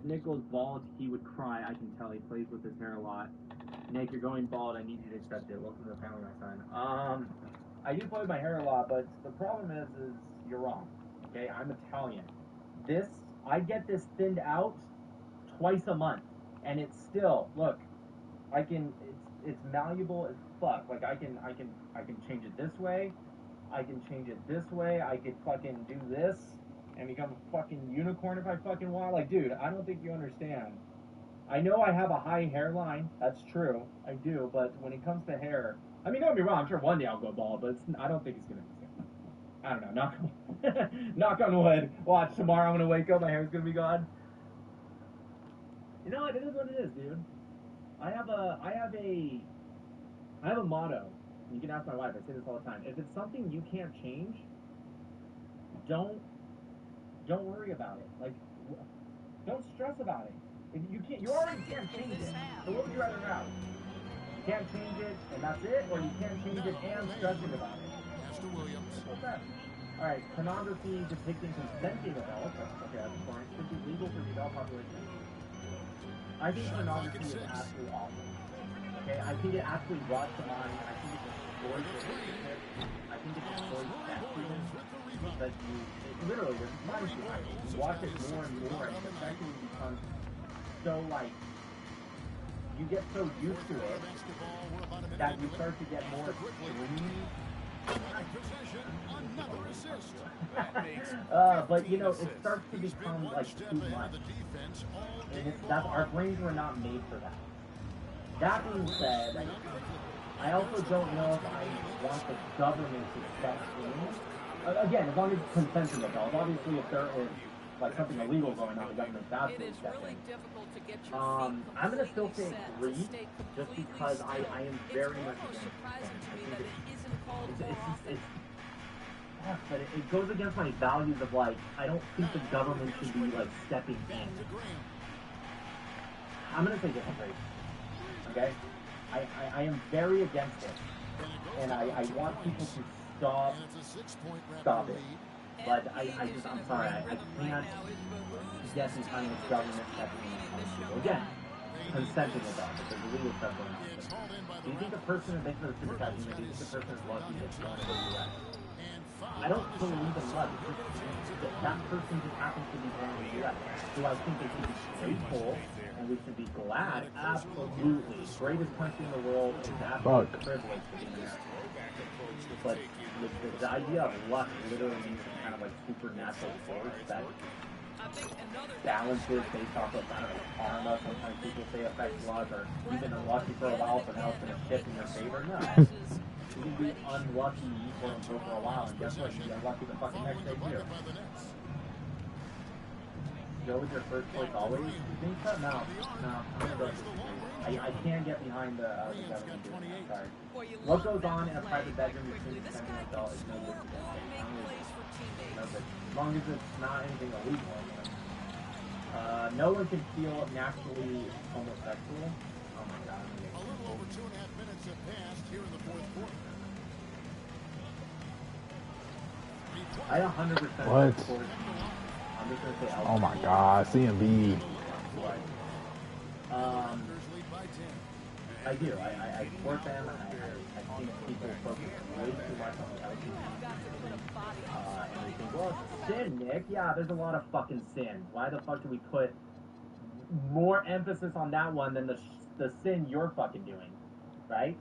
Nick goes bald, he would cry. I can tell. He plays with his hair a lot. Nick, you're going bald. I need you to accept it. Welcome to the family, my son. I do play with my hair a lot, but the problem is you're wrong. Okay, I'm Italian. I get this thinned out twice a month, and it's still, look, it's malleable as fuck. Like I can change it this way. I can change it this way. I could fucking do this and become a fucking unicorn if I fucking want. Like, dude, I don't think you understand. I know I have a high hairline. That's true. I do. But when it comes to hair, I mean, don't get me wrong. I'm sure one day I'll go bald, but I don't think it's going to be soon. I don't know. Knock on wood. Watch, tomorrow I'm going to wake up. My hair's going to be gone. You know what? It is what it is, dude. I have a motto. You can ask my wife. I say this all the time. If it's something you can't change, don't worry about it. Like, don't stress about it. If you already can't change it. So what would you rather have? You can't change it, and that's it, or you can't change it and stressing about it. What's that? All right, pornography depicting consenting adults. Okay, that's fine. Should be legal for the adult population. I think pornography is absolutely awful. Okay, I think it actually brought to mind. I think it destroys relationship. I think it destroys sexual. Because literally, there's mind behind it. You watch it more and more, and the sexual becomes so like, you get so used to it that you start to get more extreme. But you know, it starts to become like too much. And our brains were not made for that. That being said, I also don't know if I want the government to step in. Again, as long as it's consenting adults. Obviously, if there is like something illegal going on, the government's absolutely stepping in. I'm gonna still say agree, just because I am very much against it. But it goes against my values of like, I don't think the government should be like stepping in. I'm gonna say disagree. Okay? I am very against it. And I want people to stop it. But I'm sorry, I can't get behind the government stepping in. Again, consenting adults, if there's illegal stuff going on. Do you think the person who makes those super attacking, do you think the person is lucky that's going to the U.S.? I don't believe in luck. It's just that person just happens to be born in the U.S. Do I think they should be grateful and we should be glad? Absolutely. Greatest country in the world, and it's absolutely privilege to be American. But the idea of luck literally means some kind of like supernatural force that balances based off of kind of like karma. Sometimes people say affects luck, or you've been unlucky for a while, so now it's going to shift in your favor. No. You can be unlucky for a while, and guess what? You get unlucky the fucking next day too. Go with your first choice always? You think so? No. I'm gonna go with this. I can't get behind the government doing that. Sorry. What goes on in a private bedroom between the consenting adult is no good to them. No good. As long as it's not anything illegal. No one can feel naturally homosexual. Oh my god. A little over 2.5 minutes have passed here in the fourth quarter. I 100% what? support. I'm just gonna say oh my god, CMB. I do. I support them. I think people focus way too much on the LGBT. And they think, well, it's sin, Nick. Yeah, there's a lot of fucking sin. Why the fuck do we put more emphasis on that one than the sin you're fucking doing? Right?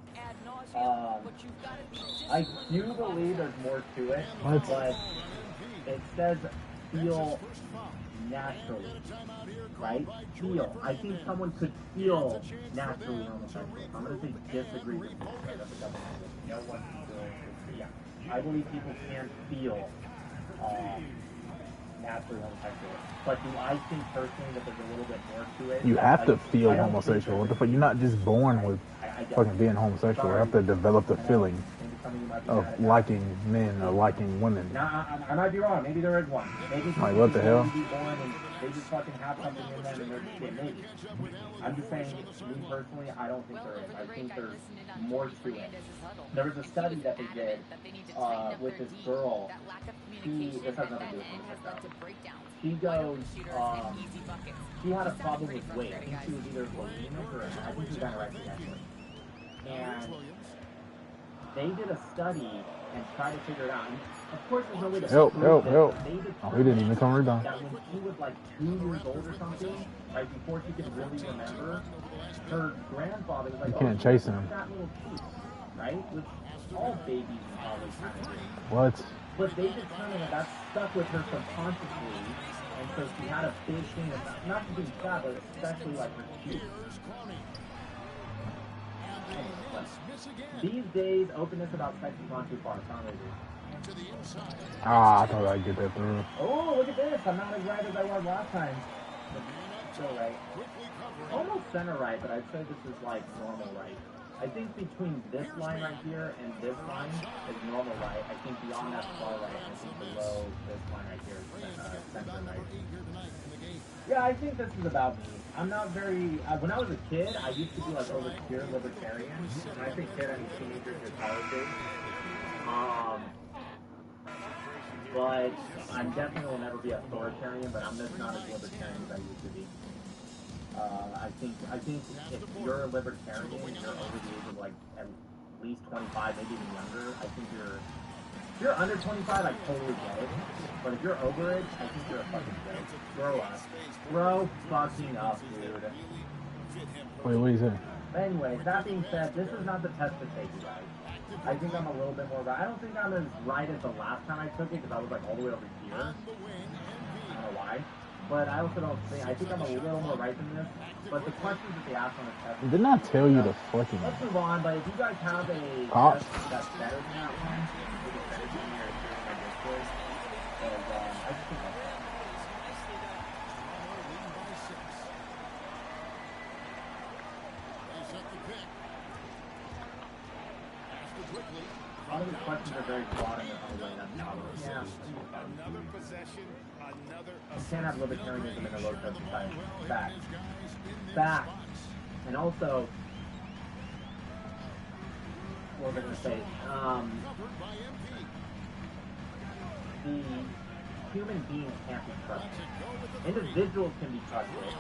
I do believe there's more to it, but it says feel naturally, right? Feel. I think someone could feel naturally homosexual. I'm going to say disagree with you. Right? That's a double negative. No one can feel. Yeah. I believe people can feel naturally homosexual. But do I think personally that there's a little bit more to it? You have to feel homosexual. What the fuck? You're not just born with fucking being homosexual. You have to develop the feeling. mean, you might be of mad at that. liking men or liking women. Now, I might be wrong. Maybe there is one. Maybe Like, what the hell? Be born and they just fucking have something in them and they're just getting maybe. I'm just saying, me personally, I don't think there is. I think there's more to it. There was a study that they did with this girl. This has nothing to do with homosexuality. She goes, she had a problem with weight. I think she was either bulimic or I think she was anorexic actually. And they did a study and tried to figure it out. And of course, there's no way to Help. They Oh, he didn't even come right down. that when she was like 2 years old or something, right before she could really remember, her grandfather was like, You can't chase him. That little piece, right? Which all babies probably kind of do. What? But they determined that that stuck with her subconsciously, and so she had a big thing of not to be fat, but especially like her cheeks. These days, openness about sex has gone too far. It's not really good. I thought I'd get that through. Oh, look at this. I'm not as right as I was last time. Still right. Almost center right, but I'd say this is like normal right. I think between this line right here and this line is normal right. I think beyond that far right, I think below this line right here is center right. Yeah, I think this is about me. I'm not very... when I was a kid, I used to be like over here libertarian. When I say kid, I mean teenagers or college age. But I definitely will never be authoritarian, but I'm just not as libertarian as I used to be. I think if you're a libertarian, you're over the age of like at least 25, maybe even younger. I think if you're under 25, I totally get it. But if you're over it, I think you're a fucking joke. Grow up. Grow fucking up, dude. Wait, what do you say? But anyway, that being said, this is not the test to take, guys. I think I'm a little bit more right. I don't think I'm as right as the last time I took it, because I was like all the way over here. I don't know why. But I also don't think, I think I'm a little more right than this. But the questions that they asked on the test... Didn't I tell you to fucking... Let's move on, but if you guys have a Pop? test that's better than that one, maybe better than me or share my Discord. Because I just think that's it. A lot of these questions are very broad in their own way. That's not yeah. Another possession, another. You can't have libertarianism in a low-tech society. Fact. Fact. And also, what was I going to say? The human beings can't be trusted. Individuals can be trusted,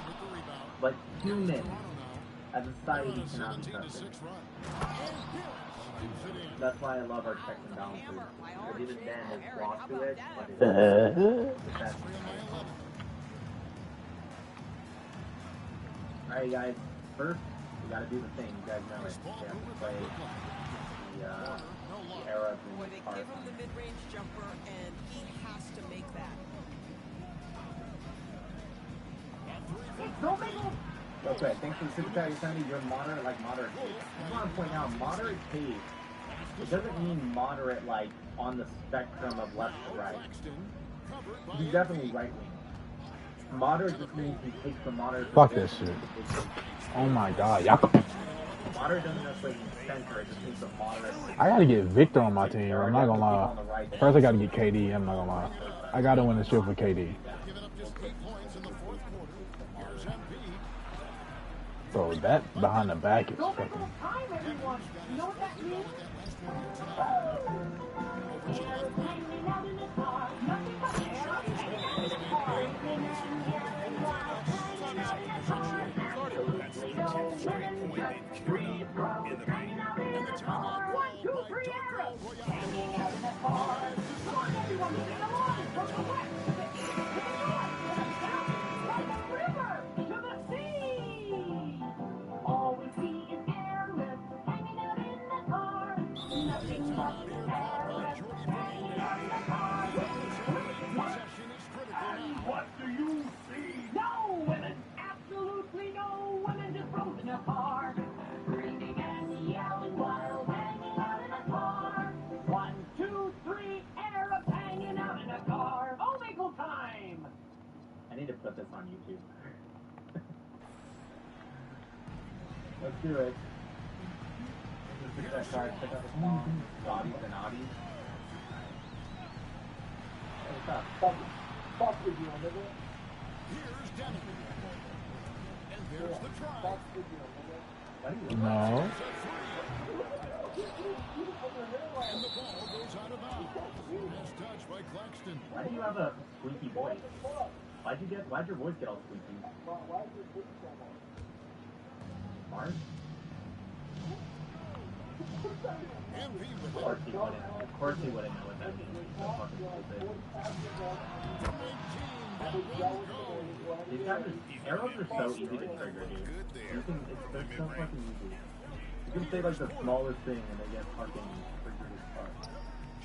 but humans, as a society, cannot be trusted. That's why I love our checks and balances. Because even then, there's flaws to it, but it's the best. Alright, guys. First, we gotta do the thing. You guys know it. We have to play the Arabs and Boy, they give him the mid-range jumper, and he has to make that. Okay, thanks for the super chat. You're sending me your moderate pace. I just want to point out, moderate pace, it doesn't mean moderate like on the spectrum of left to right. He's definitely right-wing. Moderate just means he takes the moderate. Fuck that shit. Oh my god, y'all. Moderate doesn't necessarily mean center, it just means the moderate. I gotta get Victor on my team, I'm not gonna lie. First I gotta get KD, I'm not gonna lie. I gotta win the shit for KD. So that behind the back is fucking... You know what that means? What do you see? No women! Absolutely no women just rode in a car. Screaming and yelling while hanging out in a car. 1, 2, 3, Arabs hanging out in a car. Omegle time! I need to put this on YouTube. Let's do it. This is Sorry, pick up the small bodies and oddies. What's up? Fuck with you, nigga. Here's Denny. And there's the try. No. And the ball goes out of bounds. Nice touch by Claxton. Why do you have a squeaky voice? Why'd your voice get all squeaky? Mark? MP with Of course he wouldn't know what that means. He's so fucking stupid. These guys arrows are so easy to trigger, dude. They're so fucking easy. You can say like the smallest thing and they get fucking triggered as fuck.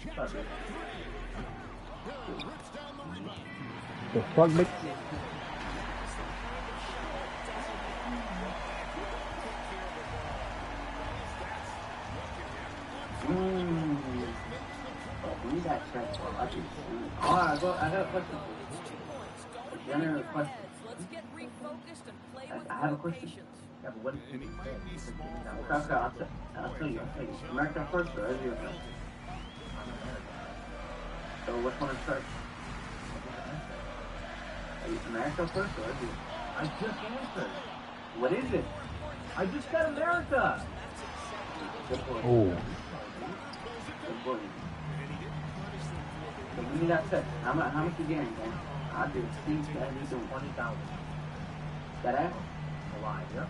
What's up, dude? The fuck, bitch? We got checked for lucky. Oh, I got a question. General question. Let's get refocused and play with I have a question. patience. Yeah, but what do you mean? Okay, I'll tell you. America first or Israel first? So which one is first? America first or Israel? I just answered. What is it? I just said America. Good boy. Oh. Good boy. So give me that set. How much you getting, man? I'll do things that you doing. 20,000. That ass? Alive, yep.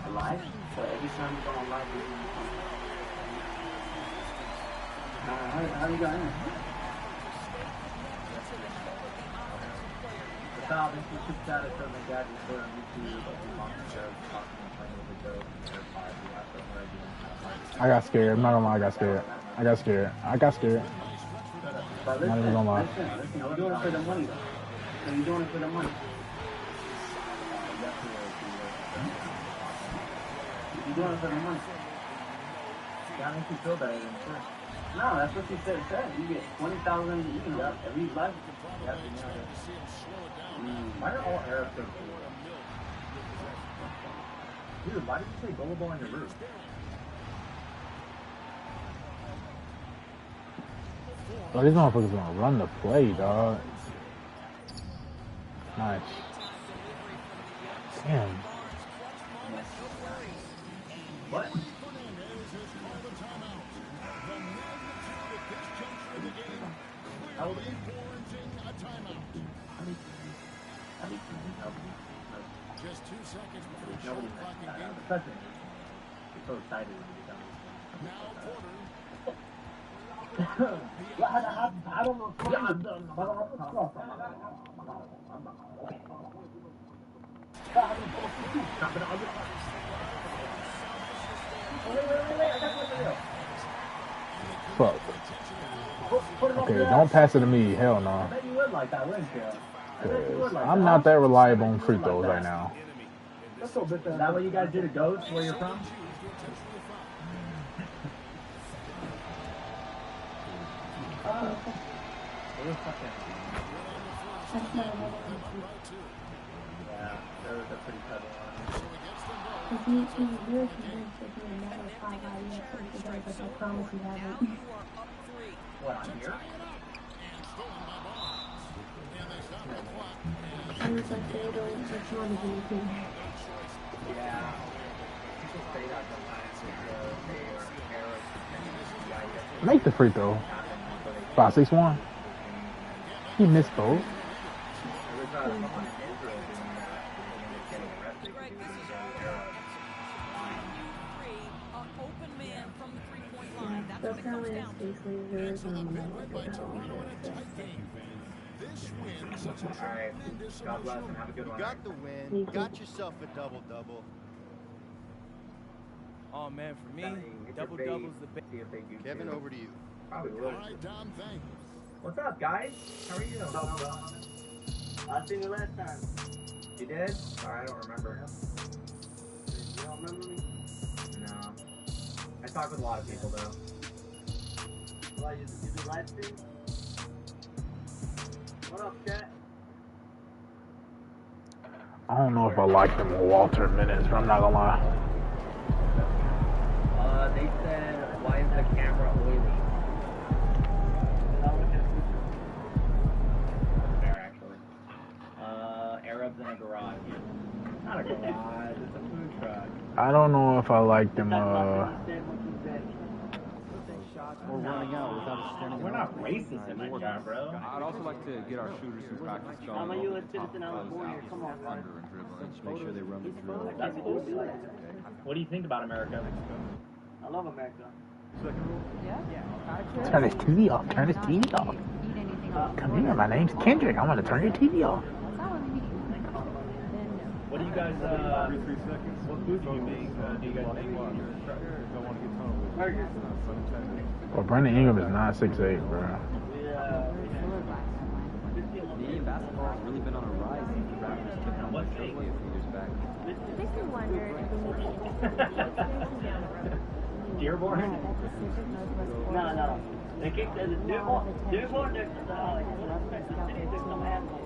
Alive? So every time you go on live, you do something. How you got in? The style is to keep status on the gadget store on YouTube, but we want to show talking and playing with the joke and their five. We have to learn again. I got scared. I'm not gonna lie, I got scared. I got scared. But Not even gonna lie. listen, you're doing it for the money, though. So you're doing it for the money. You're doing it for the money. That makes you feel better than first. No, that's what you said. You get 20,000, you know, every life. Why are all Arabs so cool? Dude, why did you say gullible on your roof? Oh, these motherfuckers gonna run the play, dog. Nice. Damn. What? How old are you? Just 2 seconds before shot Nobody clock mentioned that. again. The president is so excited when you tell me. Now Porter. I don't know. Fuck. Okay, don't pass it to me. Hell no. I bet you would like that, wouldn't you? I'm not that reliable on free throws right now. Is that what you guys do to Ghost, where you're from? Yeah, they're pretty clever ones. If you're convinced if you're never 5 out yet, but I promise you haven't. What, I'm here? I was like, they don't want to do anything. Yeah. People say that sometimes they are Arabs. Make the free throw. 5-6-1. He missed both. They'll tell me it's basically yours and I'm like, Alright, God bless and have a good one. Got the win. Got yourself a double-double. Oh man, for me, double-double's the best. Kevin, over to you. Probably All will. right, Don, thanks. What's up, guys? How are you? I seen you last time. You did? Sorry, I don't remember. You don't remember me? No. I talk with a lot of people, though. Why, you do live stream? What up, chat? I don't know if I like them Walter minutes, but I'm not gonna lie. They said, why is the camera oily? Fair, actually. Arabs in a garage. Not a garage, it's a food truck. I don't know if I like them. We're running out without us standing. We're not racist in my job, bro. I'd also like to get our shooters some practice going. I'm a U.S. citizen on the border. Come on, man. Under and dribbling. Just make sure they run the drill. That's cool. What do you think about America? I love America. Turn this TV off. Turn this TV off. Come here. My name's Kendrick. I want to turn your TV off. What do you guys, what food do you make? Do you guys make in your truck? Burgers. Well, Brandon Ingram is not 6'8", bro. Canadian basketball has really been on a rise since the Raptors took on What a few years back. Makes me wonder if we need Dearborn? No. They keep the Dearborn next to the city, there's some animals.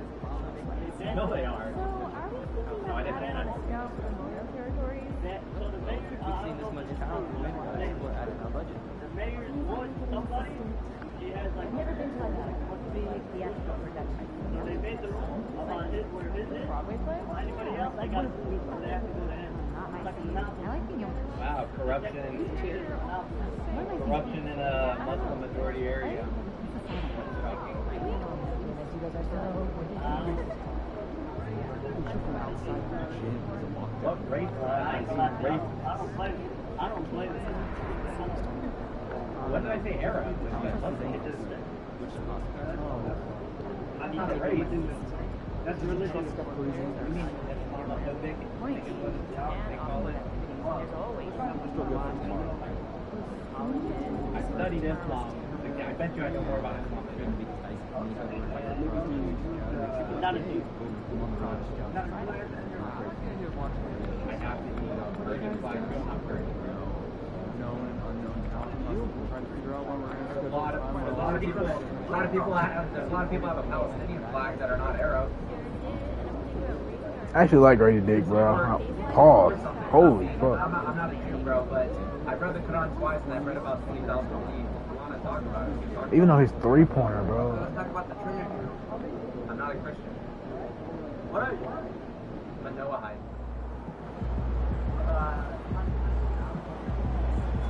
No, they are. So are we thinking of adding a scout for Moto territories? So the mayor, We've seen this much talent. We're adding our budget. the mayor's voice, somebody, she has like, I've never been to like a big theatrical production. when they made the rules about where his is, Broadway play? anybody else, they got to do it, so they have to go to him. Not my Like a scene. monopoly. I like being able to. Wow, corruption in a Muslim majority area. Shocking. What race? I don't play with it. What did I say? Arab? I'm not a race. That's religion. You mean Islamophobic? Point. And They call it. there's always I studied Islam. I bet you I know more about Islam than you. Not a Jew. I have to eat a Persian flag meal, not Persian. Known and unknown talent. We're trying to figure out when we're going to A lot of people have a Palestinian flag that are not Arab. I actually like Grady Dick, bro. Pause. Holy fuck. I'm not a Jew, bro, but I've read the Quran twice and I've read about 20,000 hadith. If you want to talk about it, we can talk about Even though he's 3-pointer, bro. Let's talk about the Trinity. I'm not a Christian. What are you? I'm a Noahide.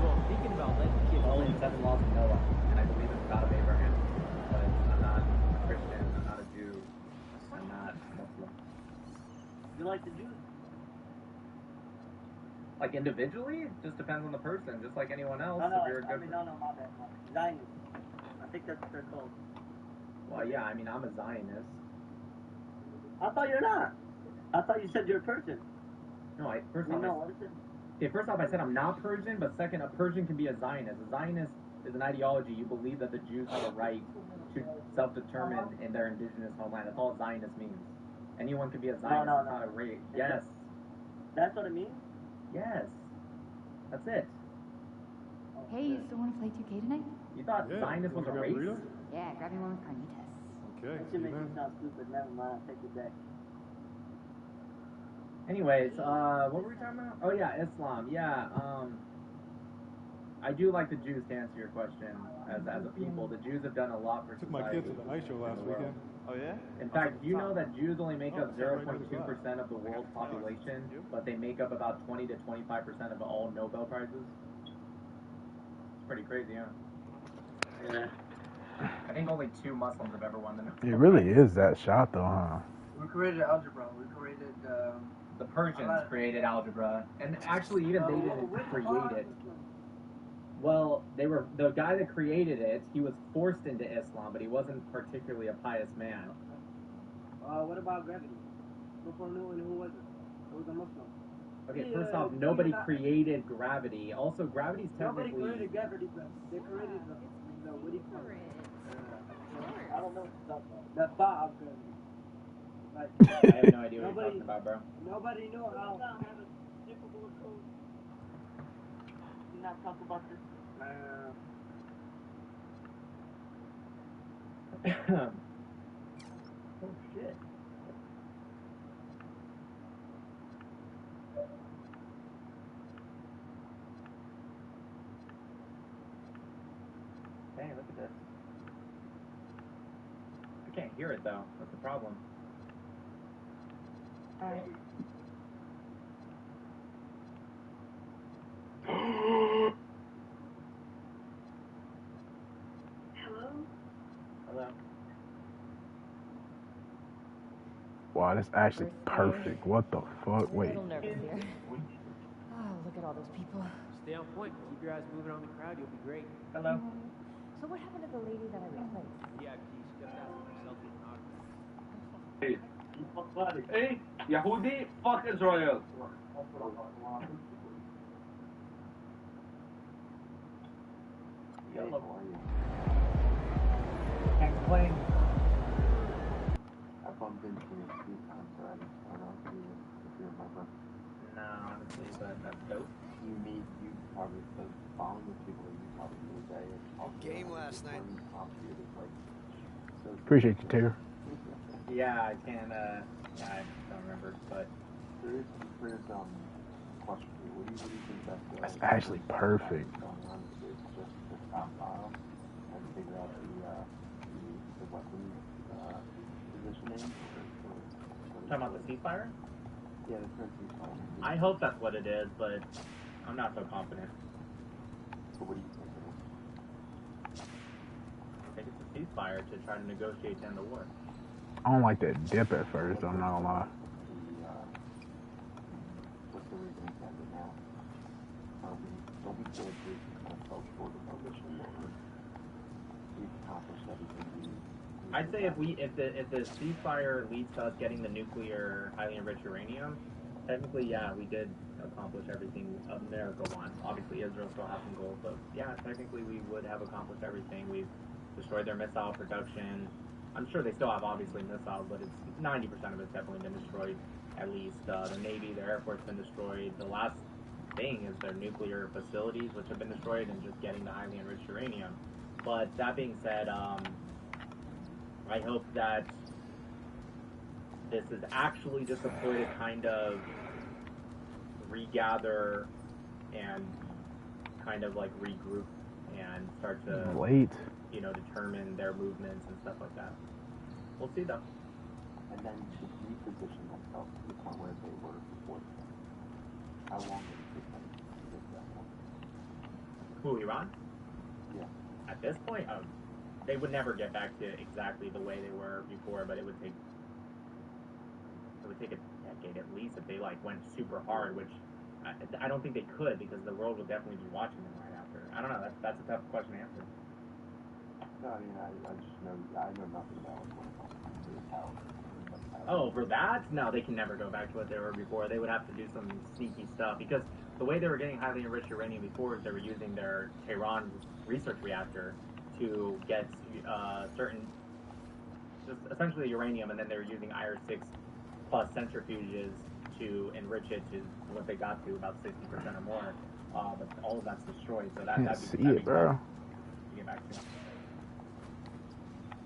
Well, thinking about letting kids Only 7 laws of Noah, and I believe in the God of Abraham. But I'm not a Christian, I'm not a Jew, I'm not Muslim. You like the Jews? Like individually, it just depends on the person, just like anyone else. No, If you're a good my bad. Zionists. I think that's what they're called. Well, yeah, I mean, I'm a Zionist. I thought you're not. I thought you said you're a Persian. No, first You off, know, what is it? first off, I said I'm not Persian, but second, a Persian can be a Zionist. A Zionist is an ideology. You believe that the Jews have a right to self-determine in their indigenous homeland. That's all Zionist means. Anyone can be a Zionist. No. It's not a race. Yes. That's what it means? Yes. That's it. Hey, you still want to play 2K tonight? You thought Zionist was a race? Yeah, grab me one with carnitas. Okay. That should make you sound stupid. Never mind. Take it back. Anyways, what were we talking about? Oh yeah, Islam. Yeah, I do like the Jews to answer your question. As a people, the Jews have done a lot for Took my society. kids to the ice show last weekend. Oh, yeah? In fact, do you know that Jews only make up Oh, right 0.2% of the world's population, but they make up about 20 to 25% of all Nobel Prizes? It's pretty crazy, huh? Yeah. I think only 2 Muslims have ever won the Nobel It really is that shot, though, huh? We created algebra. We created. The Persians created algebra, and actually even they didn't create it. Well, the guy that created it, he was forced into Islam, but he wasn't particularly a pious man. What about gravity? Who knew and who wasn't? It was a Muslim. Okay, first off, nobody created gravity. Also, gravity's Nobody technically... created gravity, but they created the what do you call it? I don't know what you're talking about. The thought of gravity. Like, I have no idea what you're talking about, bro. Nobody knew how. You not talk about this? Oh, shit. can't hear it though. That's the problem. Alright. Hello? Hello? Wow, that's actually perfect. What the fuck? Wait. A little nervous here. Oh, look at all those people. Stay on point. Keep your eyes moving on the crowd. You'll be great. Hello? So what happened to the lady that I replaced? VIP. She kept asking for selfies and autographs. Hey, Yahudi, fuck Israel. Can't complain. I've bumped into you a few times already. I don't know if you remember. No, honestly, but that's dope. You probably following the people that you talked to today. Game last night. Appreciate you, Taylor. Yeah, I can, yeah, I don't remember, but. There's question for you. What do you think That's actually perfect. going on? Is just the top file and figure out the weapon positioning? Talking about the ceasefire? Yeah, the current ceasefire. I hope that's what it is, but I'm not so confident. So what do you think it is? I think it's a ceasefire to try to negotiate to end the war. I don't like that dip at first, I'm not gonna lie. What's the reason it's ended now? Don't we feel like we kind of fell short of our mission, or we've accomplished everything we I'd say if the ceasefire leads to us getting the nuclear highly enriched uranium, technically, yeah, we did accomplish everything America wants. Obviously, Israel still has some goals, but yeah, technically we would have accomplished everything. We've destroyed their missile production. I'm sure they still have obviously missiles, but it's 90% of it's definitely been destroyed. At least the Navy, their Air Force been destroyed. The last thing is their nuclear facilities, which have been destroyed, and just getting the highly enriched uranium. But that being said, I hope that this is actually just a ploy to kind of regather and kind of like regroup and start to determine their movements and stuff like that. We'll see though. And then to reposition themselves to the point where they were before. How long would it take them to get to that point? Who, Iran? Yeah. At this point, they would never get back to exactly the way they were before, but it would take a decade at least if they like went super hard, which I don't think they could, because the world will definitely be watching them right after. I don't know. That's a tough question to answer. No, I mean, I just know, I know nothing about what it comes to how. Oh, for that? No, they can never go back to what they were before. They would have to do some sneaky stuff, because the way they were getting highly enriched uranium before is they were using their Tehran research reactor to get certain, just essentially uranium, and then they were using IR6 plus centrifuges to enrich it to what they got to about 60% or more. But all of that's destroyed, so that'd be bro. to get back to.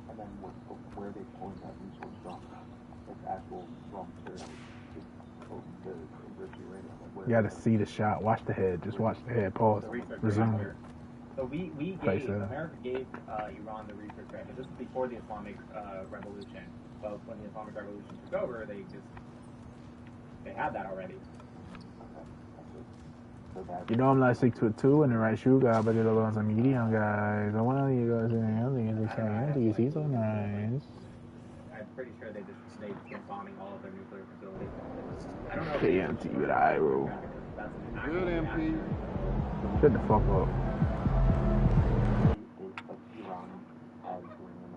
And then where they pulling that resource from? Like actual raw materials to enrich uranium. You gotta see the shot. Watch the head. Just watch the head. Pause. Resume. So America gave Iran the research reactor. This is before the Islamic Revolution. But when the Islamic Revolution took over, they had that already. You know I'm not 6'2" in the right shoe guy, but it allows a medium guys. I want you guys in the you see so nice. I'm pretty sure they've been bombing all of their nuclear facilities. I don't know. KMT with Iro. Good MP. Shut the fuck up. Iran has uranium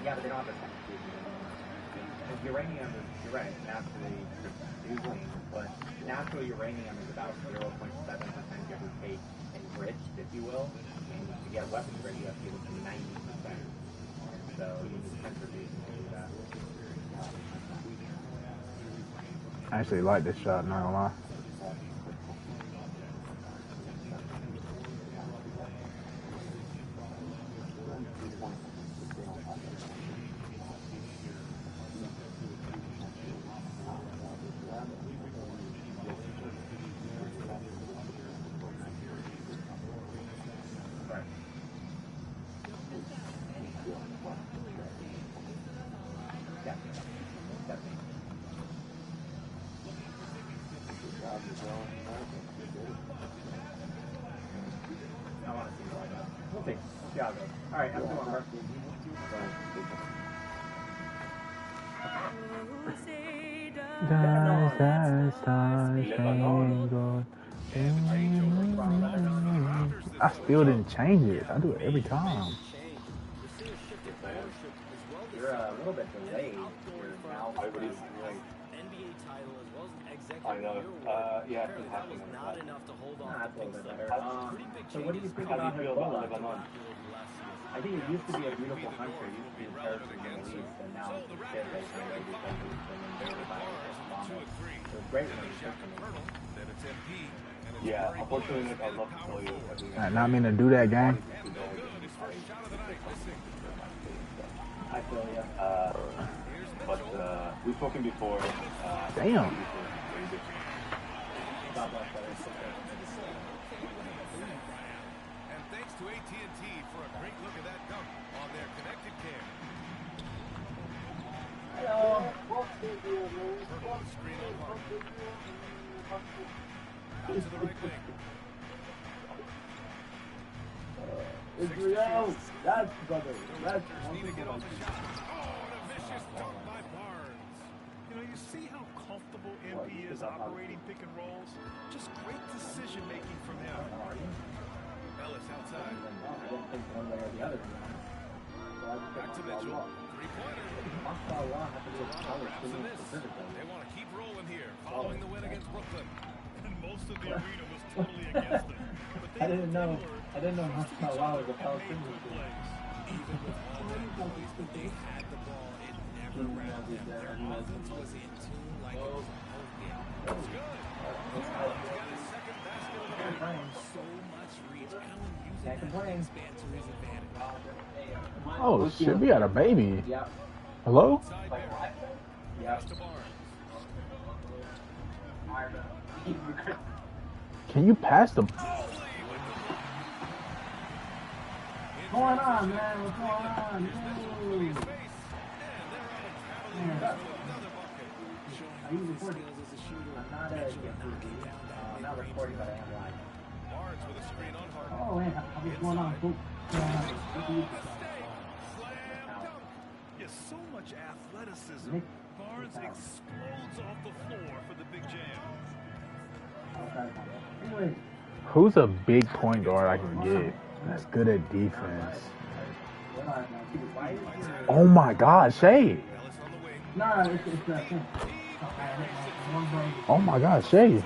Yeah, but they don't have the centrifuge. Uranium is, you're right, naturally producing, but natural uranium is about 0.7%, give or take, enriched, if you will. And to get weapons ready, you have to get it to 90%. And so you need centrifuge to do that. I actually like this shot, not gonna lie. Chicago. All right, have a good one, bro. Does that star spangled I still didn't change it. I do it every time. You're a little bit delayed. You're now Everybody's like, NBA title as well as an executive. I know. Yeah, Apparently that was not enough to hold on. That's a little bit better. Pretty big So what do you think how do you about feel about Hezbollah? Lebanon? I think it used to be a beautiful country. It used to be the terrorist in the Middle East, and now it's a shit based on the Middle East and invaded by Obama. So it's great when it's Yeah, unfortunately, like, I'd love to tell you. I not mean to do that, gang. I feel ya. But we've spoken before. Damn. God bless, brother. And thanks to AT&T for a great look at that dunk on their connected cam. Hello. Screen on Hart. Out to the right wing. Israel. That's brother. That's Need to get off the shot. Oh, and a vicious dunk by Barnes. You know, you see how comfortable MP is operating pick and rolls? Just great decision making from him. Ellis outside. I didn't think one way or the other. Back to Mitchell. Three-pointer. They want to keep rolling here, following the win against Brooklyn. And most of the arena was totally against him. But I didn't know Mashallah was a Palestinian. Even with all that noise that they had the ball, it never wrapped them. Their offense was in tune like it was a home game. That's good. He's got his second basket of the night. So much reach. Allen using Can't that complain. span to his advantage. Oh shit, we got a baby. Yep. Hello? Side Barry. Yep. Pass to Barnes. Can you pass the What's going on, man? What's going on? Are you recording? I'm not recording, but I am live. Barnes with a screen on Hart. Oh, man, what's going on? yes, so much athleticism. Barnes explodes off the floor for the big jam. Anyway, Who's a big point guard I can get that's good at defense? Oh my God, Shay. no, it's a thing. Oh my God, Shay.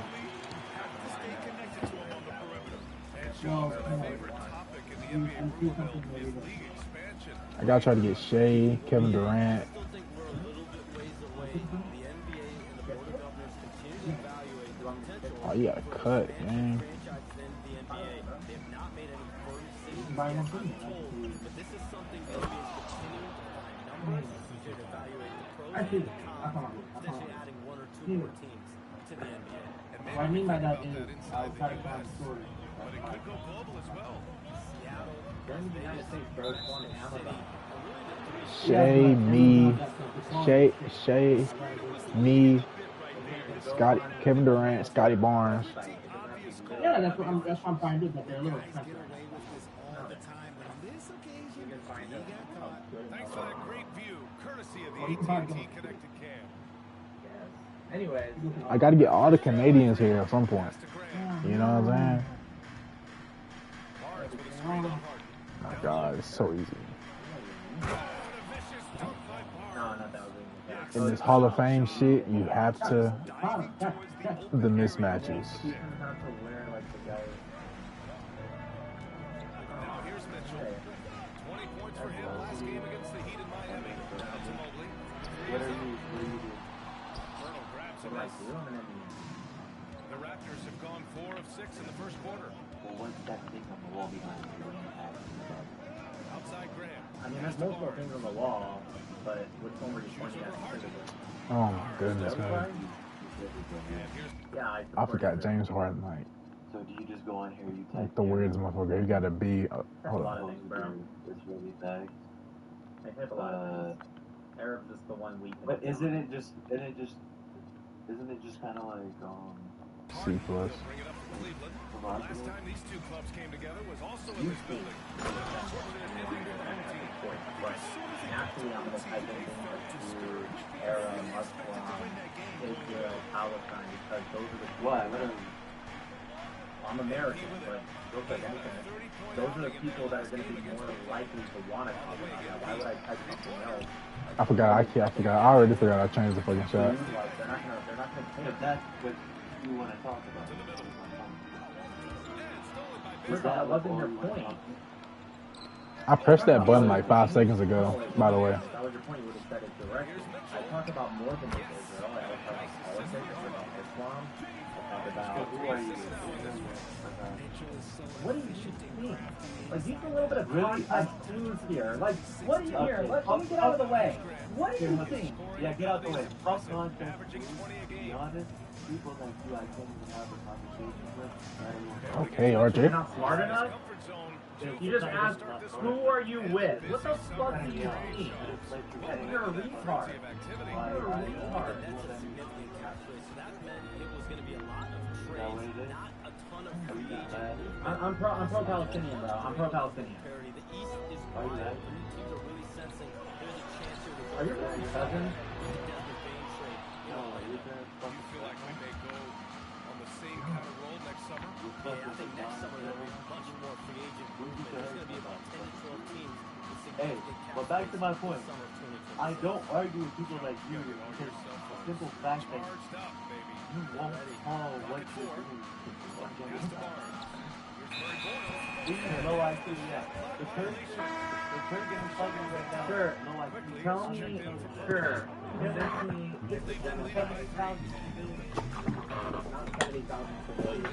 I gotta try to get Shay, Kevin Durant. Oh, you gotta cut, man. What I mean by that is, I'll try to find a story. But it could go global as well. During the United States, bro, it's going to Amazon. Shay, me, Scotty, Kevin Durant, Scotty Barnes. Yeah, that's what I'm trying to do, but they're a little expensive. Thanks for that great view, courtesy of the AT&T connected cam. Anyways, I gotta get all the Canadians here at some point. You know what I'm saying? Barnes with a screen on Hart. My God, it's so easy. A vicious dunk by Barnes. no, not that was In this Hall of Fame shit, you have to the mismatches. Now here's Mitchell. 20 points for him last game against the Heat in Miami. Out to Mobley. Colonel grabs a miss. The Raptors have gone 4 of 6 in the first quarter. Well, what's that thing on the wall behind you? Outside Graham. I mean, there's multiple things on the wall, but which one were you pointing at specifically? Oh my goodness, man. Yeah, I forgot James Harden, like So do you just go on here, you type the weirdest motherfucker. He gotta be. That's a Hold lot on. of things, bro. It's really bad. I hit a lot of things. Arab's just the one week. But isn't it just kind of like C+. Last time these two clubs came together was also in this building. Naturally, I'm going to type in things like Jew, Arab, Muslim, Israel, Palestine, because those are the people. I'm American, but those are anything. Those are the people that are going to be more likely to want to talk about that. Why would I type something else? I forgot. I already forgot I changed the fucking shot. They're not going to take that's what you want to talk about. That wasn't your point. I pressed that button like 5 seconds ago, by the way. That was your point. You would have said it directly. I talk about more than just Israel. I talk about politics. I talk about Islam. I talk about who are you? What do you think? Like, use a little bit of context clues here. Like, what do you hear? Let me get out of the way. What do you think? Yeah, get out the way. Fuck context. To be honest, people that you I can't even have a conversation with. Okay, RJ. You're not smart enough? You just asked, who are you with? What the fuck do you mean? You're a retard. You're a retard. I'm pro-Palestinian, bro. I'm pro-Palestinian. Are you really cousin? Same kind of role next summer? Yeah, I think next summer there'll be much more free agent movement. There's going to be about 10 to 12 teams. Hey, but back to my point. I don't argue with people like you because the simple fact that you won't call what you're doing. You have no idea yet. The person is fucking right now. Sure. No idea. Tell me, sure. Give me 70,000. Not 70,000 civilians.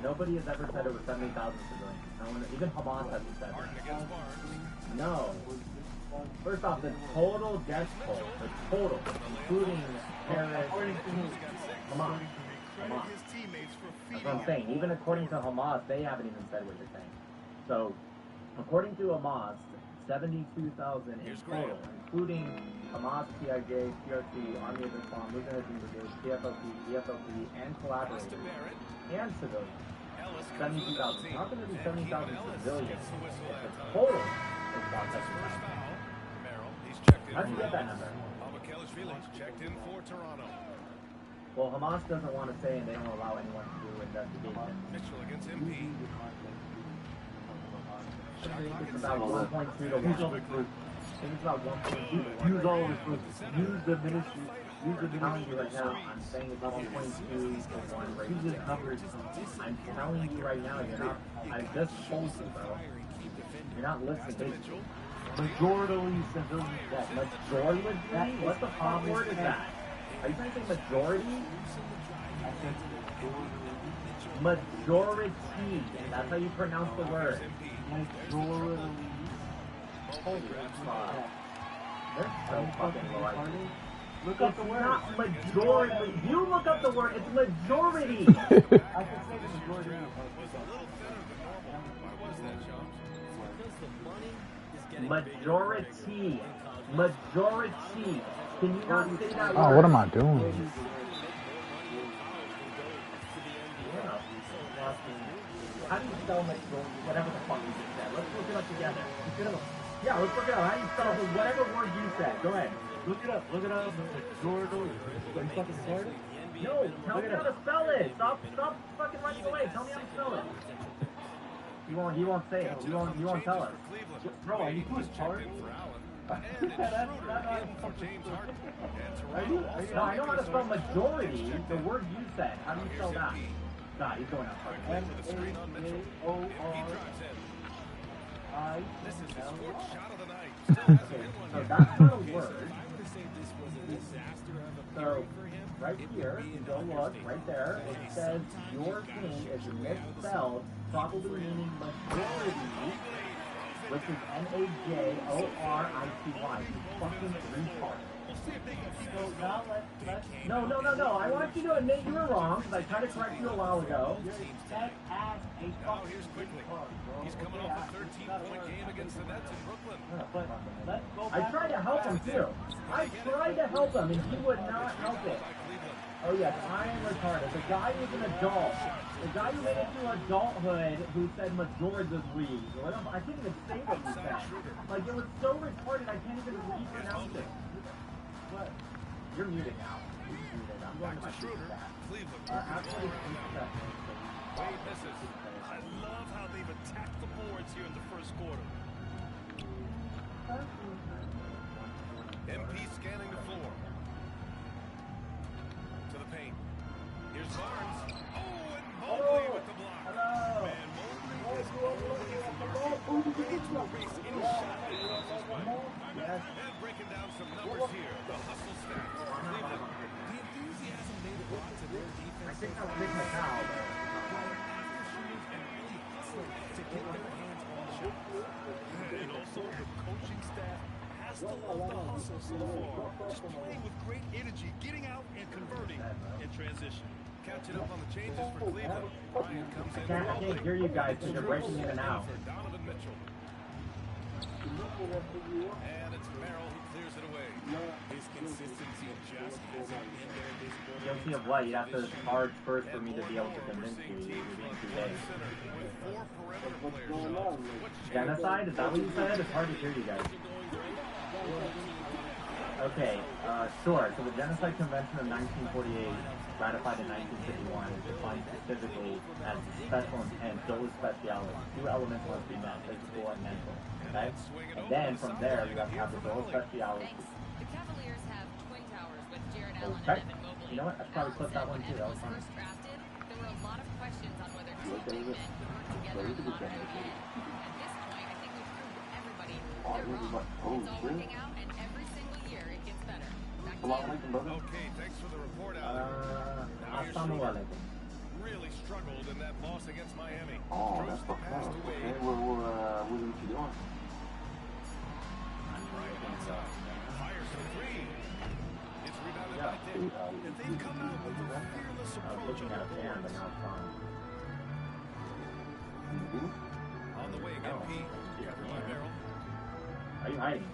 Nobody has ever said it was 70,000 civilians. No one, even Hamas hasn't said that. No. First off, the total death toll, the total, including terrorists, Hamas. That's what I'm saying. Even according to Hamas, they haven't even said what you're saying. So, according to Hamas, 72,000 in total, including Hamas, PIJ, PRC, Army of Islam, Mujahideen Brigade, PFLP, EFLP, and collaborators, and civilians. 72,000. How can there be 70,000 civilians if the total is about 70,000? How did you get that number? Checked in for Toronto. Well, Hamas doesn't want to say, and they don't allow anyone to do investigation. Mitchell against MP. It's about 1.2 to 1. I think it's about 1.2. Use all of it. Use the ministry. Use the ministry right now. I'm saying it's 1.2 to 1 ratio. Use the numbers. I'm telling you right now, you're not. I just told you, bro. You're not listening. Majority civilians dead. Majority? What the fuck word is that? Are you trying to say majority? I said majority. That's how you pronounce the word. Majority. Holy fuck. They're so fucking low. Look up the word. Not majority. You look up the word. It's majority. I can say the majority. Majority. Majority. Can you not say that word? Oh, what am I doing? How do you spell majority? Whatever the fuck you just said. Let's look it up together. Yeah, let's look it up. How do you spell whatever word you said? Go ahead. Look it up. Look it up. Majority. Are you fucking started? No, tell me how to spell it. Stop fucking running away. Tell me how to spell it. He won't say it. He won't tell us. Bro, are you too hard? No, I know how to spell majority. The word you said. How do you spell that? God, he's going out. So that's not a word. So right here, you go look right there. It says your thing is misspelled, probably meaning majority, which is Majority. You fucking retard. So now let's No. I want you to admit you were wrong, because I tried to correct you a while ago. You're dead ass a fucking retard, bro. He's coming off a 13-point game against the Nets in Brooklyn. I tried to help him too. I tried to help him, and he would not help it. Oh yes, I am retarded. The guy who's an adult. The guy who made it through adulthood who said Majora's League. I can't even say what he said. Like, it was so retarded I can't even pronounce it. What? You're muted now. You're muted. I'm going to my Schroeder. Absolutely. Wade misses. I love how they've attacked the boards here in the first quarter. MP scanning the floor. To the paint. Here's Barnes. Oh, and Mobley with the block. Man, Mobley is always ready to erase any shot that comes his way. And breaking down some numbers here. The hustle stats. Cleveland. The enthusiasm made a lot to their defense. I think I'll take my foul. To get their hands on the shot. And also the coaching staff has to love the hustle so far. Just playing with great energy, getting out and converting in transition. Catching up on the changes for Cleveland. Bryant comes in. I can't hear you guys because you're breaking in and out. For Donovan Mitchell. And it's Merrill who clears it away. His consistency just hasn't been there this quarter. You'll see of what? You have to charge first for me to be able to convince you. You're being too late. Genocide? Is that what you said? It's hard to hear you guys. Okay, sure. So the Genocide Convention of 1948, ratified in 1951, is defined specifically as special intent, dole specialis. Two elements must be met, physical and mental. Okay? And then from there, you have to have the dole specialis. The Cavaliers have Twin Towers with Jared Allen Okay. and Evan Mobley. You know what? I probably clipped that one too. That was fine. First drafted, there were a lot of questions on whether two big men could work together in the modern NBA. At this point, I think we've proved to everybody they're wrong. It's all working out, and every single year it gets better. Back to you. Okay, thanks for the report, Alex. Assalamualaikum. Really struggled in that loss against Miami. Oh, Throws that's the the pass plan. to Okay, Wade. what are you doing? Bryant outside. Fires for three. It's rebounded by Dick. And they've come out with a fearless I was approach looking on at a the fan, but boards. now it's gone. On the wing, MP. Covered by Merrill. Are you hiding?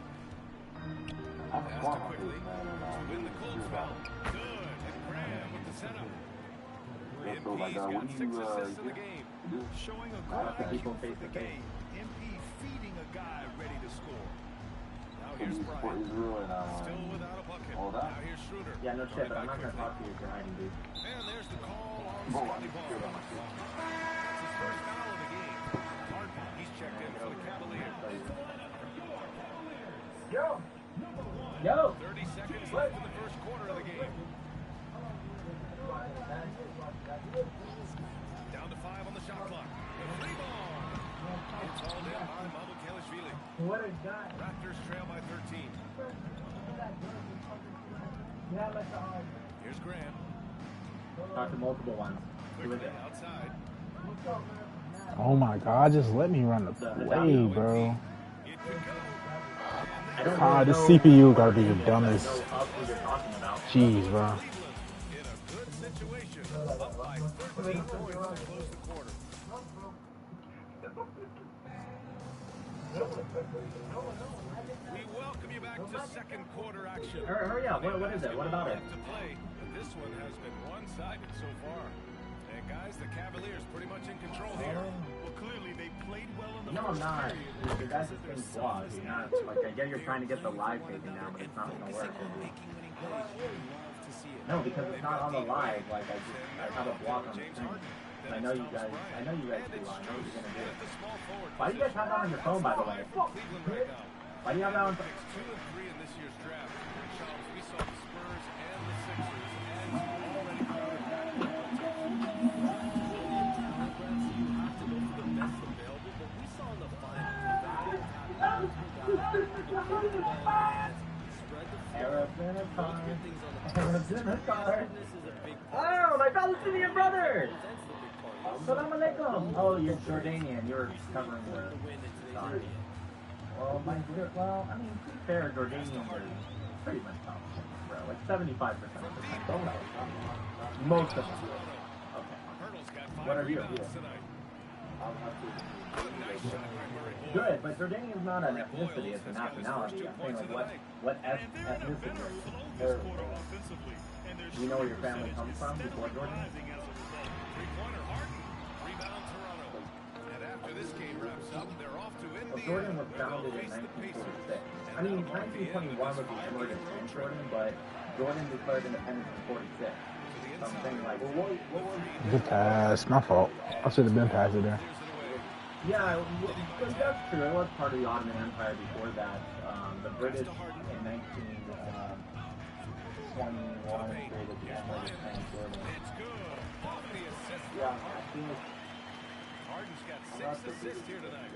I'm Pass to squawking, quickly. man. To win the cold spell. Good. And Graham with the setup. So, like, MP's got what do 6 you, assists in the game. Showing a Not good the people IQ face for to the face. game. MP feeding a guy ready to score. Now here's for Bryant. Israel and Still without a bucket. all that. Now here's Schroeder. Yeah, no shit, but I'm not Quickly. gonna talk to you if you're hiding, dude. And there's the call on Bro, Scotty I'm scared of Barnes. myself. That's his first foul of the game. Harden, he's checked in for the Cavaliers. Yo! 30 seconds left in the first quarter of the game. Down to 5 on the shot clock. The free ball. It's hauled in by Mamukelashvili. What a guy. Raptors trail by 13. Here's Graham. Talk to multiple ones. Who is Quickly it? outside. Oh my god, just let me run the play, bro. It could go. I don't Ah, really this know- CPU gotta be the I don't dumbest. know who you're talking about. Jeez, bro. In a good situation. Up by 13 points to close the quarter. We welcome you back to second quarter action. Hurry up. What is it? What about it? To play. This one has been one-sided so far. And guys, the Cavaliers pretty much in control here. Well, clearly they played well in the No, I'm first not. period. You guys just being flawed. You're not, like, I get you're trying to get the live taping now, but it's not gonna work. No, because it's not on the live. Like, I have a block on the screen. And I know you guys do. I know what you're gonna do. Why do you guys have that on your phone, by the way? Why do you have that on? 2 and 3 in this year's draft. Charles, we saw the Spurs and the Sixers and already covered that. You have to go for the best available, but we saw in the finals Oh, my Palestinian brother! Salam alaikum! Oh, you're Jordanian. You're covering the... Sorry. Well, I mean, to be fair, Jordanians are pretty much Palestinian, bro. Like 75% of the time. Most of them. Okay. What are you? Good, but Jordanian is not an ethnicity, it's a nationality. I'm saying, like, what ethnicity are you? Do you know where your family comes from before Jordan? Well, Jordan was founded in 1946. I mean, 1921 was the Jordan from Jordan, but Jordan declared independence in 46. So I'm saying, like, well, what was... Good pass. My fault. I should have been past it there. Yeah, that's true. It was part of the Ottoman Empire before that. The British in 1921 created the Emirate of Transjordan. Yeah, I think Harden's got 6 assists here tonight.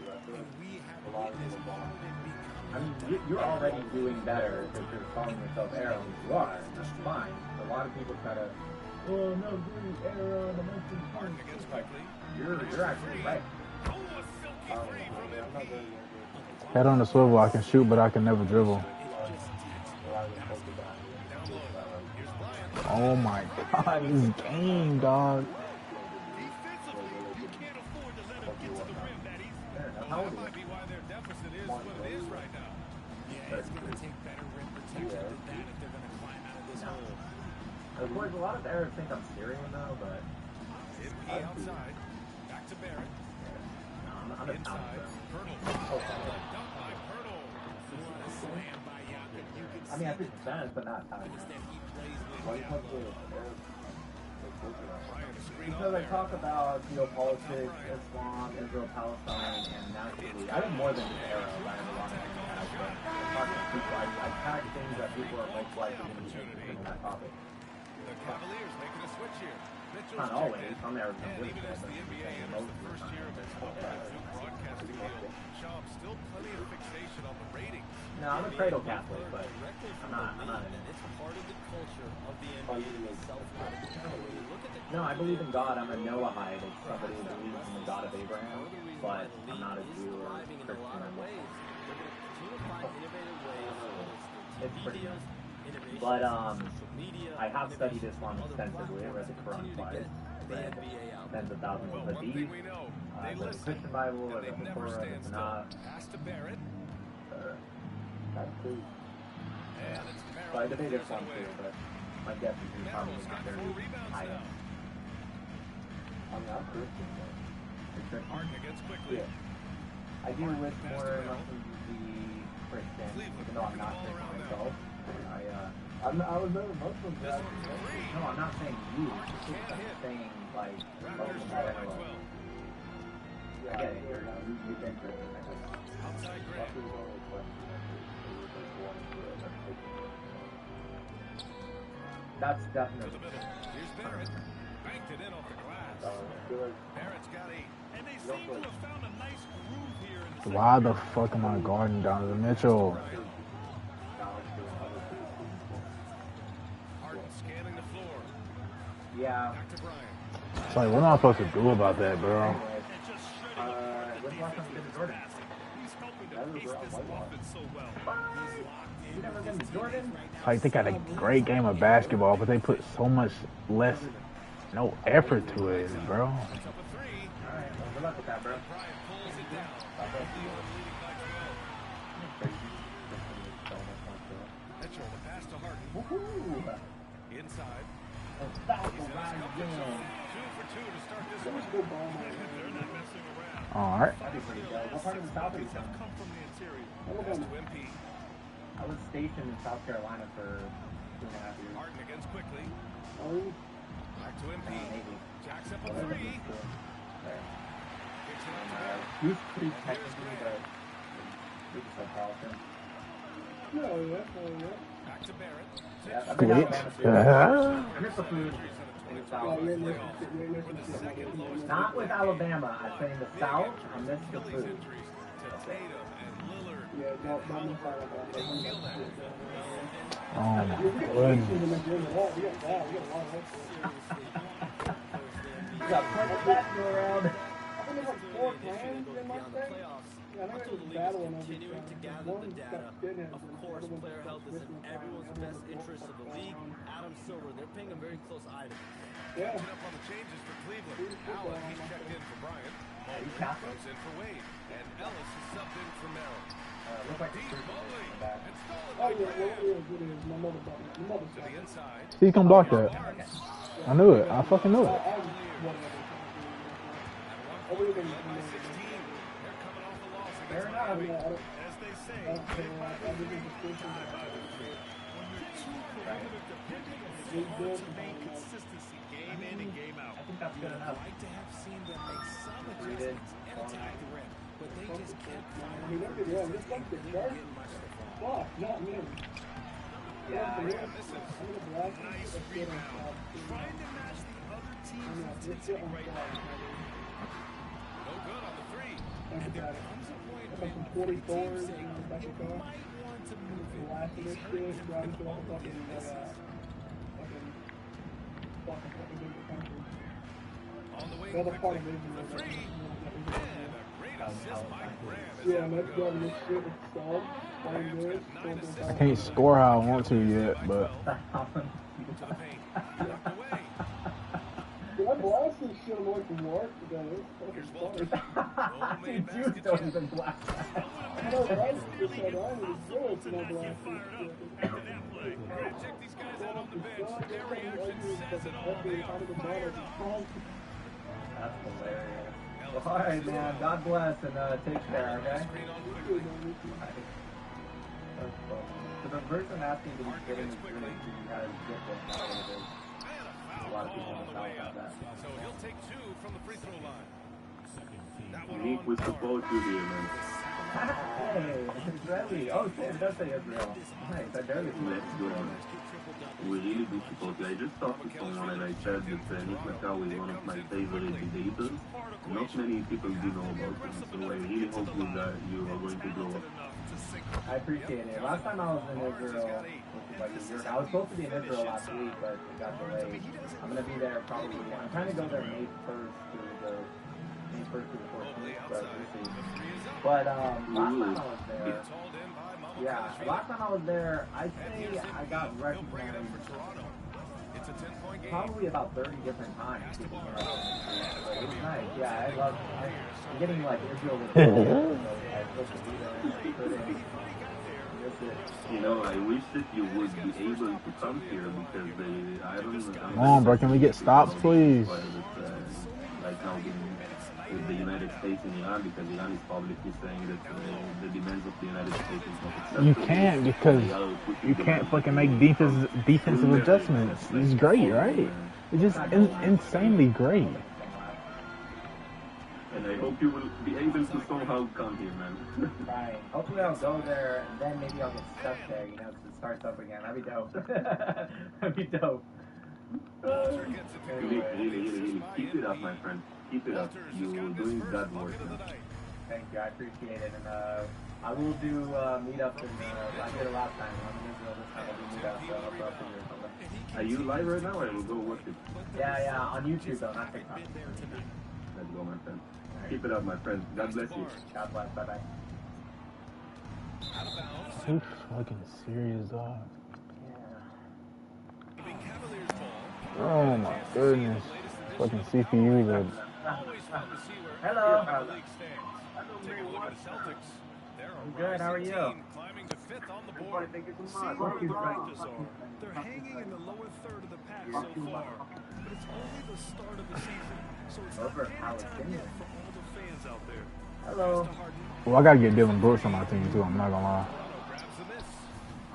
I mean, you're already doing better if you're calling yourself Arrow. You are. That's fine. A lot of people try to, oh, no, dude, Arrow, the most important. You're actually right. Head on the swivel, I can shoot, but I can never dribble. Oh my god, this game, dog. That might be why their deficit is what it is right now. Yeah, it's going to take better rim protection than that if they're going to climb out of this hole. Of course, a lot of Arabs think I'm Syrian, though, but... outside. Back to Barrett. I'm inside. I mean, I think Spanish, but not Italian. Because I talk about geopolitics, Islam, Israel, Palestine, and naturally, I think more than just Arab. I have a lot of things to add, but I'm talking to people. I tag things that people are most likely to be interested in that topic. The Cavaliers making a switch here. Not always. Some Arabs don't give a shit, but most of the First year of his broadcasting deal. Sean, still plenty of fixation on the ratings. No, I'm a cradle Catholic, but I'm not in it. It's part of the culture of the NBA self-made. No, I believe in God. I'm a Noahide. It's somebody who believes in the God of Abraham, but I'm not a Jew or Christian or Muslim. It's pretty nice. But I have studied Islam extensively. I read the Quran twice. Read tens of thousands of hadith. I read the Christian Bible. I read the Torah, the Tanakh. That's cool. So I debate Islam too, but my guess is you're probably not very high up. I'm not Christian, but yeah. I do wish more Muslims would be Christian, even though I'm not Christian myself. I was never Muslim. No, I'm not saying you. I'm saying, like, Muslims in general. I get it. You've been Christian. That's definitely. Here's Barrett. Banked it in off the glass. Barrett's got and they seem to have found a nice groove here in the Why the fuck am I guarding Donovan Mitchell? Harden scanning the floor. Yeah. Back to Bryant. It's like, what am I supposed to do about that, bro? When's the last time you did Jordan? He's helping to pace this offense so well. You never been to Jordan? Like, they got a great game of basketball, but they put so much less, no effort to it, bro. Alright, well, good luck with that, bro. Mitchell, the pass to Harden. Woohoo! Inside. Stop the ride again. 2 for 2 to start this one. They're not messing around. Alright. That'd be pretty good. What part of the South are you from? Come from the interior. Pass to MP. I was stationed in South Carolina for 2.5 years. Harden against quickly. Oh. Back to MP. Maybe. Jacks up a Oh, 3. that's cool. There. Kicks it out to Barrett. He was pretty technically, but we just like Carlson. Back to Barrett. Yeah, I've Sweet. been down to Alabama. I miss the food in the South. Not with Alabama. I say in the South, I miss the food. Oh my goodness. You got plenty of that to go around. I think there's like 4 plans in my state. Yeah, I think there's a battle in continuing to gather the data. Of course, player health is in everyone's best interest of the league. Adam Silver, they're paying a very close eye to. Catching up on the changes for Cleveland. Allen, he's checked in for Bryant. Mobley comes in for Wade, and Ellis is subbed in for Merrill. Looks like Deep Mobley, and stolen Oh, by yeah, Graham. it is. My mother bought it. My mother To the inside. He's gonna block that. I knew it. I fucking knew it. At 1 point, led by 16. They're coming off a loss against Miami. As they say, they might be winning by the three. When you're too prohibitive dependent, it's hard to maintain consistency game in and game out. I think that's good enough. Like to have seen them make some adjustments and attack the rim, but they just kept firing. Fuck, not me. Yeah, misses. Nice rebound. Trying to match the other team's intensity right now. No good on the three. And there comes a point when the 44 team saying in the back you of might want to move it. last of He's this hurting shit, them driving and to all Mobley fucking misses. fucking good country. On the way The other part quickly. of it is The three. And a great assist by Graham. as yeah, that let's one go goes. this shit with Stub. Playing good. I can't score how I want to yet, but To the paint. Knocked away. Dude, I blasted this shit away from work today. Here's It's Walter. fucking Homemade Juice basket don't shot. even blast that. I know, but I was just like, I was good to not blast this shit. After that play, we're going to check these guys out on the bench. Their reaction says it all. They are fired up. That's hilarious. Well, all right, man. God bless and take care, okay? Screen on quickly. That's funny. So the person asking to be getting the drink, you guys get this. That's what it is. And a A foul lot of people ball in on the the way South up. have that. So he'll take two from the free throw line. That one Nick, we on support you here, man. Hey, Israeli. Oh, shit, it does say Israel. Nice, I barely see it. Let's go on. We really do support you. I just talked to someone and I said that Nick Macau is one of my favorite debaters. Not many people do know about him, so I really hope you are going to grow up. I appreciate it. Last time I was in Israel, which was like a year ago, I was supposed to be in Israel last week, but it got delayed. I'm going to be there probably, I'm trying to go there May 1st to the 14th, but we'll see. But last time I was there, yeah, last time I was there, I'd say I got recognized probably about 30 different times. People came up to me, so it was nice. Yeah, I love I'm getting like Israel with so I supposed to be there and put in. You know, I wish that you would be able to come here because I don't even. come on, bro. Can we get stops, please? Right now, with the United States and Iran, because Iran is publicly saying that the demands of the United States is not acceptable. You can't because you can't fucking make defensive adjustments. It's great, right? It's just insanely great. And I hope you will be able to somehow come here, man. Right. Hopefully I'll go there and then maybe I'll get stuck there, you know, to start up again. That'd be dope. That'd be dope. Really, keep it up, my friend. Keep it up. You're doing that work. Thank you. I appreciate it. And I will do meetups and I did it last time. I'm in Israel this time. I'll do meetups. So I'll figure something. Are you live right now? I will go watch it. Yeah, on YouTube though, not TikTok. Let's go, my friend. Keep it up, my friend. God bless you. God bless. Bye-bye. So fucking serious, dog. Oh my goodness. Fucking CPU, but hello. Take a look at the Celtics. I'm good. How are you? Climbing to fifth on the board. See where the Raptors are. They're hanging in the lower third of the pack so far, but it's only the start of the season, so it's not panic time yet for all the fans out there. Hello. well, I gotta get Dylan Brooks on my team too. I'm not gonna lie. Grabs the miss.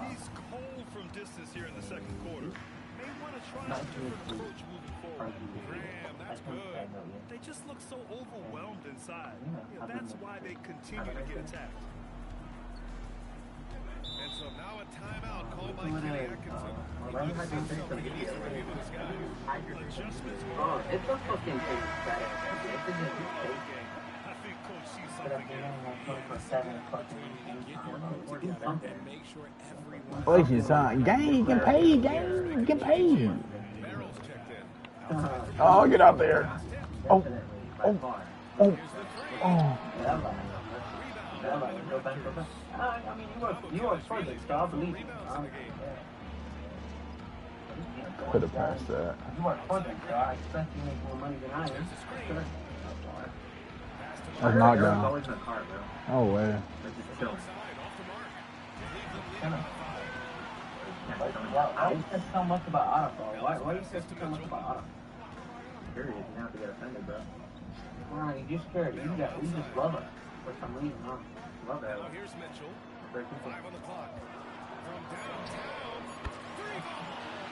He's cold from distance here in the second quarter. May want to try a different approach moving forward. Graham, that's good. They just look so overwhelmed inside. That's why they continue to get attacked. And so now a timeout called by Kenny Atkinson. He gives himself a chance to review with his guys. Adjustments were Oh, it's a fucking thing. I think Coach sees something here. What's your son? Gang, get paid, gang, get paid. Oh, get out there. Oh, oh, oh, oh. I mean, you work for this, so I believe you. Could have passed that. You work for this, so I expect you to make more money than I am. Sure. That's Aaron's knockdown. always in a car, bro. Oh, way. They're just chilling. Why you said so much about Otto, bro? Why you said so much about Otto? Period. You don't have to get offended, bro. Nah, you just scared. You just love her for some reason, huh? Love that. Now here's Mitchell. 5 on the clock. From downtown. 3 ball.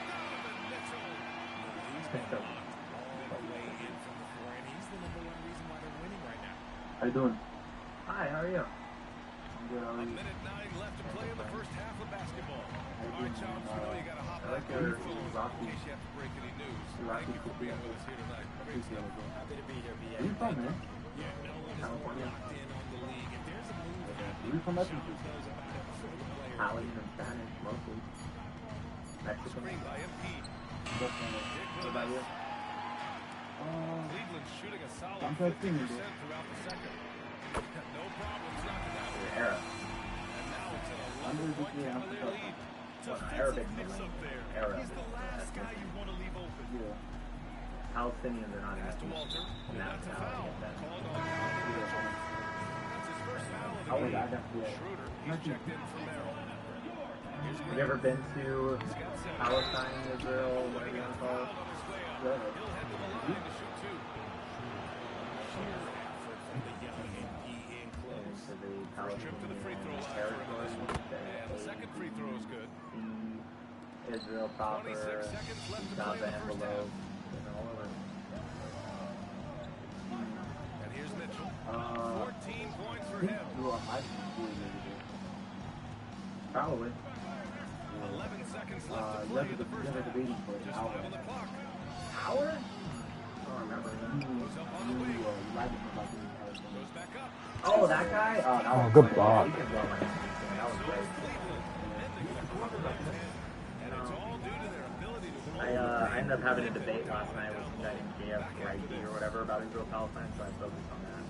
Donovan Mitchell. He's been the way in from the floor, and he's the #1 reason why they're winning right now. How you doing? Hi, how are you? A minute 9 left to play in the first half of basketball. All right, Chomps, we know you got to hop back on your phone in case you have to break any news. Thank you for being with us here tonight. Great stuff. Happy to be here, BA. Where you from, man? Yeah, no one is more locked in on the league. If there's a move Where you from, Mexico? Italian and Spanish, mostly. Mexican. Screen by MP. What about you? Cleveland shooting a solid I'm 50% talking to you. throughout the second. No problems knocking down the Era. And now it's an I'm 11-point really Cavalier lead. Arabic Mix up there. era. He's the last guy you want to leave open. Yeah. Palestinians are not in Pass that. to Walter. And Now, that's a now I foul. get that. Called on Donovan Mitchell. That's his first foul of the Oh, game. yeah, I definitely did. Schroeder, he's checked in for Maryland. Here's Have you ever been to He's got 7. Palestine, Israel, whatever you want to call it? On his way up. Good. He'll head to the line to shoot 2. To the First trip to the free throw line for him this one. And the second free throw is good. Israel proper, 26 seconds left to got play the in the first half. envelope, you know, And here's Mitchell. 14 points for and him. probably. 11 seconds left to You play have in to the first you have half. to beating for Just Howard. 5 on the clock. Howard? I don't remember. You like him about being Goes back up. Oh, that guy? Oh, that was good great. block. He can blow my hand. That was great. And it's all due to their ability to I ended up having a debate last night with some guy named JF Righty or whatever about Israel-Palestine, so I focused on that.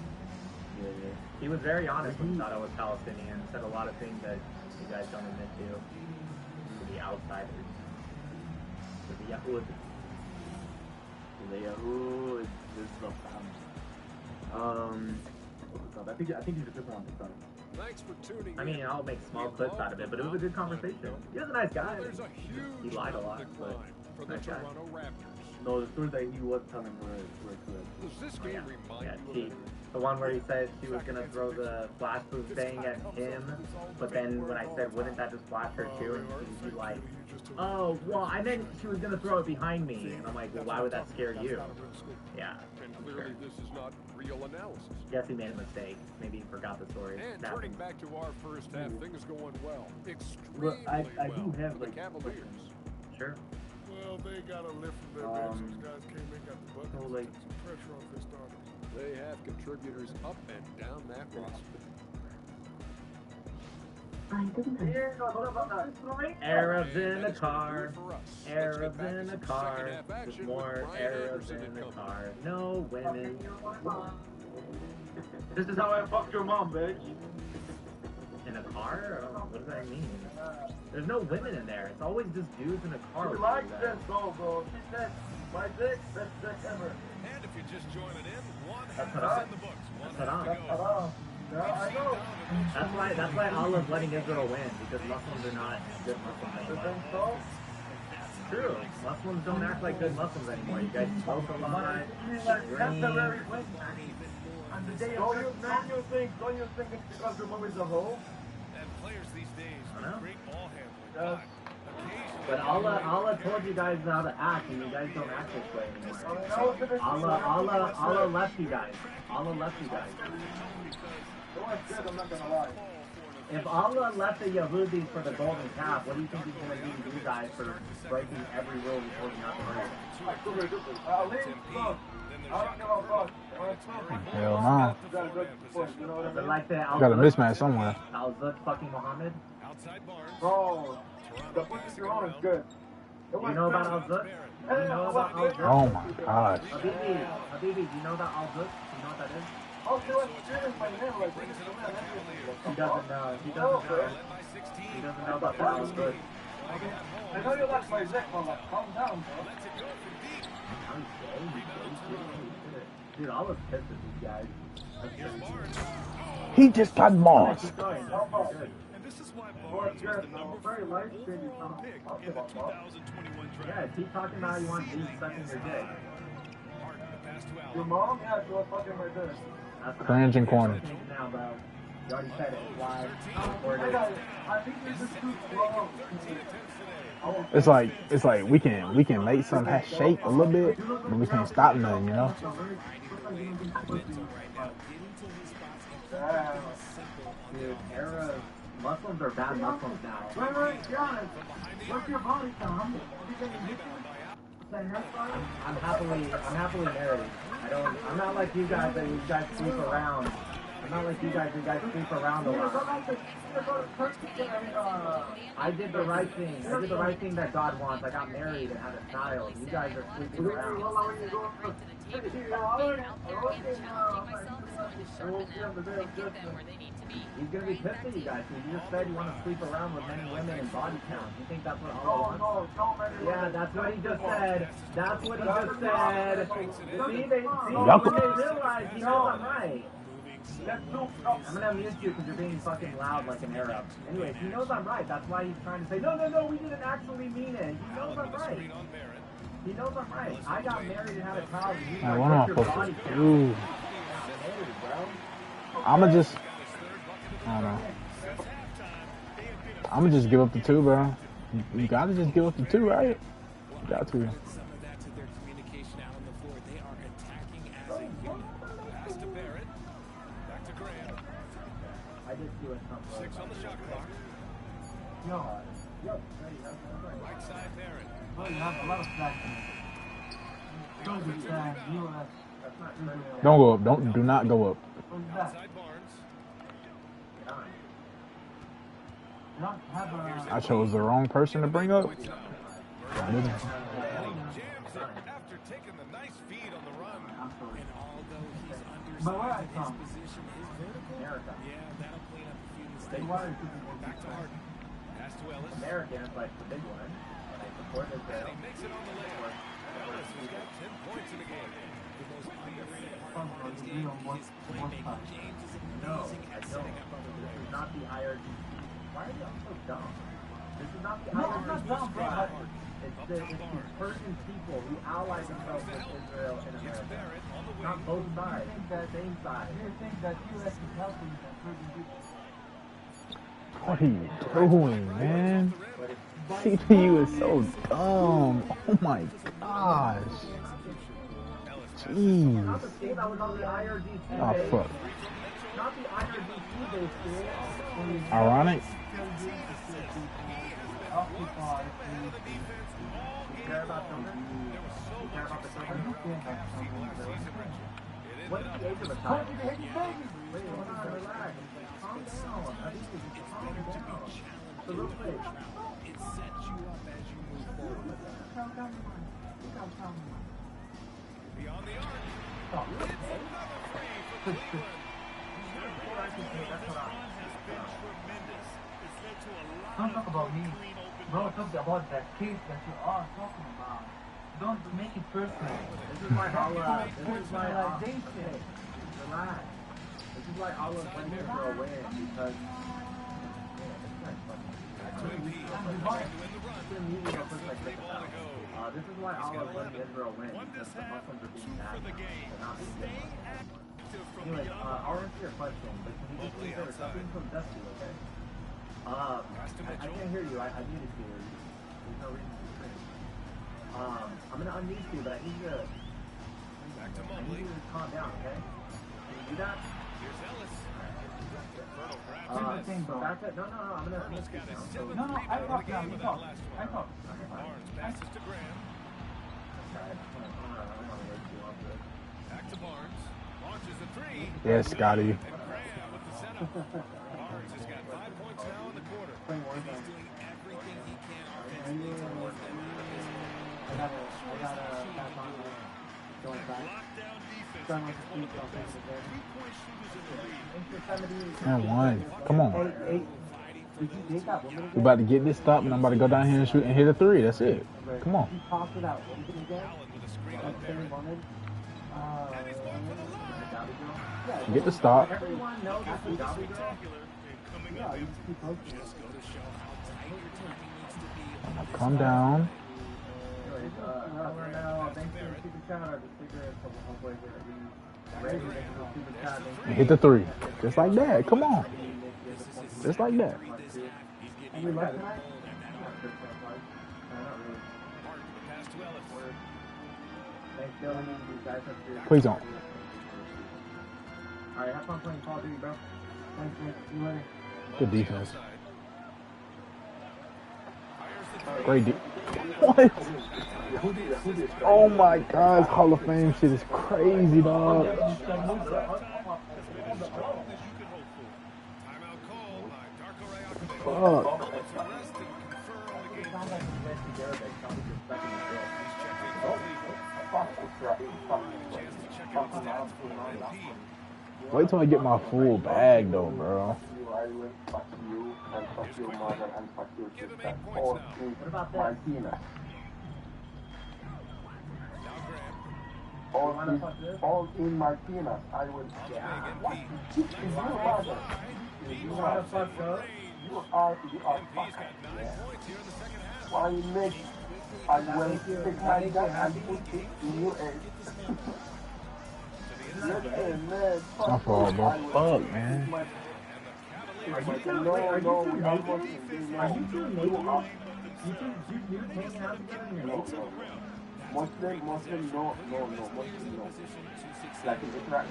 Yeah. He was very honest when he thought I was Palestinian, said a lot of things that you guys don't admit to the outsiders. To the Yahud. To the Yahud. This is the I think he's a good one to start. Thanks for tuning in. I mean, I'll make small clips out of it, but it was a good conversation. He was a nice guy. There's a huge He lied a lot, but for the nice guy. Toronto Raptors. No, the stories that he was telling were good. Does this game remind Yeah, you she, of the one where he said she was gonna throw the flash boomerang at him, but then when I said, wouldn't that just flash her too? And she's like, oh, well, I meant she was gonna throw it behind me. And I'm like, well, why would that scare you? Yeah. And I'm clearly sure. this is not real analysis. Guess he made a mistake. Maybe he forgot the story. And That turning happens. back to our first half, things going well. Extremely Well, I do well have, for the like, Cavaliers. Sure. Well, they got to lift from their bench. Those guys came in, got the bucket. So, like, Some pressure off their starters. They have contributors up and down that roster. Arabs in the car. Arabs in the car. There's more Arabs in the car. No women. This is how I fucked your mom, bitch. In a car? Oh, what does that mean? There's no women in there. It's always just dudes in a car. She with likes you this guys. though, bro. She said, my dick, best dick ever. And if you're just joining in, one That's half haram. is in the books. One That's half to haram. go. Yeah, I know. That's why Allah's letting Israel win, because Muslims are not good Muslims You anymore. think so? True. Muslims don't act like good Muslims anymore. You guys smoke a lot. You mean like temporary win? Don't you think it's because the movie's a hole? And players these days I with know. great ball handling. Yes. But Allah told you guys how to act, and you guys don't act this way anymore. Allah left you guys. Allah left you guys. So I said, I'm not gonna lie. If Allah left the Yahudis for the golden calf, what do you think he's going to do to you guys for breaking every rule he told you not to break? I'll leave, look. I don't give a fuck. Hell no. You got a good point, you know what I But mean? like the Got a mismatch somewhere. Al-Zut fucking Muhammad? Outside Barnes. Bro, the pussy you're on is good. Do you know about Al-Zut? Do you know about Al-Zut? Oh my gosh. Habibi, do you know about Al-Zut? Do you know what that is? Oh, she was serious by now, like, this is the man. He doesn't know. He doesn't know. He doesn't know about the Al-Zut. I know you like my Zek, but like, calm down, bro. Dude, I was pissed at these guys. He just got mossed. And this is why Barnes was the number 4 overall pick in the 2021 draft. Yeah, keep talking about how you want these sucking your dick. Your mom has to fucking my dick. Cringe and corner. Now, bro. You already said it. Why? I think this is too slow. It's like we can make something shake a little bit, but we can't stop nothing, you know. Dude, era Muslims are bad Muslims now. Wait, be honest. What's your body count? I'm happily married. I'm not like you guys that you guys sleep around. I'm not like you guys sleep around a lot. I did the right thing. I did the right thing that God wants. I got married and had a child. You guys are sleeping around. He's gonna be pissed at you guys because you just said you want to sleep around with many women and body count. You think that's what Allah wants? Yeah, that's what he just said. That's what he just said. See, when they realize he knows I'm right. I'm gonna mute you because you're being fucking loud like an Arab. Anyways, he knows I'm right. That's why he's trying to say, no, we didn't actually mean it. He knows I'm right. He knows I'm right. I got married and had a child. And he's like, what's your body count? I'ma just, I don't know. I'ma just give up the 2, bro. You gotta just give up the 2, right? You got to. Six on the shot clock. Right side Barrett. Well, you have a lot of traction. Don't go up. Do not go up. Outside Barnes. I chose the wrong person to bring up. Jams it after taking the nice feed on the run. And although he's But where I undersized from? his position, his vertical, America. yeah, that'll clean up a few Big mistakes. one. Back to Harden. Pass to Ellis. Americans like the big one. And I support Israel. And he makes it on the layup. Ellis has got 10 points in the game. The most underrated part of his game, his playmaking. James is amazing at setting up other This is players. not the IRG. Why are y'all so dumb? This is not the No, IRG. I'm not dumb, bro. It's the person people who ally themselves with Israel and America. Not both sides. Same side. You think that U.S. is helping the certain people? What are you doing, man? CPU is so dumb. Oh my gosh. Jeez. Not the team that was on the IRG team. Oh fuck. Not the IRG team base. Ironic. Care about something? You care about the company? What is the age of a child? Wait, hold on, relax. Calm down. I think you just calm down. So real quick. It sets you up as you move forward. Beyond the arc. Oh, It's another free for Cleveland. This run has been tremendous. It's led to a lot Don't talk about me. clean open Bro, talk about that case that you are talking about. Don't make it personal. This is why Allah. This is why Allah. Personalization. Relax. This is why Allah went Israel win because. This is why Allah let Israel win because the Muslims are being bad. They're not being good. Anyways, I'll answer your question, but can you just say something from Dusty, okay? I can't hear you. I muted you. There's no reason to scream. I'm gonna unmute you, but I need you to calm down, okay? Can you do that? Here's Ellis. Back to, no, I'm gonna speak now. So, No, I talk now. You talk. I talk. Barnes passes to Graham. Back to Barnes. Launches a three. Yes, Scotty. And Graham with the setup. Barnes has got 5 points now in the quarter. He's doing everything he can offensively to move them out of his way. I got a back on going back. Lockdown defense. Trying to speak on things again. 3-point shooters in the league. And one. Come on. Did you take that woman We about to get this stop, and I'm about to go down here and shoot and hit a 3. That's it. Come on. He tossed it out. What did he get? Allen with a screen That's on what he Barrett. wanted. And he's going for the line. Get the stop. Everyone knows it's a Dobby girl. Yeah, you just keep posting. Calm down. Anyways, now, thanks for the super chat. I just figured it's a whole way that we ready to make a super chat. Hit the 3. Just like that. Come on. Just like that. And we left tonight? Thanks, Dylan. You guys have to. Please don't. Alright, have fun playing Call of Duty, bro. Thanks, man. See you later. Good defense. Great What? Oh my God, Hall of Fame shit is crazy, dog. Fuck. Wait till I get my full bag though, bro. What about that? All in Martinez, I will. Yeah. What? You mother. You wanna fuck up? You are fucking. Why make? I will take my gun and put it in your head. My fault, bro. Fuck, man. Are you two naked? Are you two naked? You two hanging out together and you're naked? Muslim, no. Like in Israel,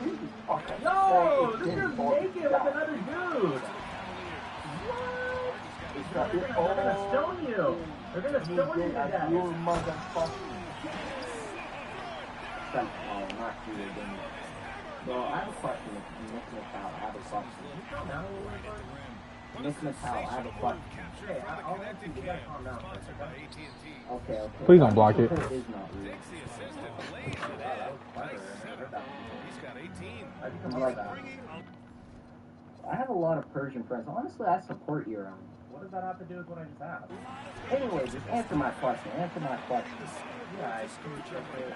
okay. No, this is naked with another dude. What? They're gonna stone you. They're gonna stone you to death. You motherfucker. Oh, not you again. Well, I have a question. Miss Natal, I have a question. Miss Natal, I have a question. Hey, I'll answer you. You gotta calm down. Okay. Please don't block it. It is not real. I have a lot of Persian friends. Honestly, I support Iran. What does that have to do with what I just asked? Anyway, just answer my question. Yeah,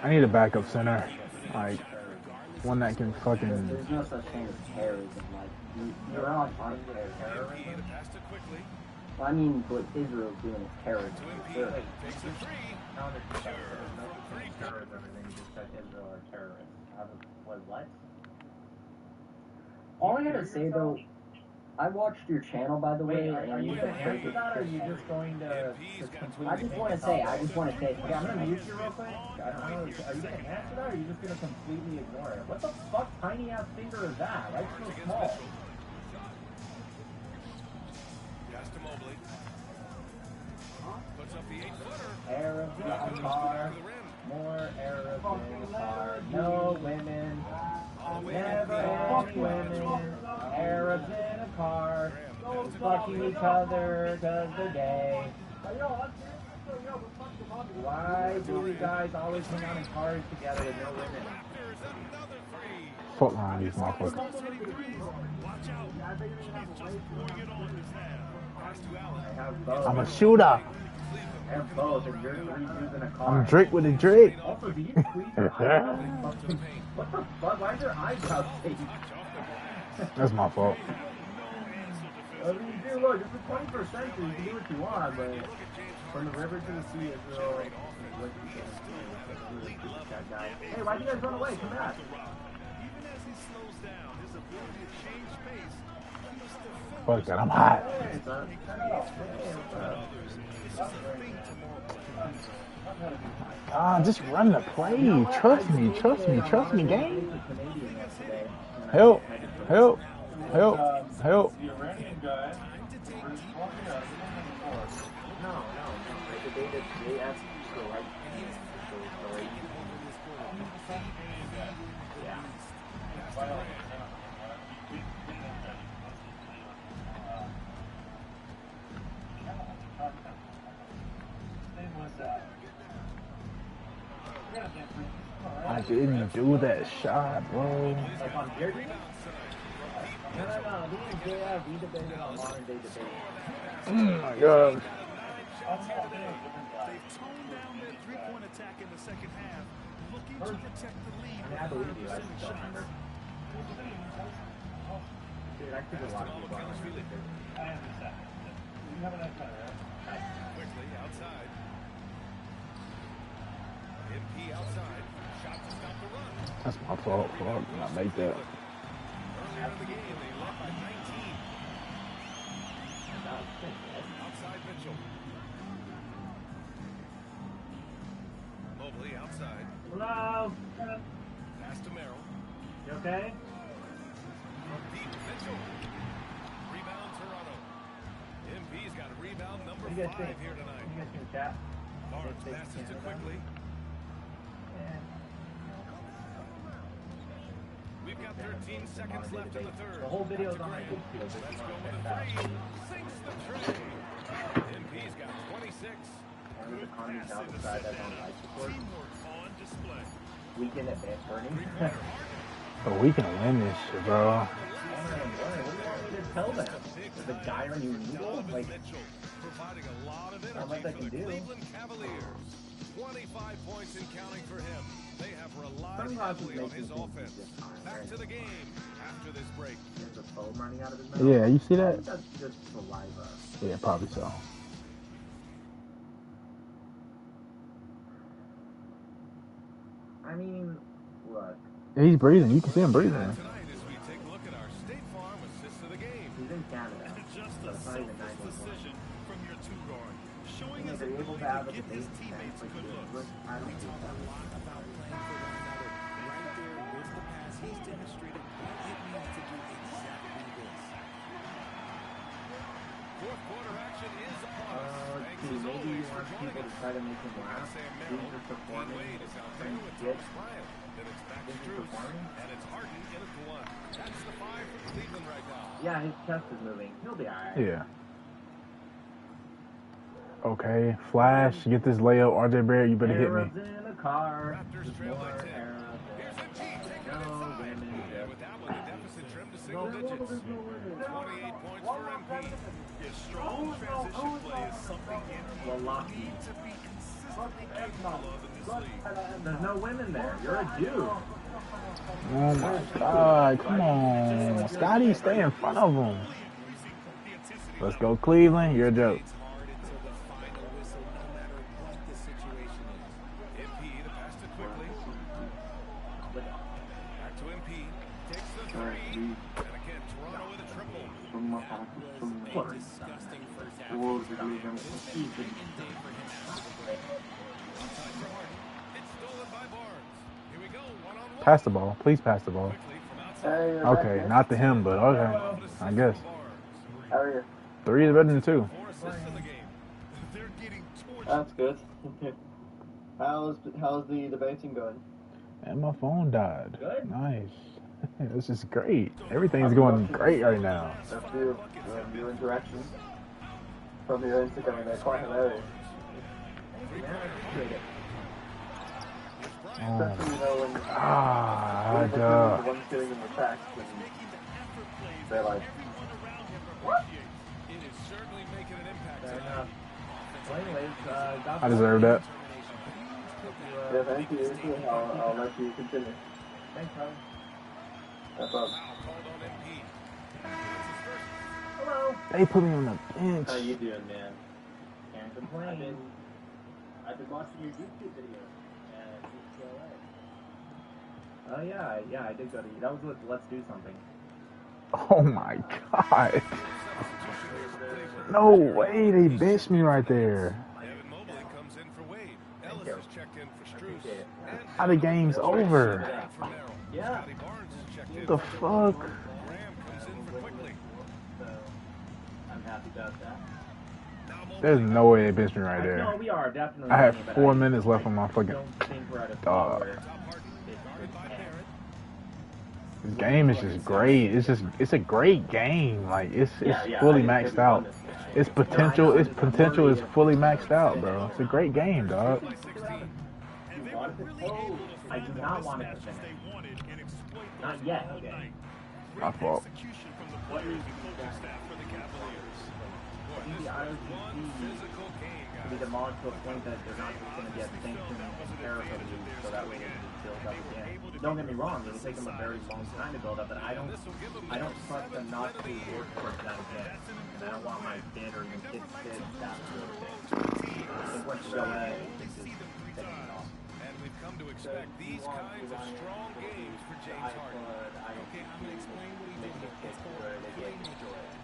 I need a backup center. Like, one that can fucking... There's no such thing as terrorism. Like, you're on terrorism. Well, I mean, what Israel's doing is terrorism. Sure. Terrorism, and then you just said Israel are terrorists. What? All I gotta say, though, I watched your channel, by the way. Are you going to answer that, or are you just going to completely... I just want to say. Okay, I'm going to mute you real quick. I don't know, are you going to answer that, or are you just going to completely ignore it? What the fuck tiny-ass finger is that? Why is it so small? Arabs in the car. More Arabs in the car. No women. Never any women. Arabs in a car. Fucking each other because they're gay. Why do you guys always hang out in cars together with no women? Fuck line these motherfuckers. I'm a shooter. I have both, and you're 3 dudes in a car. I'm Drake with a Drake. Also, do you tweet your eyebrows? What the fuck? Why is your eyebrows fake? That's my fault. I mean, dude, look, it's the 21st century. You can do what you want, but from the river to the sea is real. What you say? That guy. Hey, why'd you guys run away? Come back. Fuck that, I'm hot. Hey, son. Ah, just run the play. Trust me, gang. Help. No. They asked you to like I didn't do that shot, bro. like on Jerry? No. We debated on modern day debate. Oh my god. They've toned down their three-point attack in the second half, looking to protect the lead. I believe you. I just don't remember. Dude, I could have lost you. Quickly outside. MP outside. Shot to stop the run. That's my fault. Fuck, not make that. Earlier in the game, they led by 19. Outside Mitchell. Mobley outside. Hello. Pass to Merrill. You okay? From deep, Mitchell. Rebound Toronto. MP's got a rebound number 5 here tonight. You guys can chat. Barnes passes to quickly. We've got 13 seconds left in the third. The whole video is on my Let's go with a 3. Sinks the tray. MP's got 26. Good pass in the second half. Teamwork on display. Weekend at Best Burning. But we can win this shit, bro. What do you want me to tell them? The guy on your needle? Like, providing a lot of how much I energy for can the do? Cleveland Cavaliers. 25 points and counting for him. They have relied Sometimes heavily it on makes his me think offense. he's just Back to the game after this break. There's a foam running out of his mouth. Yeah, you see I that? think that's just saliva. Yeah, probably so. I mean, look. He's breathing. You can see him breathing. Tonight, as we take a look at our State Farm assist of the game. He's in Canada. Just So a it's not even selfless 911. decision from your two guard, showing You know, his they're able ability to have to a give his debate teammates like good this. looks. Look, I don't We think talk a that. lot about playing for one another. Right there with the pass, he's demonstrated what it means to do exactly this. Fourth quarter action is upon us. Thanks See, as maybe always you for want joining people to us. try to make him laugh. Sam He's Merrill, just Dean performing. Wade is out there And with get Thomas Bryant. Then it's back to He's Drews. performing. And it's Harden in at the 1. That's the 5 for Cleveland right now. Yeah, his chest is moving. He'll be alright. Yeah. Okay, Flash, get this layup. RJ Barrett, you better hit me. Arabs in a car. Raptors Just trail by more 10. Arabs. Here's a T taking it No inside. women. And with that one, the deficit trimmed to single digits. 28 points for MP. His strong transition play is something you Wallahi. need to be consistently capable of in this league. There's no women there. You're a dude. Oh my God, come on. Scotty, stay in front of him. Let's go, Cleveland. You're a joke. It's hard until the final whistle, no matter what the situation is. MP, the pass to quickly. Back to MP. Takes the 3. And again, Toronto with a triple. A disgusting first half. Second day for him out. Outside for Harden. It's stolen by Barnes. Here we go. 1-on-1. Pass the ball. Please pass the ball. Quickly from outside. Okay, not to him, but okay. I guess. How are you? 3 is better than 2. 4 assists in the game. They're getting torched. That's good. How's the debating going? And my phone died. Good. Nice. This is great. Everything's going great right now. A few new interactions from your Instagram. They're quite hilarious. Especially, you know, when when the ones doing them the text, and they're like, It is certainly making an impact Fair tonight. enough. Well, anyways, I deserve that. yeah, thank you. I'll let you continue. Thanks, Tyler. No problem. Foul called on MP. Hello. They put me on the bench. How you doing, man? Can't complain. I've been watching your YouTube videos. Oh yeah, I did go to you. That was with Let's Do Something. Oh my God. No way. They benched me right there. Evan Mobley comes in for Wade. Ellis has checked in for Strus. And How the game's over. for Merrill. Yeah. Scotty Barnes has checked in The for fuck? Graham comes in for quickly. So I'm happy about that. Now Mobley There's no way they benched me right No, there. we are definitely. I had winning, but 4 I minutes left on my fucking don't think we're at a dog. spot where top Harden. Guarded by Barrett. This game is just great. It's a great game. Like it's fully maxed out. Its potential is fully maxed out, bro. It's a great game, dog. By 16. And they were really able to I do not want it to mismatches finish. they wanted and exploit those Not yet, all okay. night. My Great fault. execution from the players and coaching staff for the Cavaliers. need the IOCC to be demolished to a point that they're not just going to get sanctioned and tariff relief, so that way they can build up again. Don't get me wrong, it'll take them a very long time to build up, but I don't trust them not to work towards that again. And I don't want my kid or even kid's kid that sort of thing. It went so bad, it's just taking it off. And we've come to expect these kinds of strong games for James Harden. Okay, I'm going to explain what he did here. It's called playmaking.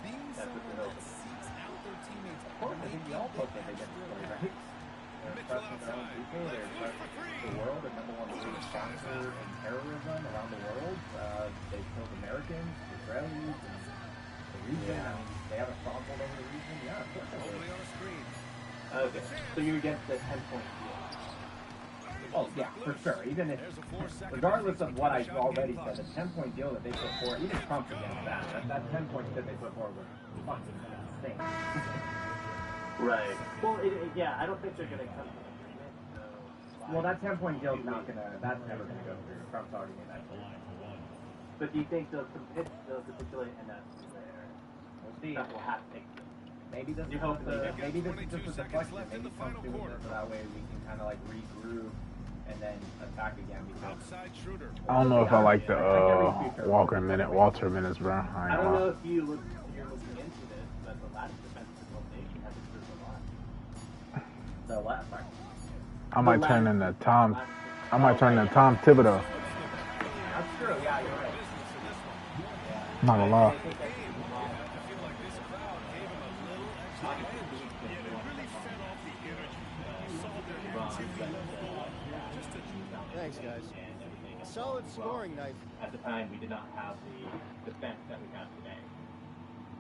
Being someone that seeks out their teammates. Of course, I think we all hope that they get this play, right? They're trusting their own people, they're trusting the world, the number one leading sponsor in terrorism around the world. They killed Americans, Israelis, and the region. I mean, they have a stronghold over the region. Yeah, of course they do. Okay, so you're against the 10-point deal. Oh, yeah, for sure. Even if, regardless of what I already said, the 10-point deal that they put forward, even Trump's against that. That 10-point that they put forward was fucking insane. Right. Well, yeah, I don't think they're going to come to an agreement. So, well, that 10-point deal is not going to, that's never going to go through. Trump's already made that clear. But do you think they'll capitulate enough there? We'll see. That will have to take place. Maybe this is just a deflection. Maybe Trump's doing this so that way we can kind of like regroup and then attack again. Because I don't know if I like the Walter minutes, bro. I don't know if you're looking into this, but the last defensive rotation has improved a lot. The last part. I might turn into Tom. I might turn into Tom Thibodeau. That's true. Yeah, you're right. I'm not gonna lie. Thanks, guys. A solid scoring night. At the time, we did not have the defense that we have today.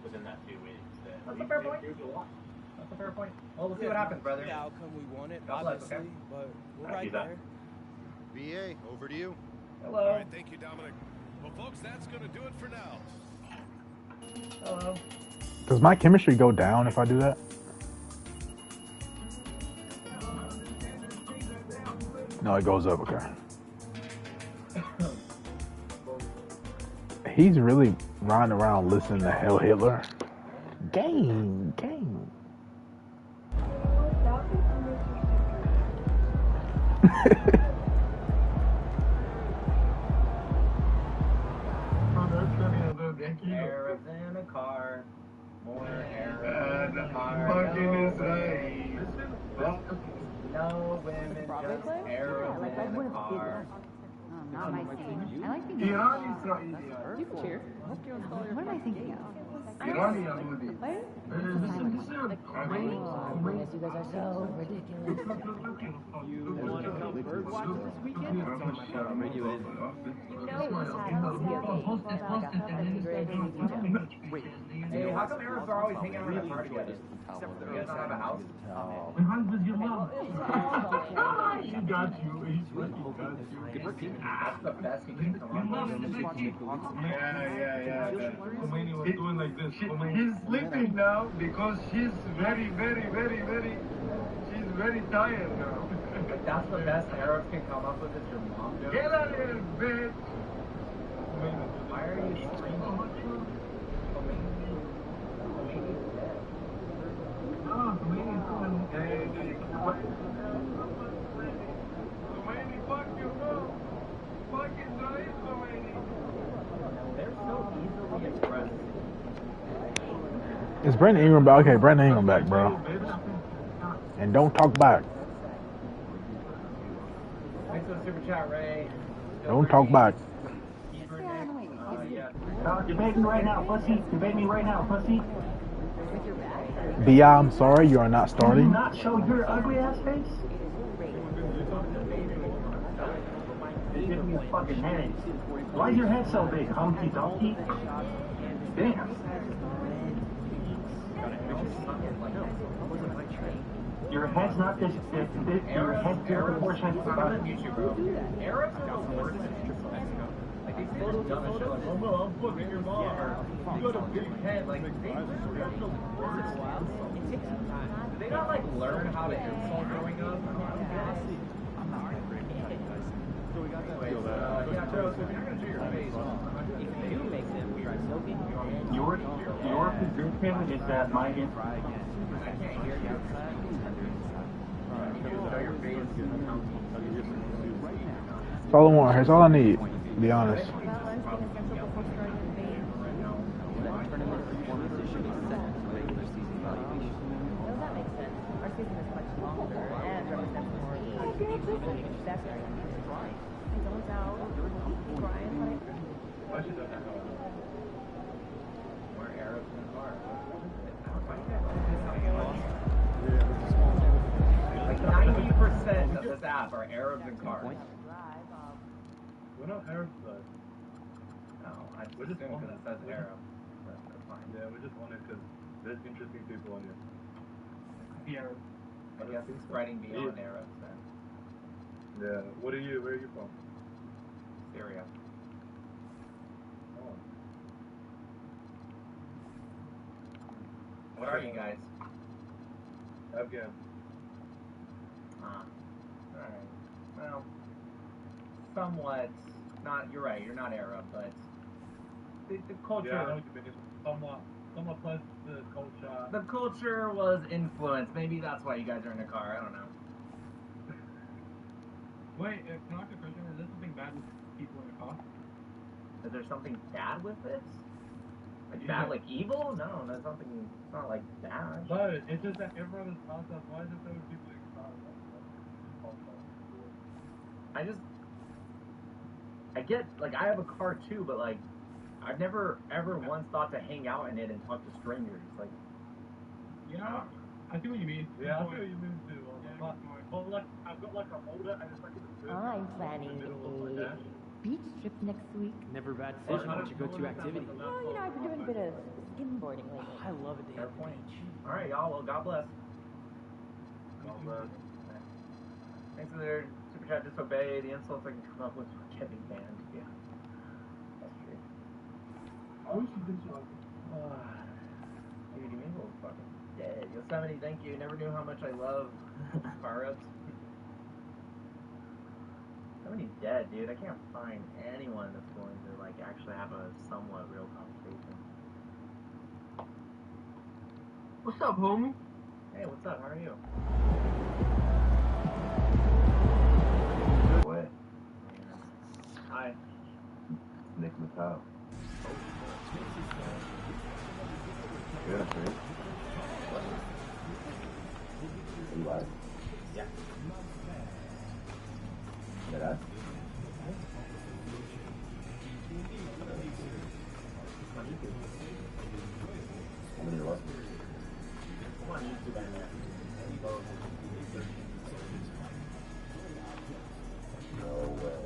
Within that 2 weeks. That's a fair point. That's a fair point. Well, we'll see what happens, brother. The outcome we wanted, obviously, okay? But we're right there. BA, over to you. Hello. All right, thank you, Dominic. Well, folks, that's going to do it for now. Hello. Does my chemistry go down if I do that? No, it goes up, okay. He's really riding around listening to Hell Hitler. Game. Arabs in a car, more Arabs in a car. No women, just Arabs in a car. Not my thing. I like thinking of you can cheer. What am I thinking of? You guys are so ridiculous. You want to come bird watch this weekend? It's on my show. You in? You know what's happening. Wait. Hey, how come Arabs are always hanging out in a car together? Except for you guys don't have a house? My husband's your mom. He got you. That's the best he can come up with. Yeah. Khomeini was doing like this. He's sleeping now because she's very tired now. But that's the best Arabs can come up with is your mom. Get out of here, bitch! Why are you screaming? Khomeini, fuck you, bro. Fucking drive, Khomeini. They're so easily expressed. Is Brandon Ingram back? Okay, Brandon Ingram back, bro. And don't talk back. Thanks for the super chat, Ray. Don't talk back. Debate me right now, pussy. Debate me right now, pussy. B.I., I'm sorry, you are not starting. Can you not show your ugly ass face? Give me a fucking headache. Why is your head so big, Humpty Dumpty? Damn. Your head's not this big. Your head's disproportionate. Arabs are the worst in Mexico. Like, they still dumb as shit. Like, oh, no, I'm fucking your mom. Or, you got a big head. Like, they're the worst. Did they not, like, learn how to insult growing up? Anyways, yeah, Joe, so if you're going to do your face, if you do make them weird, Your position is that my That's all I want. Here's all I need, to be honest. Like 90% of this app are Arabs and cars. We're not Arabs though. No, I just assume because it says Arab. That's fine. Yeah, we just want it because there's interesting people on here. Yeah. I guess it's spreading beyond Arabs then. Yeah. Where are you from? Syria. Oh. What are you guys? Afghan. Alright. Well, somewhat. Not. You're right. You're not Arab, but the culture. Yeah, I know what you mean. Somewhat plus the culture. The culture was influenced. Maybe that's why you guys are in a car. I don't know. Wait, can I ask a question? Is there something bad with people in a car? Is there something bad with this? Like bad, like evil? No, there's nothing. It's not like bad. No, it's just that everyone is passed up. Why is it so many people in cars? I get, like, I have a car too, but like, I've never ever once thought to hang out in it and talk to strangers. Like, yeah, I see what you mean. Yeah, I see what you mean too. But like, I've got like a holder and it's like in the I'm planning a beach trip next week. Never a bad decision. What's your go-to activity? Well, you know, I've been doing a bit of skimboarding lately. I love a day at the beach. all right, y'all. Well, God bless. God bless. Thanks for their super chat. Disobey the insults I can come up with for getting banned. Yeah, that's true. I wish you did so. Dude, Eagle's fucking dead. Yosemite, thank you. Never knew how much I love Sparrows. Somebody's dead, dude. I can't find anyone that's going to like actually have a somewhat real conversation. What's up, homie? Hey, what's up? How are you? What? Hi. Nick Mattel. Yeah, that's right. You live? Yeah. Yeah, that? How many are left? Come on, YouTube and No way.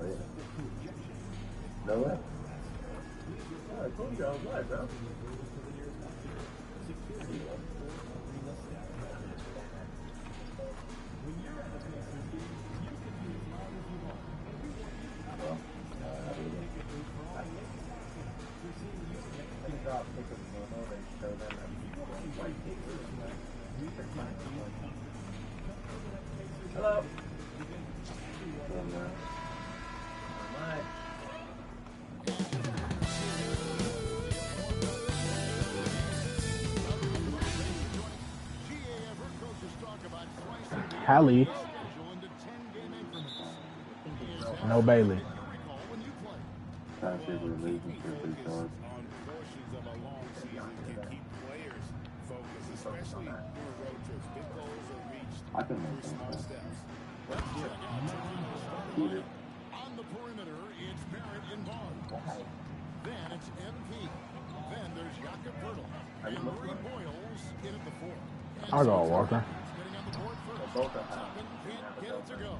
Oh, yeah. No way. Yeah, I told you I was live, bro. Hello. Hallie. No Bailey. Trying to save a relationship with each other. I can make sense. On the perimeter, it's Barrett in bond. Then it's MP. Then there's Jakob Pertl. And Ray Boyles in at the 4. I'll go Walker. Get it to go.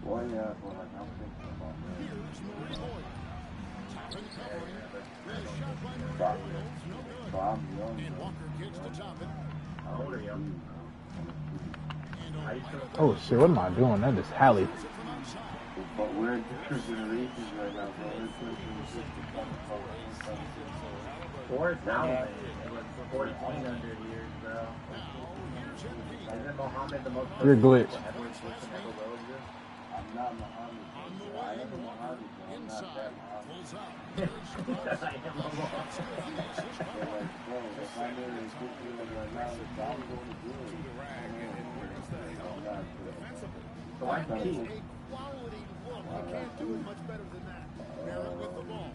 Well, yeah, well, like, I'm thinking about that. Here's Marie Boyle. Toppin covering. There's shot by Marie Stop. Boyles. No good. So I'm young. And Walker kicks to Toppin. How old are you? Oh shit, what am I doing? That is Hallie. But we're in different generations right now, bro. It's like Or Salomon. It was 4,100 years, bro. Isn't Muhammad the most You're glitch. ever will exist? I'm not Muhammad. I am a Muhammad, but I'm not that Muhammad. I am a Muhammad. But like, bro, if I'm in a situation right now, I'm going to do it. I'm not sure. So I cheat. Quality look. You can't do it much better than that. Barrett with the ball.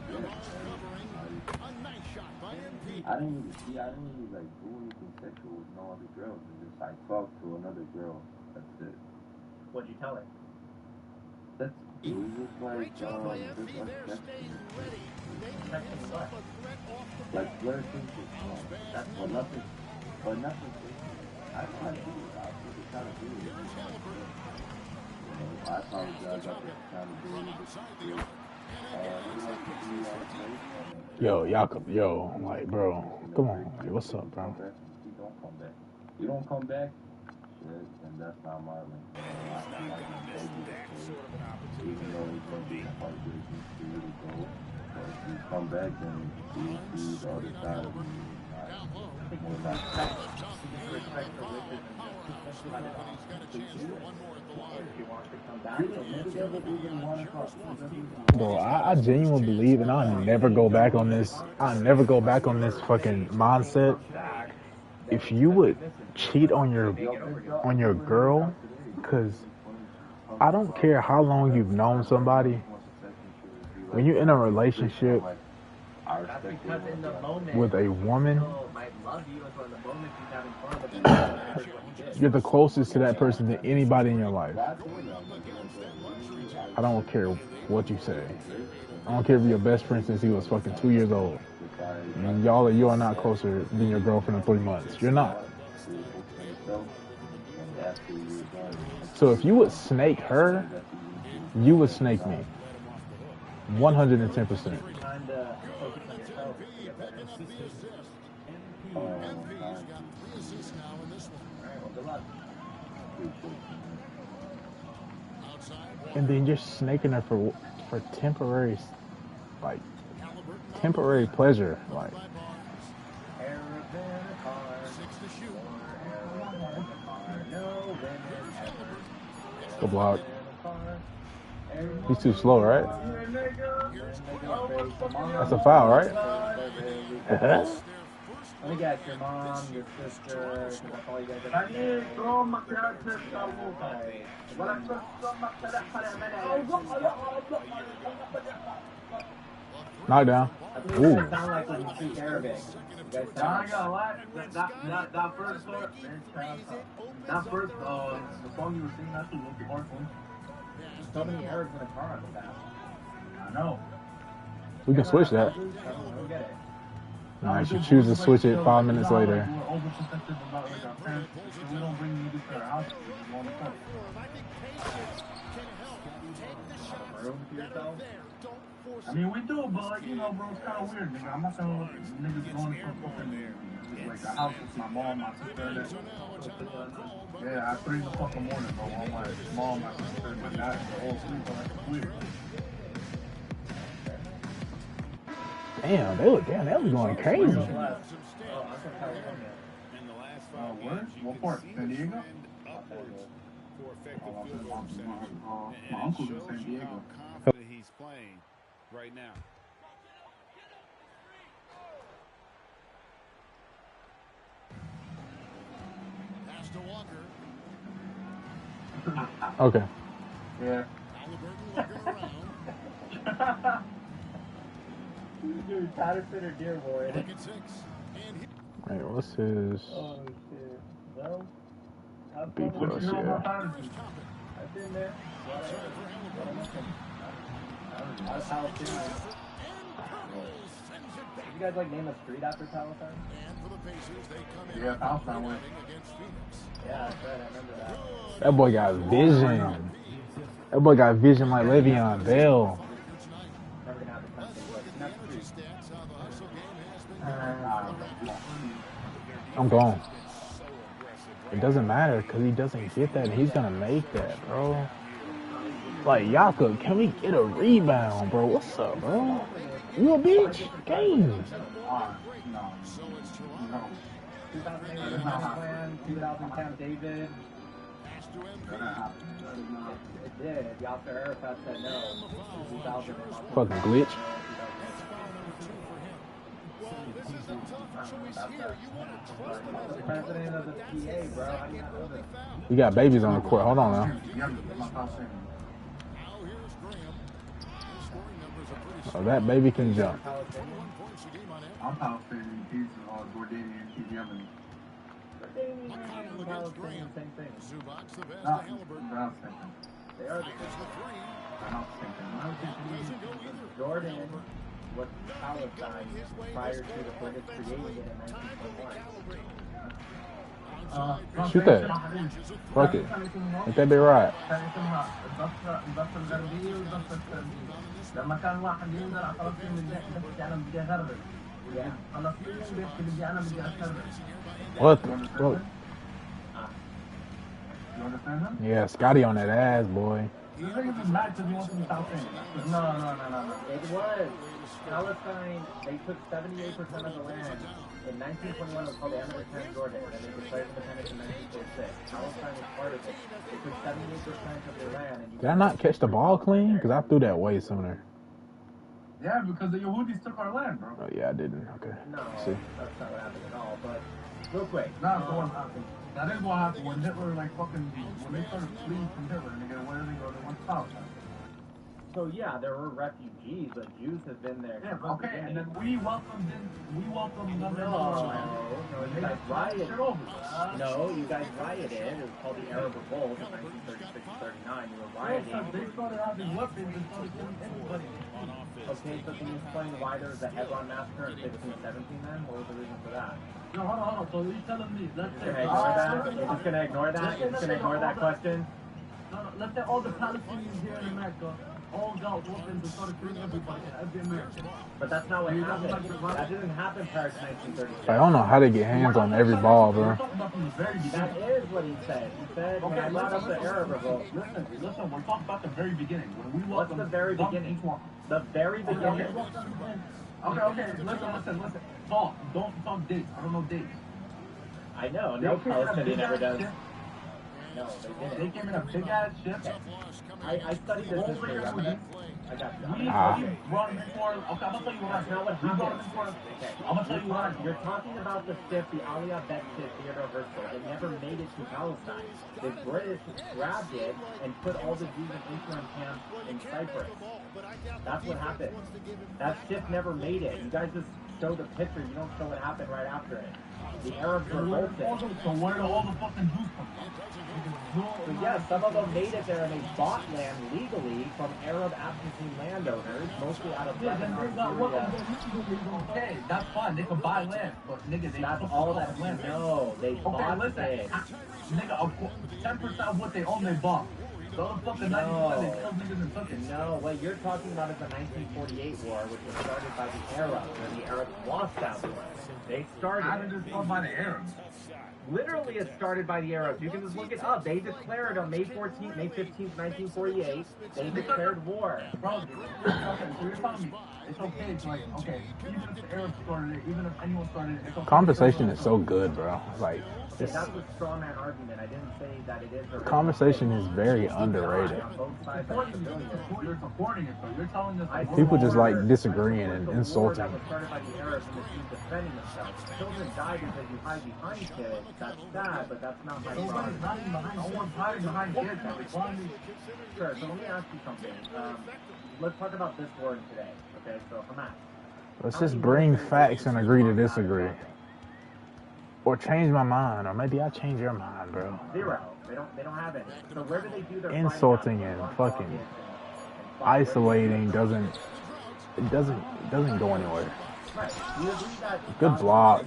Covering. A nice shot by MP. I didn't even like do anything sexual with no other girls. It's just I talked to another girl. That's it. What'd you tell her? It was just like just like like flirting with that's but nothing I try to do it. I really try to do it. I apologize. I just trying to do it. Yo, I'm like, bro, come on, like, what's up, bro? You don't come back. You don't come back, shit, and that's not my link. I'm not gonna beg you to stay, even though it's gonna be heartbreaking for you to go. But if you come back, then you see the other side of me. More like Respect for wishes and let it off. If you want to come back, Bro, I genuinely believe, and I'll never go back on this. I'll never go back on this fucking mindset. If you would cheat on your girl, because I don't care how long you've known somebody, when you're in a relationship with a woman, you're the closest to that person than anybody in your life. I don't care what you say. I don't care if you're your best friend since he was fucking 2 years old. And you are not closer than your girlfriend in 3 months. You're not. So if you would snake her, you would snake me. 110%. And then you're snaking her for temporary pleasure, like. Good block. He's too slow, right? That's a foul, right? Let me guess, your mom, your sister, because that's all you guys ever Knockdown. Ooh. It sound like when you speak Arabic. You guys sound like that first part, the song you were singing, that's the most hard one. So many Arabs in a car on the back. I know. We can switch that. No, you should choose to switch it 5 minutes later. I mean, we do, but like, you know, bro, it's kind of weird, nigga. I'm not gonna let niggas go into some fucking, like, a house with my mom, my sister, yeah, at 3 in the fucking morning, bro. I'm like, mom, my sister, my dad, they're all sleeping, like, it's weird. Damn, they was going crazy. Where? What part? San Diego? My uncle's in San Diego. He's playing right now. Okay. Yeah. Dude, Patterson or Dearborn? Right, what's his? Oh shit. Well, B+, yeah. I've been there. I was Palestine. Did you guys like name a street after Palestine? Yeah, Palestine went. Yeah, that's right. I remember that. That boy got vision. That boy got vision like Le'Veon Bell. I'm gone. It doesn't matter because he doesn't get that. He's gonna make that, bro. Like, Yaka, can we get a rebound, bro? What's up, bro? You a bitch? Game. No. 2008 was my plan. 2010 David. It did. Yasser Arafat said no. 2000. Fucking glitch. President of the PA, bro. How do you not know this? We got babies on the court. Hold on now. Oh, that baby can jump. I'm Palestinian. He's Jordanian. He's Yemeni. Palestinian, same thing. They are the same. Jordan was Palestine prior to the British creating it in 1921. Shoot that. Fuck it. Let that be right. لما كان واحد ينزل على فلسطين بيحكي انا بدي اغرب فلسطين بيحكي بدي انا بدي اغرب. What the fuck? You understand him? Yeah, Scotty on that ass, boy. You think it's mad because he wants to be Palestinian? No. It was. Palestine, they took 78% of the land. In 1921, it was called the Emirate of Jordan, and they declared independence in 1946. Palestine was part of it. They took 78% of their land. And Did I not catch the ball clean? Because I threw that way sooner. Yeah, because the Yehudis took our land, bro. Oh, yeah, I didn't. Okay. No, See. that's not what happened at all. But real quick. That's what happened. That is what happened when Hitler, when they started fleeing from Hitler, nigga, where did they go? They went to Palestine. So yeah, there were refugees, but Jews have been there. Yeah, okay, and then we welcomed them. No, you guys rioted. No, you guys rioted. It was called the Arab Revolt in 1936-39. You were rioting. They started having weapons and started killing everybody. Okay, so can you explain why there was a Hebron massacre in 1517 then? What was the reason for that? No, hold on. So you're telling me, let's say... You're just gonna ignore that? You're just gonna ignore that question? No, let's say all the Palestinians here in America all got weapons and started killing everybody, every American. But that's not what happened. That didn't happen prior to 1936. I don't know how to get hands on every ball, bro. That is what he said. He said, when I brought up the Arab Revolt. Listen, we're talking about the very beginning. When we What's the very beginning? The very beginning. Okay, listen. Talk. Don't talk dates. I don't know dates. I know. No Palestinian ever does. No, they didn't. They came in a big ass ship. Okay. I studied this history. I got you. We brought them before. Okay, I'm gonna tell you what happened. That's not what happened. Okay. I'm gonna tell you what happened. You're talking about the ship, the Aliyah Bet ship, Theodore Herzl. It never made it to Palestine. The British grabbed it and put all the Jews in intern camps in Cyprus. That's what happened. That ship never made it. You guys just show the picture. You don't show what happened right after it. The Arabs revolted. So where do all the fucking Jews come from? So yes, some of them made it there and they bought land legally from Arab absentee landowners, mostly out of Lebanon, Syria. Okay, that's fine. They could buy land, but nigga, they that's all that land. No, they bought it. Nigga, 10% of what they own, they bought. The other fucking 90% they killed niggas and took it. No, what you're talking about is the 1948 war, which was started by the Arabs, and the Arabs lost that war. They started. How did it start by the Arabs? Literally, it started by the Arabs. You can just look it up. They declared on May 15th, 1948, they declared war. Bro, okay, so you're telling me it's okay. It's like, okay, even if the Arabs started it, even if anyone started it, it's okay. Conversation is so good, bro. Like, that's a straw man argument. I didn't say that it is. Conversation is very underrated. You're supporting it, so you're telling us. People just like disagreeing and insulting. That was started by the Arabs and the Jews defending themselves. Children die because you hide behind kids. That's sad, but that's not my problem. No one's hiding behind kids. Sure, so let me ask you something. Let's talk about this war today. Okay, so Hamas. Let's just bring facts and agree to disagree. Or change my mind, or maybe I change your mind, bro. Zero. They don't have any. So where do they do their insulting and fucking isolating doesn't go anywhere. Right. You agree that good block.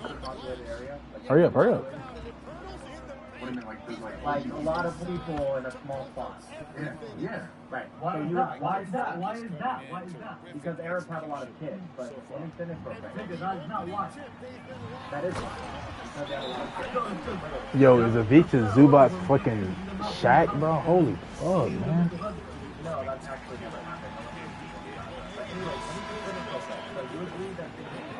Hurry up. What do you mean, like a lot of people in a small spot? Yeah. Right. Why is that? Because Arabs have a lot of kids, but let me finish real quick. That's not why. That is why. Because they have a lot of kids. Yo, is Avicii Zubac's fucking shack, bro? Holy fuck, man. No, that's actually never happened. But anyway, let me finish real quick. So you agree that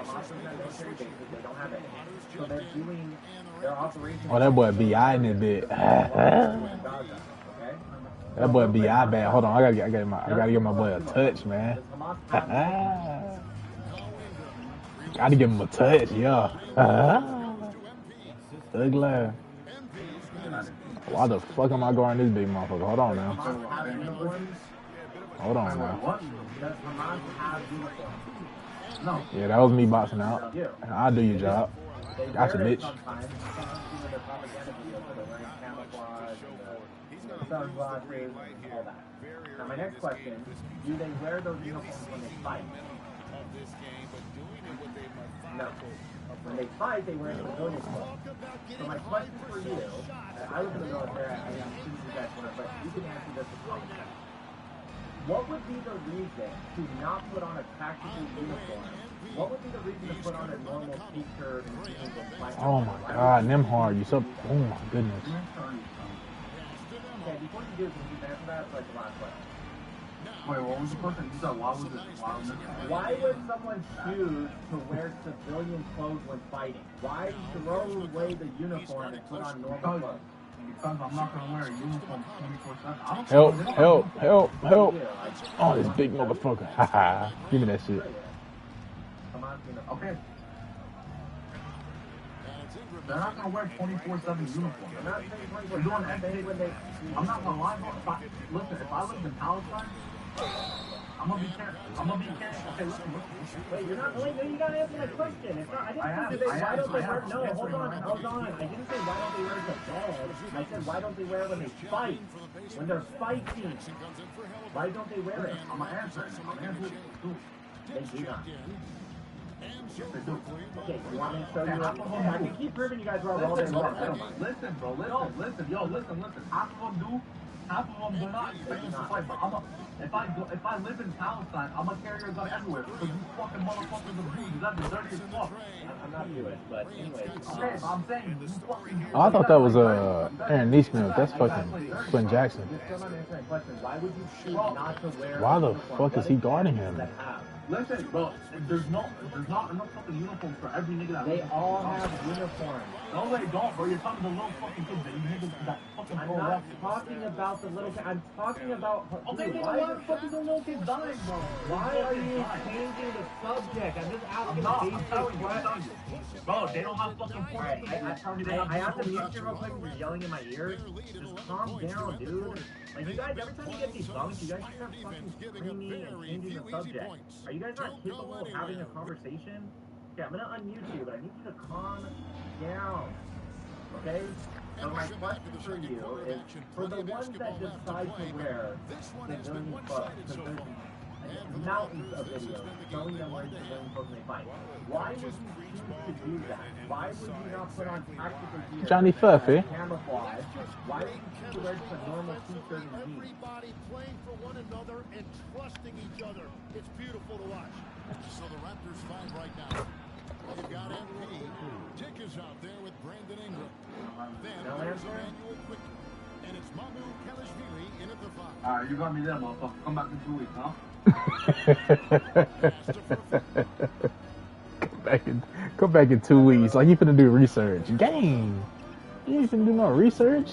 Hamas is on military bases, they don't have any. So they're doing their operations. Oh, that boy B.I. in it bit. That boy B.I. bad. Hold on, I gotta give my boy a touch, man. Gotta give him a touch, yeah. Ugly. Why the fuck am I going this big motherfucker? Hold on now. Hold on now. Yeah, that was me boxing out. I'll do your job. Gotcha, bitch. Now my next question, do they wear those uniforms when they fight? No. When they fight, they wear civilian clothes. So my question for you, I was in the military, I mean, I'm sure you guys want to, but you can answer this as well. What would be the reason to not put on a tactical uniform? What would be the reason to put on a normal t-shirt and jeans and fight? Oh my god, Nemhard, you so, oh my goodness. Okay, before you do, can you answer that? That's like the last question. Wait, what was the question? You said why was it? Why would someone choose to wear civilian clothes when fighting? Why throw away the uniform and put on normal clothes? Because I'm not going to wear a uniform 24/7. Help. Oh, this big motherfucker. Haha. Give me that shit. Okay. They're not going to wear 24/7 uniform. They're doing anything. I'm not going to lie. Listen, if I lived in Palestine, I'm gonna be careful. Okay, listen. Wait, you're not. Wait, no, you gotta answer my question. It's not. I didn't say why don't they wear. No, hold on. I didn't say why don't they wear it to bed. I said why don't they wear it when they fight? When they're fighting. Why don't they wear it? I'm gonna answer it. They do not. Okay, you want me to show you? I can keep proving you guys wrong all day long. Listen, bro. Listen. Half of them do. Half of them do not expect us to fight. But if I live in Palestine, I'm gonna carry a gun everywhere. Because you fucking motherfuckers are Jews. That's the dirtiest fuck. I'm not Jewish, but anyway. Okay, but I'm saying you fucking. Oh, I thought that was Aaron Neesmith. That's fucking Quinn Jackson. Why would you choose not to wear? Why the fuck is he guarding him? Listen, bro, there's not enough fucking uniforms for every nigga that they all have uniforms. No, they don't, bro. You're talking the little fucking kids that fucking I'm not talking about the little kids. I'm talking about. Okay, dude, why the fuck is the little kids dying, bro? Why are you changing the subject? I'm just asking basic questions. Bro, they don't have fucking force. I have to mute you real quick because you're yelling in my ears. Just calm down, dude. Like, you guys, every time you get debunked, you guys just start fucking screaming and changing the subject. Are you guys not capable of having a conversation? Okay, I'm gonna unmute you, but I need you to calm down. Okay? So my question for you is, for the ones that decide to wear civilian clothes, because there's mountains of videos showing them wearing civilian clothes when they fight, why would you choose to do that? Why would you not put on tactical gear? Johnny Fuffy. Camouflage. Why would you choose to wear just a normal t-shirt and jeans? Everybody playing for one another and trusting each other. It's beautiful to watch. So the Raptors fight right now. They've got MP. Dick is out there with Brandon Ingram. Then there's Emmanuel Quick. And it's Manu Kalashvili in at the 5. Alright, you got me there, motherfucker. Come back in 2 weeks, huh? Come back in 2 weeks. Like you finna do research. Game. You ain't finna do no research.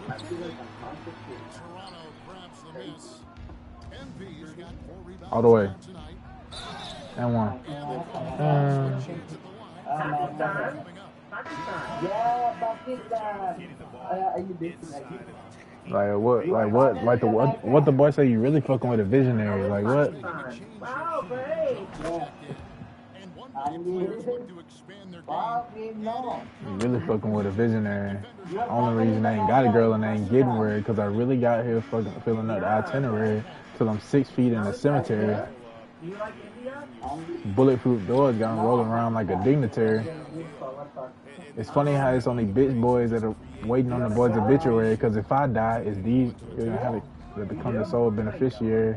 Toronto grabs the miss. MP's got 4 rebounds All the way. And one. What the boy say? You really fucking with a visionary? Like what? Wow, great. You really fucking with a visionary. Only reason I ain't got a girl and I ain't getting word because I really got here fucking filling up the itinerary till I'm 6 feet in the cemetery. Bulletproof doors got me rolling around like a dignitary. It's funny how it's only bitch boys that are waiting on the boys' obituary because if I die, it's these gonna have it that become the sole beneficiary.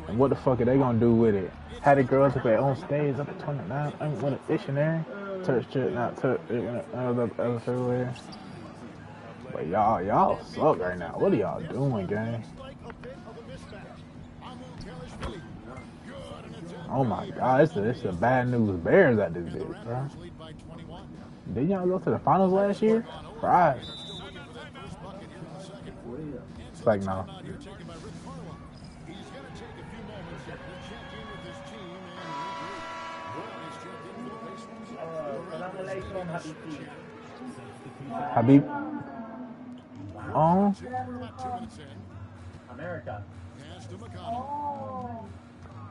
And what the fuck are they gonna do with it? Had the girls up their own stage up at 29. I mean, what a dictionary. Church, not church. Other February. But y'all suck right now. What are y'all doing, gang? Oh my God, it's the bad news Bears at this bitch, bro. Didn't y'all go to the finals last year? Christ. It's like, no. Habib. Oh. America.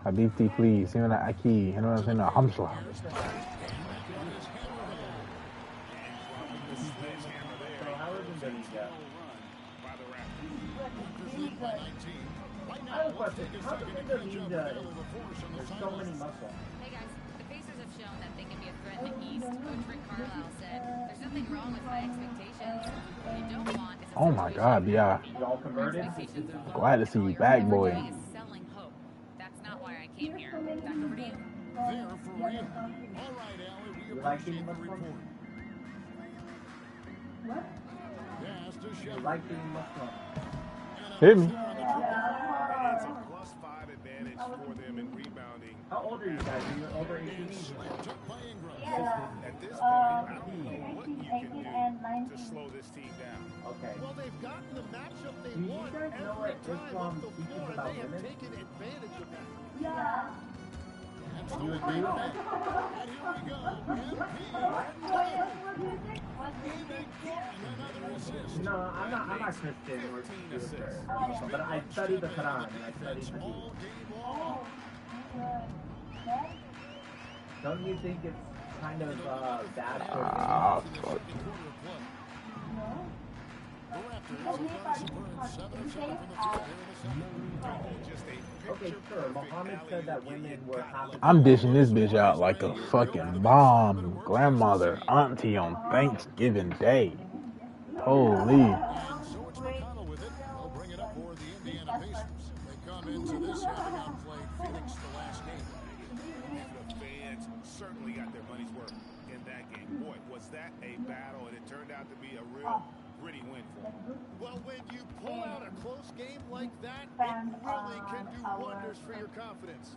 Habibti, please. You know that Aki. You know what I'm saying? Hamsla. I have a question. How come Indonesia there's so many Muslims? Hey guys, the Pacers have shown that they can be a threat in the East. Coach Rick Carlisle said, "There's nothing wrong with high expectations. What you don't want is a Oh my God, yeah. Y'all converted? Glad to see you back, boy. selling hope. That's not why I came here. Back over to you. There for real. All right, Allie, we appreciate the report. What? Pass to You Shepard. like being Muslim? Hit me. It's a +5 advantage for them in rebounding. How old are you guys? Are you over 18? At this point, I don't know what you can do to slow this team down. Okay. Well, they've gotten the matchup they Do you want guys know every what time Islam up the teaches floor, and about they have women? taken advantage of that. Yeah. Do you agree with that? And here we go. What do you think? What do you think? Another assist. No, I'm not Christian or Jewish, but I studied the Quran and I studied Hadith. Oh, Don't you think it's kind of bad for Ah, fuck. no. Okay, sure. Muhammad said that women were half. I'm dishing this bitch out like a fucking mom, grandmother, auntie on Thanksgiving Day. Holy. So it's McConnell with it. They'll bring it up for the Indiana Pacers. They come into this having outplayed Phoenix the last game. The fans certainly got their money's worth in that game. Boy, was that a battle, and it turned out to be a real gritty win for them. Well, when you pull out a close game like that, it really can do wonders for your confidence.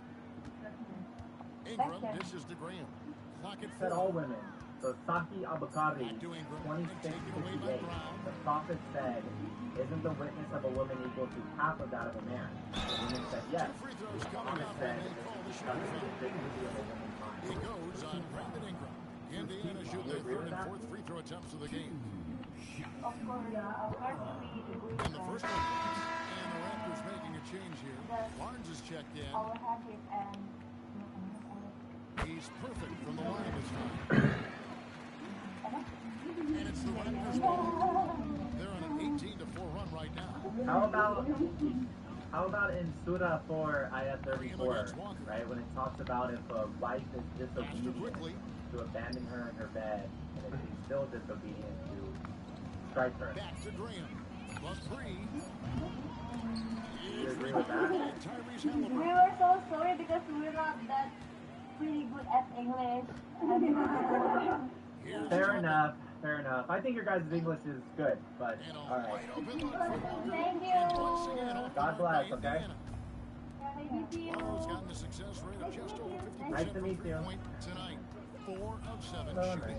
Ingram dishes to Graham. Clock at Said 4. all women. So Saki Abukari, 2658. The prophet said, "Isn't the witness of a woman equal to half of that of a man?" The woman said, "Yes." Muhammad said, "This is the dignity of a woman's mind." He goes on Brandon Ingram. Indiana shoot their third and fourth free throw attempts of the game. Of course, And the first one. And the Raptors making a change here. Barnes is checked in. our habit and He's perfect from the line this time. And it's the Raptors ball. They're on an 18-4 run right now. How about in Surah 4, Ayah 34, right? When it talks about if a wife is disobedient to abandon her in her bed, and if she's still disobedient to strike her. Back to Graham. Plus 3. Do you agree with that? we were so sorry because we're not that pretty good at English. Fair enough. Fair enough. I think your guys' English is good, but all right. Thank you. God bless. Okay. Walker's gotten a success rate of just over 50% Nice to meet you. point tonight. 4 of 7 So shooting. nice.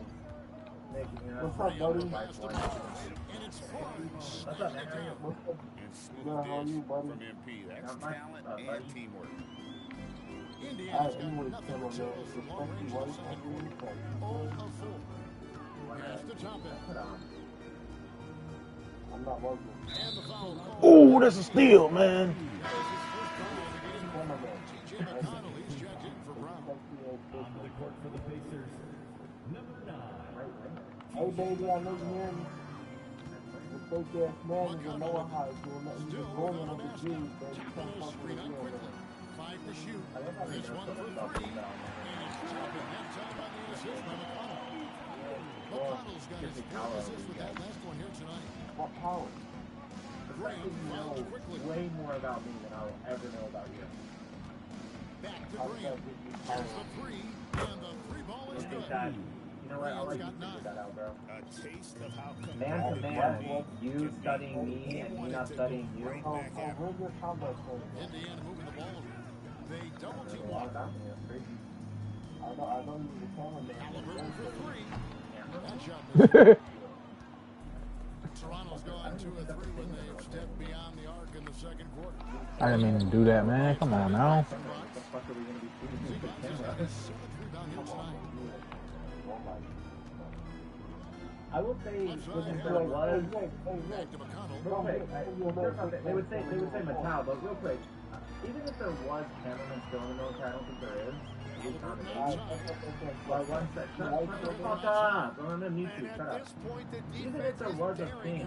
What's up, buddy? And it's Barnes. What's up, man? And smooth dish from MP. That's talent and teamwork. Indiana's got nothing but chances from long range in the second quarter. 0 of 4. Has to top it. I'm not Muslim. And the foul call. Ooh, that's a steal, man. TJ McConnell, he's checked in for Brown. On the court for the Pacers, number 9. Hey, baby, I know you hear me. The fake ass man is a Noah High School. He's just going on the Jews, baby. Come fuck with him. 5 to shoot. This one for 3. And it's chopping that time on the assist by McConnell. McConnell's got his 4th assist with that last one here tonight. What power? Graham fouls quickly. Way more about me than I'll ever know about you. Back to Graham. There's the 3. And the 3 ball is good. You You know what? I'll let you figure that out, bro. A taste of how Man to man, you studying me and me not studying you. Where's your combat center? Indiana moving the ball over. They double team I Walker. know you was a cameraman. Halliburton for three. That shot missed. Toronto's gone 2 of 3 when they've stepped beyond the arc in the second quarter. I didn't mean to do that, man. Come on now. I will say, if there was, real quick, they would say Mattel, but real quick, even if there was cameramen still in the military, I don't think there is. Well, one sec, shut the fuck up! I'm gonna mute you, shut up. Even if there was a thing,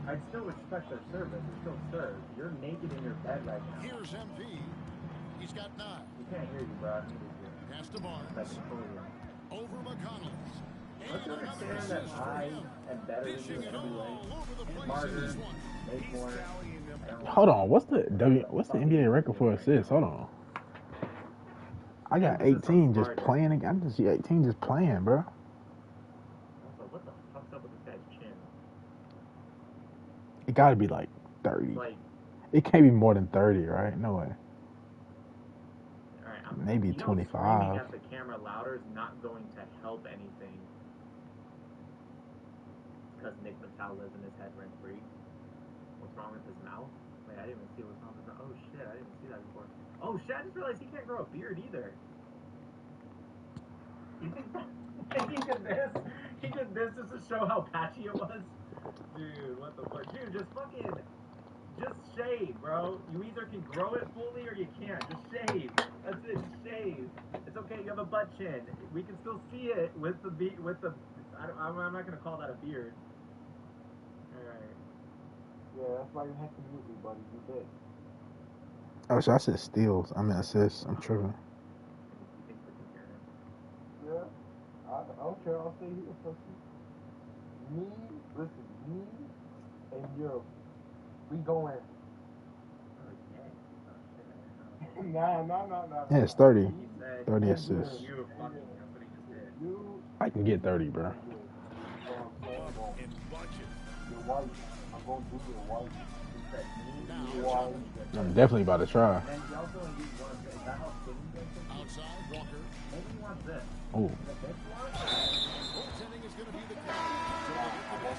I'd still respect their service, they still serve. You're naked in your bed right now. Here's MP. He's got 9. We can't hear you, bro. I muted you. Pass to Barnes. Over McConnell. Let's understand that I am better than you in every way. Smarter, make more. Hold on, what's the NBA record for assists? Hold on. I got 18 just playing. I just see 18 just playing, bro. Also, what the fuck's up with this guy's chin? It gotta be like 30. Like, it can't be more than 30, right? No way. Alright, maybe 25. Screaming at the camera louder is not going to help anything. Because Nick Mattel lives in his head rent free. What's wrong with his mouth? Wait, I didn't even see what's wrong with his mouth. Oh shit, I didn't see that before. Oh shit, I just realized he can't grow a beard either. You think that he did this? He did this just to show how patchy it was? Dude, what the fuck? Dude, just shave, bro. You either can grow it fully or you can't. Just shave. That's it, just shave. It's okay, you have a butt chin. We can still see it with the I'm not gonna call that a beard. Alright. Yeah, that's why you have to mute me, buddy. You did. Oh, so I said steals. I mean assists. I'm tripping. Yeah. I don't care. I'll stay here for me. Listen, me and you. We going. Nah. Yeah, it's 30. 30 assists. assists. You fucking, that's what he just did. I can get 30, bro. in bunches. Your wife. I'm going to do your wife. I'm definitely about to try. And he also used one of the, is that how skinny he gets it? Outside, Walker. Maybe he wants this. Oh. Goaltending is going to be the call. That's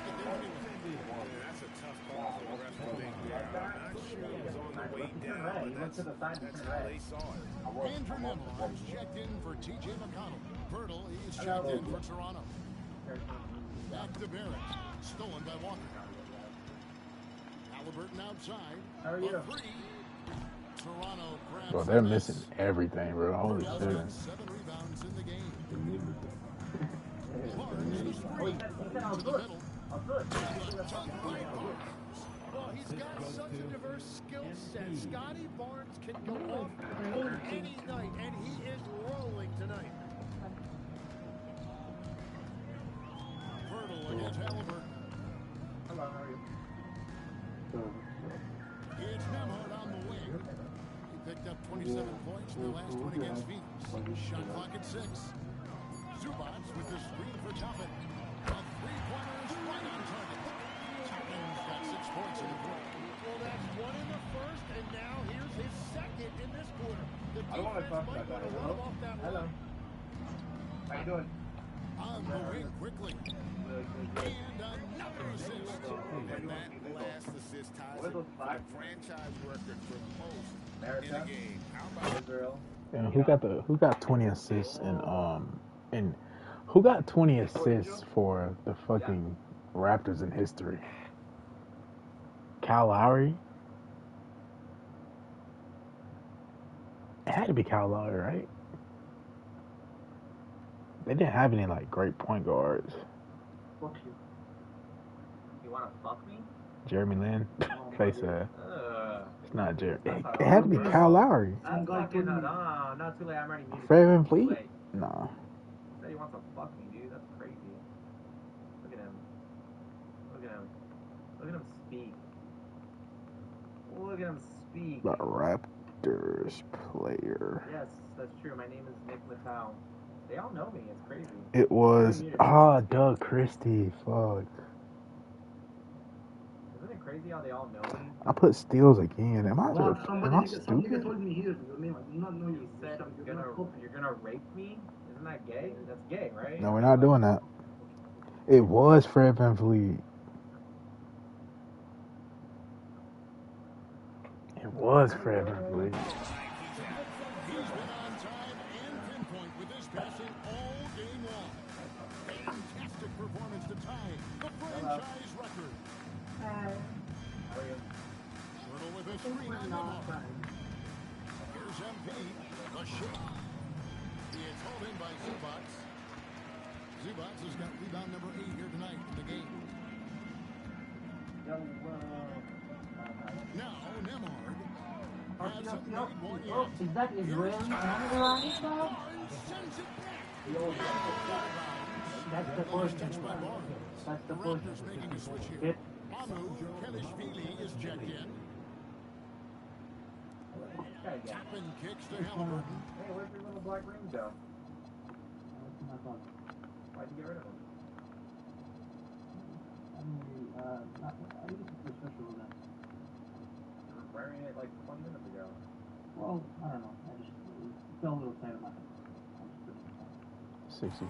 a tough call for the rest of the league. I'm not sure it was on the way down, but that's how they saw it. Andrew Nemhard checked in for T.J. McConnell. Bertle is checked in for Toronto. Back to Barrett. Stolen by Walker. Halliburton outside. How are you? Toronto grabs. Bro, they're missing everything, bro. Holy shit. 7 rebounds in the game. Barnes the screen. To the middle. Well, he's got such a diverse skill set. Scotty Barnes can go off any night, and he is rolling tonight. Bertle against Halliburton. Hello, how are you? It's Nemhard on the wing. He picked up 27 points in the last one against Phoenix. Shot clock at 6. Zubats with the screen for Toppin. A three-pointer is right on target. Toppin's got 6 points in the quarter. Well, that's 1 in the first, and now here's his second in this quarter. The I don't want to talk defense about might that. want to rub off that Hello. line. How you doing? On the wing quickly. And another assist. And that last assist ties it for the franchise record for most in a game. How about Israel? And who got 20 assists and who got 20 assists for the fucking Raptors in history? Kyle Lowry? It had to be Kyle Lowry, right? They didn't have any like great point guards. Fuck you. You wanna fuck me? Jeremy Lin, face ass. It's not Jeremy. It It had to be Kyle Lowry. I'm fucking not too late. I'm already muted. Fred Too VanVleet? late. Nah. Said he wants to fuck me, dude. That's crazy. Look at him. Look at him. Look at him speak. Look at him speak. The Raptors player. Yes, that's true. My name is Nick Mattel. They all know me. It's crazy. It was Doug Christie. Fuck. Isn't it crazy how they all know me? I put steals again. Am I Well, stupid? told me he said you're gonna rape me. Isn't that gay? That's gay, right? No, we're not doing that. It was Fred VanVleet. It was Fred VanVleet. He's been on time and pinpoint with his passing all game long. Fantastic performance to tie the franchise record. Turtle with a screen on Yamaha. Here's MP. The shot. It's hauled in by Zubats. Zubats has got rebound number 8 here tonight in the game. Now, Nemhard. Is that Israel Barnes sends it back. That's the first one. That's the first Raptors making a switch here. Amu Kelishvili is checked in. Tapping kicks to Halliburton. Hey, where's your little black ring go? Why'd you get rid of him? I used it for special events. You were wearing it like 20 minutes ago. Well, I don't know. I just felt a little tight on my head. 63.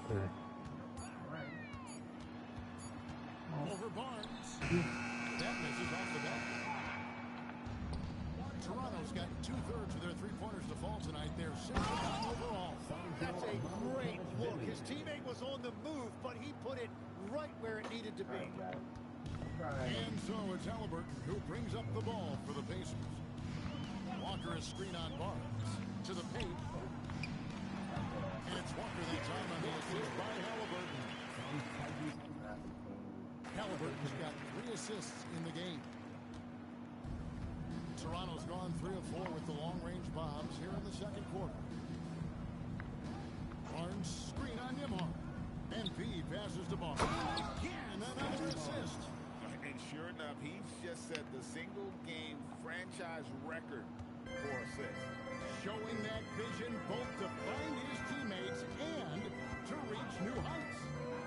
Over Barnes. That misses off the bat. Toronto's got 2/3 of their three-pointers to fall tonight. They're 6-9 overall. That's a great look. His teammate was on the move, but he put it right where it needed to be. And so it's Halliburton who brings up the ball for the Pacers. Walker is screen on Barnes. To the paint. And it's Walker that time on the assist by Halliburton. Halliburton's got 3 assists in the game. Toronto's gone 3 of 4 with the long-range bombs here in the second quarter. Barnes screen on Nemhard. NP passes to Barnes. Again, another assist. And sure enough, he's just set the single-game franchise record for assists. Showing that vision both to find his teammates and to reach new heights.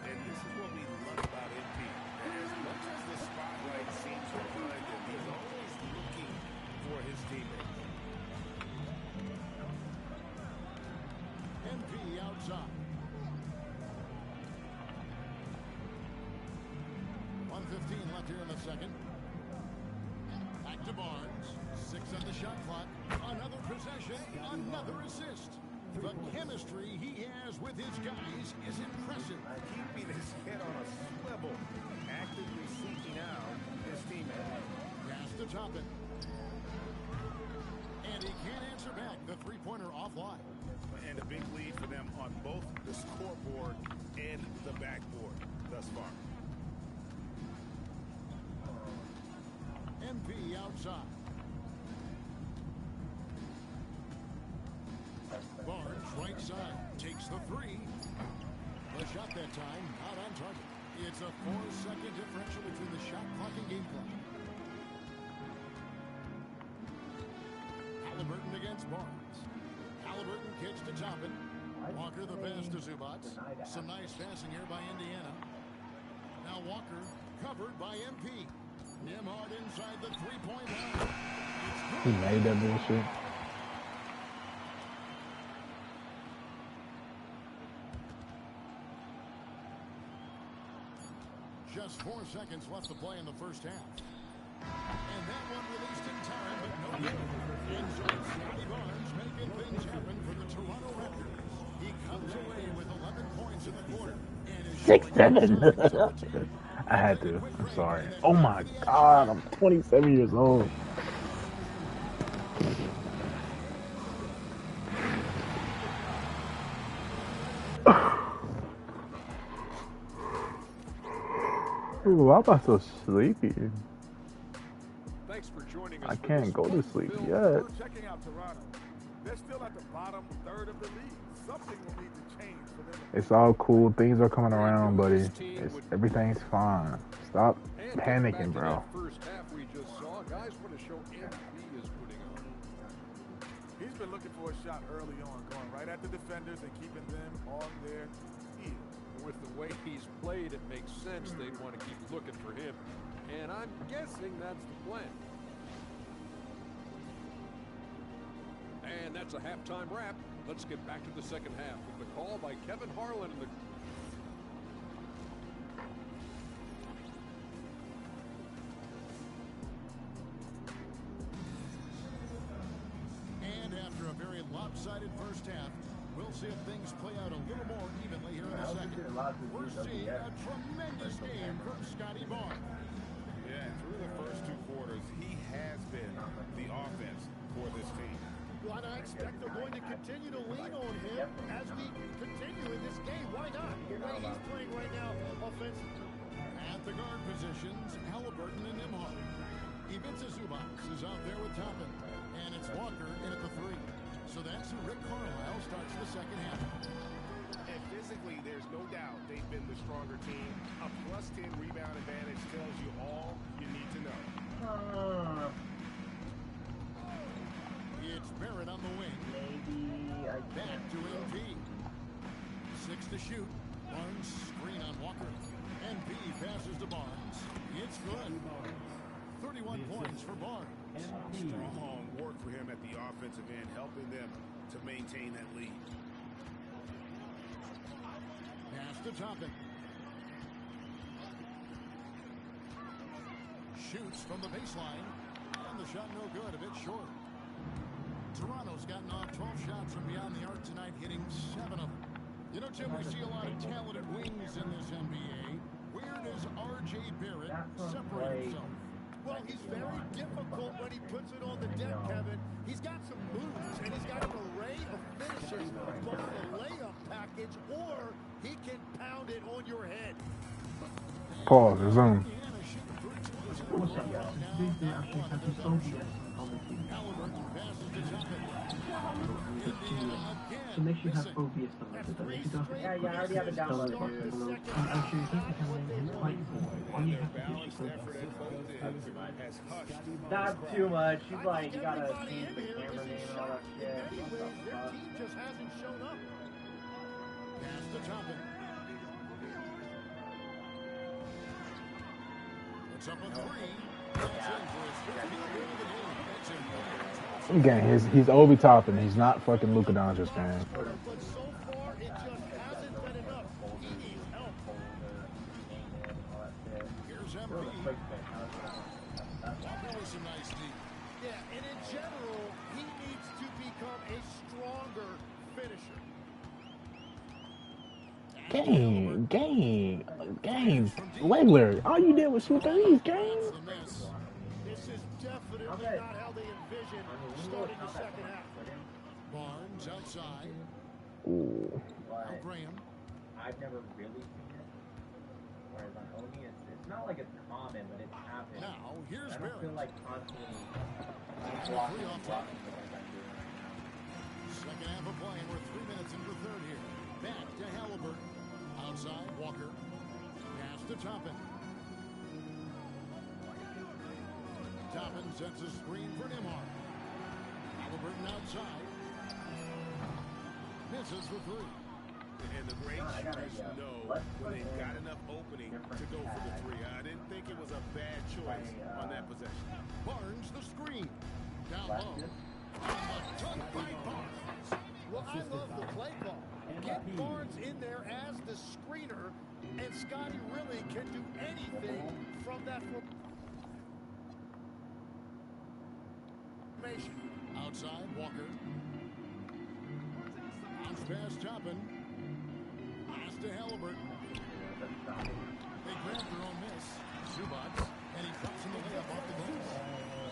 And this is what we love about NP. As much as the spotlight seems behind him, he's always looking for his teammates. NP outside. 1:15 left here in the second. Back to Barnes. 6 on the shot clock. Another possession. Another assist. The chemistry he has with his guys is impressive. Keeping his head on a swivel. Actively seeking out his teammates. Pass to Toppin. And he can't answer back. The three-pointer offline. And a big lead for them on both the scoreboard and the backboard thus far. MP outside. Barnes right side takes the 3. The shot that time not on target. It's a 4-second differential between the shot clock and game clock. Halliburton against Barnes. Halliburton kicks to Toppin. Walker the pass to Zubats. Some nice passing here by Indiana. Now Walker covered by MP. Nemhard inside the 3-point line. He made that bullshit. Just 4 seconds left to play in the first half. And that one released in time, but no good. And so Scotty Barnes making things happen for the Toronto Raptors. He comes away with 11 points in the quarter. 6-7. I had to. I'm sorry. Oh my God, I'm 27 years old. Ooh, I'm about so sleepy. Thanks for joining us. I can't go to sleep yet. We're checking out Toronto. They're still at the bottom third of the league. Something will need to change for them. It's all cool. Things are coming around, buddy. Everything's fine. Stop panicking, bro. First half we just saw, guys, what a show MP is putting on. He's He's been looking for a shot early on, going right at the defenders and keeping them on their heels. With the way he's played, it makes sense they'd want to keep looking for him. And I'm guessing that's the plan. And that's a halftime wrap. Let's get back to the second half with the call by Kevin Harlan. And after a very lopsided first half, we'll see if things play out a little more evenly here in a second. We're seeing a tremendous game from Scotty Barnes. Yeah, through the first 2 quarters, he has been the offense for this team. Well, and I expect they're going to continue to lean on him as we continue in this game. Why not? The way he's playing right now offensively. At the guard positions, Halliburton and Nimhart. Ivica Zubac is out there with Toppin. And it's Walker in at the 3. So that's who Rick Carlisle starts the second half. And physically, there's no doubt they've been the stronger team. A +10 rebound advantage tells you all you need to know. It's Barrett on the wing. Back to MP. 6 to shoot. Barnes screen on Walker. MP passes to Barnes. It's good. 31 points for Barnes. Strong work for him at the offensive end, helping them to maintain that lead. Pass to Toppin. Shoots from the baseline. And the shot no good, a bit short. Toronto's gotten off 12 shots from beyond the arc tonight, hitting 7 of them. You know, Tim, we see a lot of talented wings in this NBA. Where does R.J. Barrett separate himself? Well, he's very difficult when he puts it on the deck, Kevin. He's got some moves, and he's got an array of finishes, both the layup package, or he can pound it on your head. Pause, resume. So make sure you have OBS downloaded. Yeah, I already have it downloaded. I'm sure you think you can win quite all you have to do is That's too much. She's like, you gotta change the camera name and all that shit. Their team just hasn't shown up. Pass to Toppin. What's up a 3? That's in for his 50th win of the game. That's in. Gang, he's Obi Toppin. He's not fucking Luka Doncic, man. But so far, it just hasn't been enough. He needs help. Here's MP. Really some nice D. Yeah, and in general, he needs to become a stronger finisher. Gang. Legler, all you did was shoot threes, gang. This is definitely not how they envisioned starting the second half. Barnes outside. Ooh. Graham. I've never really seen it. Whereas on Omi, it's not like it's common, but it's happened. Now, here's I don't feel like constantly blocking like I'm doing right now. Second half of play, and we're 3 minutes into the third here. Back to Halliburton. Outside, Walker. Pass to Toppin. Toppin sets a screen for Nimhart. Halliburton outside. Misses for 3. And the great shooters know when they've got enough opening to go for the 3. I didn't think it was a bad choice on that possession. Barnes the screen. Down low. Dunk by Barnes. Well, I love the play call. Get Barnes in there as the screener, and Scotty really can do anything from that formation. Outside, Walker. Bounce pass Toppin. Pass to Halliburton. They grabbed their own miss. Zubac, and he drops in the layup off the glass.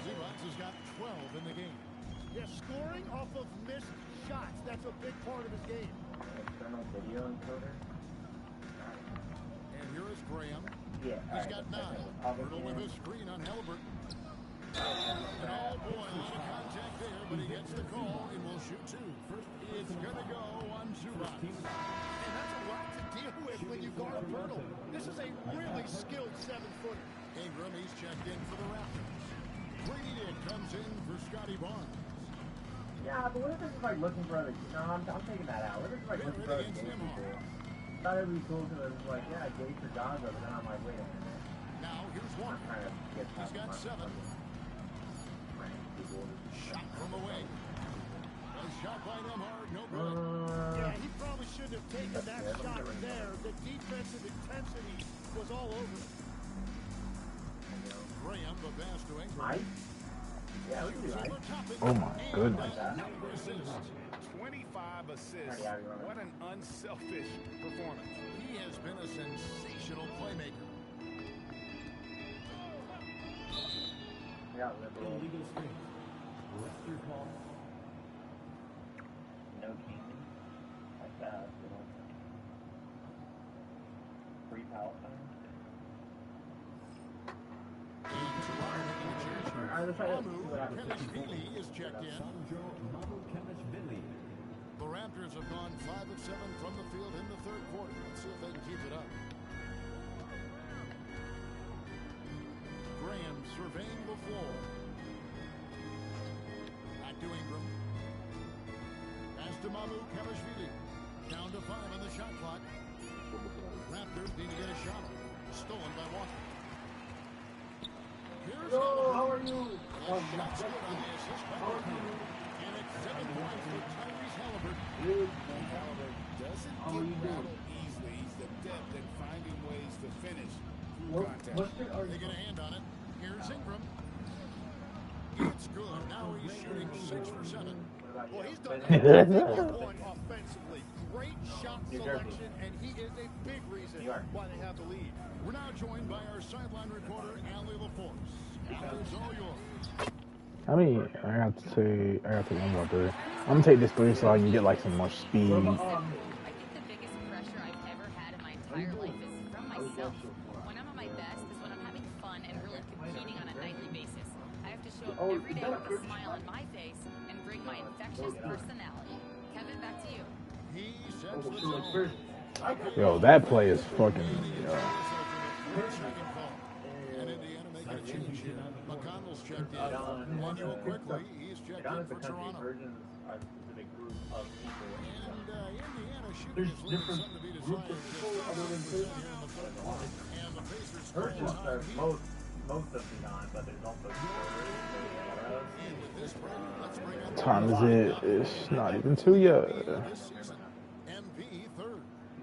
Zubac has got 12 in the game. Yeah, scoring off of missed shots, that's a big part of his game. External video encoder. And here is Graham. Yeah, he's got 9. Hurdle with a screen on Halliburton. And oh boy, a lot of contact there, but he gets the call and will shoot 2. It's going to go on Zubac. And that's a lot to deal with when you guard a Pirtle. This is a really skilled 7-footer. Ingram, he's checked in for the Raptors. Brady Dick comes in for Scotty Barnes. Yeah, but what if this is like looking for other? No, I'm taking that out. What if it's like looking for other gay people? I thought it'd be cool because it was like, yeah, gay for Gaza, but then I'm like, wait a minute. Now here's one. I'm trying to get He's got 7. Shot from away. A shot by Nemhard, no good. Yeah, he probably shouldn't have taken that shot there. The defensive intensity was all over it. Graham, the pass to Ingram. Yeah, we can do right. Oh my goodness. 25 assists. What an unselfish performance. He has been a sensational playmaker. Illegal strings. Lester Paul. No king. Like that. Free Palestine. Kemishvili is checked in. The Raptors have gone 5 of 7 from the field in the third quarter. Let's see if they can keep it up. Graham surveying the floor. Back to Ingram. Pass to Kemishvili. Down to 5 on the shot clock. Raptors need to get a shot. Stolen by Walker. Here's how are you? Shot's good on the assist by Walker. And it's 7 points for Tyrese Halliburton. Halliburton doesn't get rattled easily. He's adept at finding ways to finish through contact. They get a hand on it. Here's Ingram. It's good. Now he's shooting 6 for 7. Well, he's done everything you want offensively. Great shot selection, and he is a big reason why they have the lead. We're now joined by our sideline reporter, Allie LaForce. Allie, it's all yours. I mean, I got to take one more three. I'm gonna take this 3 so I can get like some more speed. I think the biggest pressure I've ever had in my entire life is from myself. When I'm at my best is when I'm having fun and really competing on a nightly basis. I have to show up every day with a smile on my face and bring my infectious personality. Kevin, back to you. He sets the zone. Yo, that play is fucking. And Indiana making a change here. McConnell's checked in. Manuel quickly. He's checked in for Toronto. Specific group of people. And Indiana shooting is leaving something to be desired. And the Pacers score most of the on, but there's also Time is it? It's not even 2 yet. MP third.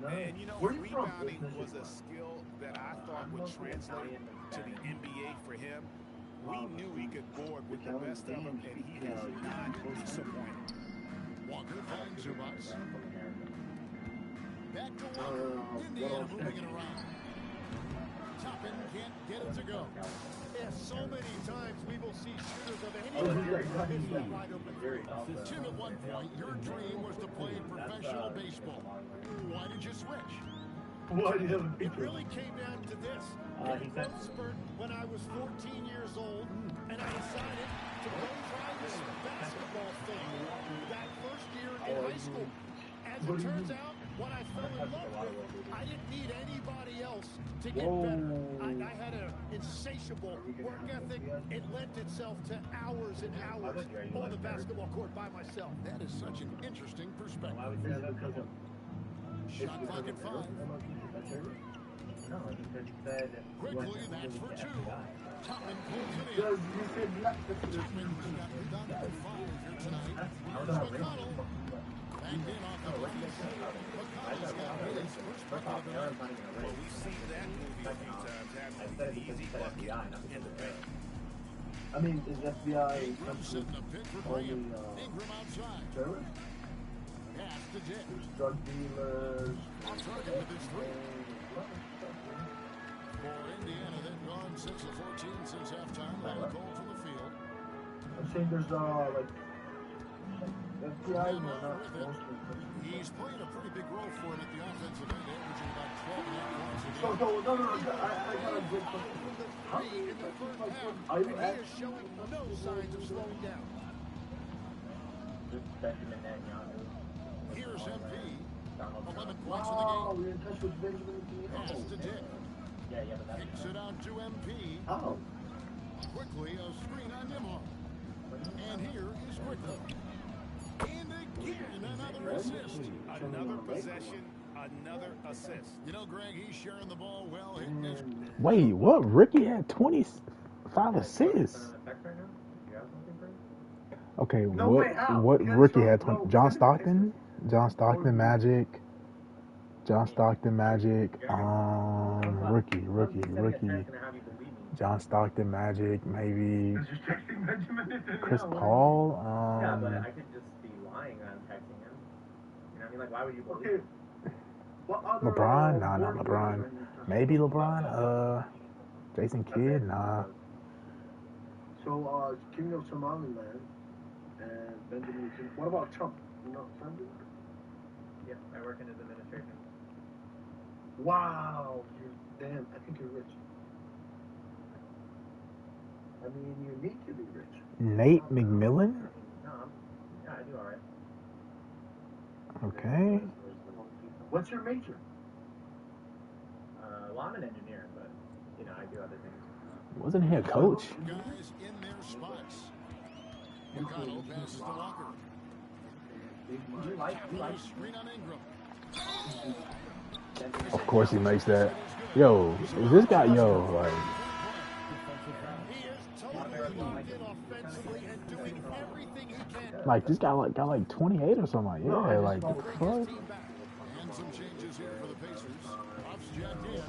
And you know, rebounding was a skill that I thought would translate to the NBA for him. We knew he could board with the best of them, and he has not disappointed. Walker finds Zubats. Back to Walker. Indiana moving it around. Toppin can't get it to go. Yeah, so many times we will see shooters of any kind miss that wide open three. Tim, at one point, your dream was to play professional baseball. Why did you switch? It really came down to this. It growth spurt when I was 14 years old, and I decided to go try this basketball thing that first year in high school. As it turns out, what I fell in love with, I didn't need anybody else to get better. I had an insatiable work ethic. It lent itself to hours and hours on the basketball court by myself. That is such an interesting perspective. Shot clock at 5. Quickly, that's for 2. Toppin pulls it in. Toppin's got rebounded for 5 here tonight. Here's McConnell. Back in off the glass. McConnell's got his first bucket of the night. Well, we've seen that movie a few times, haven't we? The easy bucket in the paint. I mean, is FBI Ingram setting a pick for Graham. Ingram outside. terrorists? Pass to Dick. Drug dealers. On target with his 3. For Indiana, they've gone 6 of 14 since halftime. They're cold from the field. I'm saying there's like FBI and not mostly. He's playing a pretty big role for him at the offensive end, averaging about 12.5 points a game. I got a good Three in the first half, and he is showing no signs of slowing down. Here's MP. 11 points in the game. We're in touch with Benjamin. Pass to Dick. Kicks it out to MP. Quickly, a screen on Nimhard. And here is Quickly. Another possession, another assist. You know, Greg, he's sharing the ball well. Hitting his... Wait, what? Ricky had 25 assists. Okay, what Ricky had? John Stockton, Magic. Rookie. John Stockton, Magic, maybe. Chris Paul. Yeah, but I could just be lying on texting him. You know what I mean? Like, why would you believe it? LeBron? Nah, not LeBron. Maybe LeBron. Jason Kidd? Nah. So, King of Somaliland and Benjamin. What about Trump? You know Trump? Yeah, I work in his administration. Wow, damn, I think you're rich. I mean, you need to be rich. Nate McMillan? Yeah, I do all right. Okay. What's your major? Well, I'm an engineer, but, you know, I do other things. Wasn't he a coach? Guys in their spots. McConnell passes to Walker. Screen on Ingram. Of course he makes that. Yo, is this guy, like... Like, this guy got like 28 or something. Like, yeah, like, what the fuck? And some changes here for the Pacers. Pops jacked in,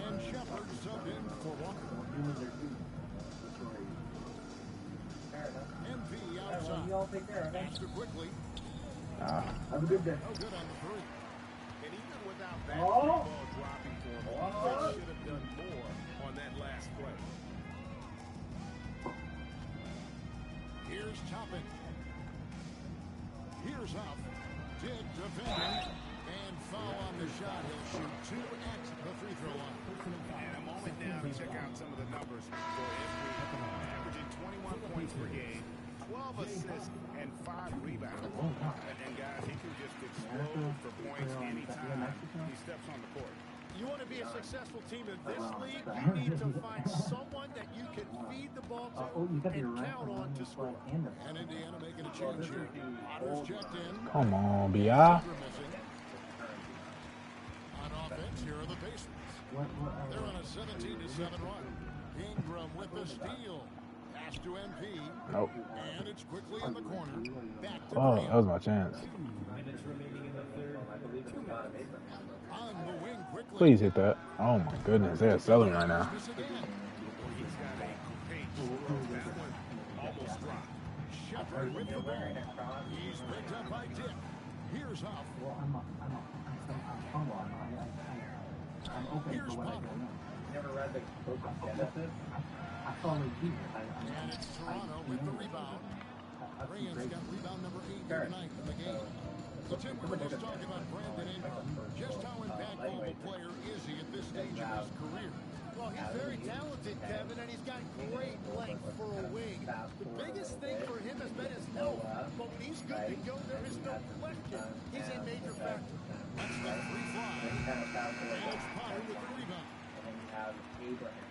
and Shepard subbed in for Walker. MP outside. After quickly. Have a good day. No good on the three. And even without that ball dropping for him, he should have done more on that last play. Here's Toppin. Here's Huff. Dick defending. And foul on the shot. He'll shoot 2 at the free throw line. And a moment now to check out some of the numbers for MP. Averaging 21 points per game, 12 assists, and 5 rebounds. And guys, he can just explode for points anytime he steps on the court. You want to be a successful team in this league, you need to find someone that you can feed the ball to and count on to score. And Indiana making a change here. Otter's checked in. Come on, B.I. On offense, here are the Pacers. They're on a 17-7 run. Ingram with the steal. Pass to MP. Nope. And it's quickly in the corner. Back to Oh, that was my chance. on the wing quickly. Please hit that. Oh my goodness, they're selling right now. Shepard with the ball. He's picked up by Dick. Here's Huff. Here's Pop. Never read the book of Genesis? And it's Toronto with the rebound. Rayon's got rebound number 8 tonight in the game. So Tim, we were just talking about Brandon Ingram. Just how impactful of a player is he at this stage of his career? Well, he's very talented, Kevin, and he's got great length for a wing. The biggest thing for him has been his health, but when he's good to go, there is no question he's a major factor. That's the free fly. And it's Potter with the rebound. And then you have Abraham.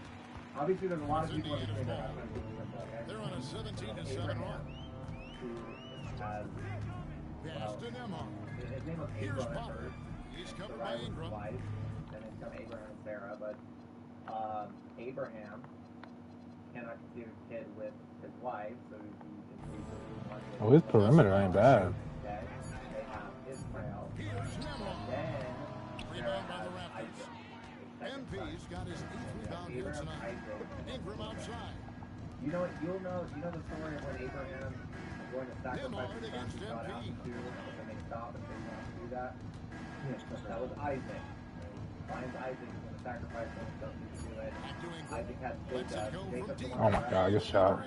Obviously, there's a lot of people in the that they're on a 17-7 run. Pass to Nemhard. His name was Here's Abraham Potter. first. He's covered by Ingram. Wife, then it's come Abraham and Sarah, but Abraham cannot conceive a kid with his wife, so he can Oh, his perimeter ain't bad. They have Israel. Here's Nemhard. Then Rebound by the Raptors. MP's got his 8th rebound here tonight. Ingram outside. You know the story of when Abraham was going to sacrifice his son, he got out to, but then they stopped and they wanted to do that. Yes, that was Isaac. Finds Isaac, he's going to sacrifice him, doesn't need to do it. Isaac has Jacob. Oh my God, good shot.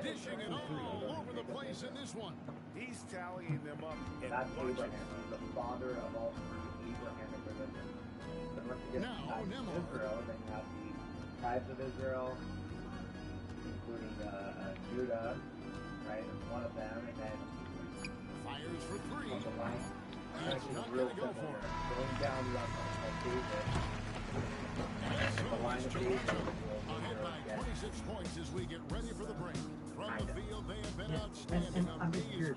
Dishing it all over the place in this one. He's tallying them up in That's bunches. Abraham, the father of all Abrahamic religion. But once you get to Israel, then you have the tribes of Israel, including Judah, right? It's one of them, and then fires for 3. on the line. That's not going to go for it. Going down the David. And so The line is of Toronto. David. Ahead by 26 points as we get ready for the break. From the field, they have been outstanding And on I'm just curious,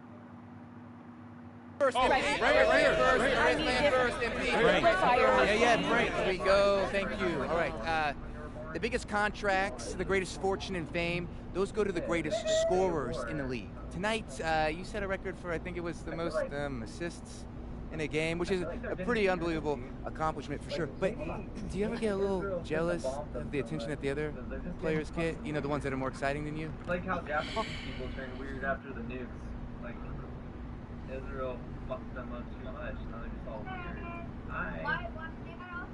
First, MP. Right here. First, MP. Right. Right. Here we go. Thank you. All right. The biggest contracts, the greatest fortune and fame, those go to the greatest scorers in the league. Tonight, you set a record for, I think it was the most assists in a game, which is a pretty unbelievable accomplishment for sure. But do you ever get a little jealous of the attention that the other players get? You know, the ones that are more exciting than you? Like how Japanese people turn weird after the nukes. Like, Israel fucked them up too much, now they're just all weird.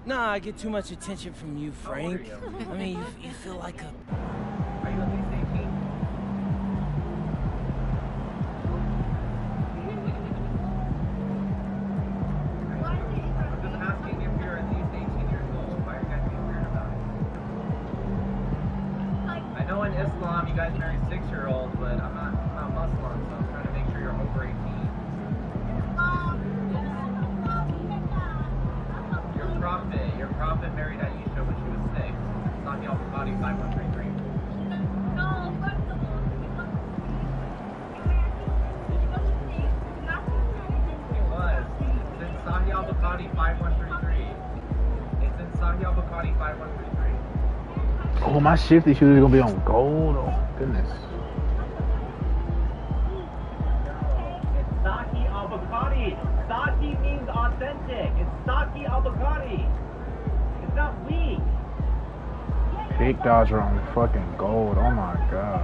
Nah, I get too much attention from you, Frank. I mean, you feel like a... Are you at least 18? I'm just asking if you're at least 18 years old. Why are you guys being weird about it? I know in Islam you guys marry 6-year-olds, but I'm not Muslim, so I'm trying to make sure you're over 18. Your prophet married Aisha when she was 6. Sahih al-Bukhari 5133. It was. It's in Sahih al-Bukhari 5133. It's in Sahih al-Bukhari 5133. Oh, my shifty shoes are gonna be on gold. Oh goodness. It's Sahih al-Bukhari. Sahih means authentic. It's Sahih al-Bukhari. It's not weak. Big Dodger on fucking gold. Oh my god.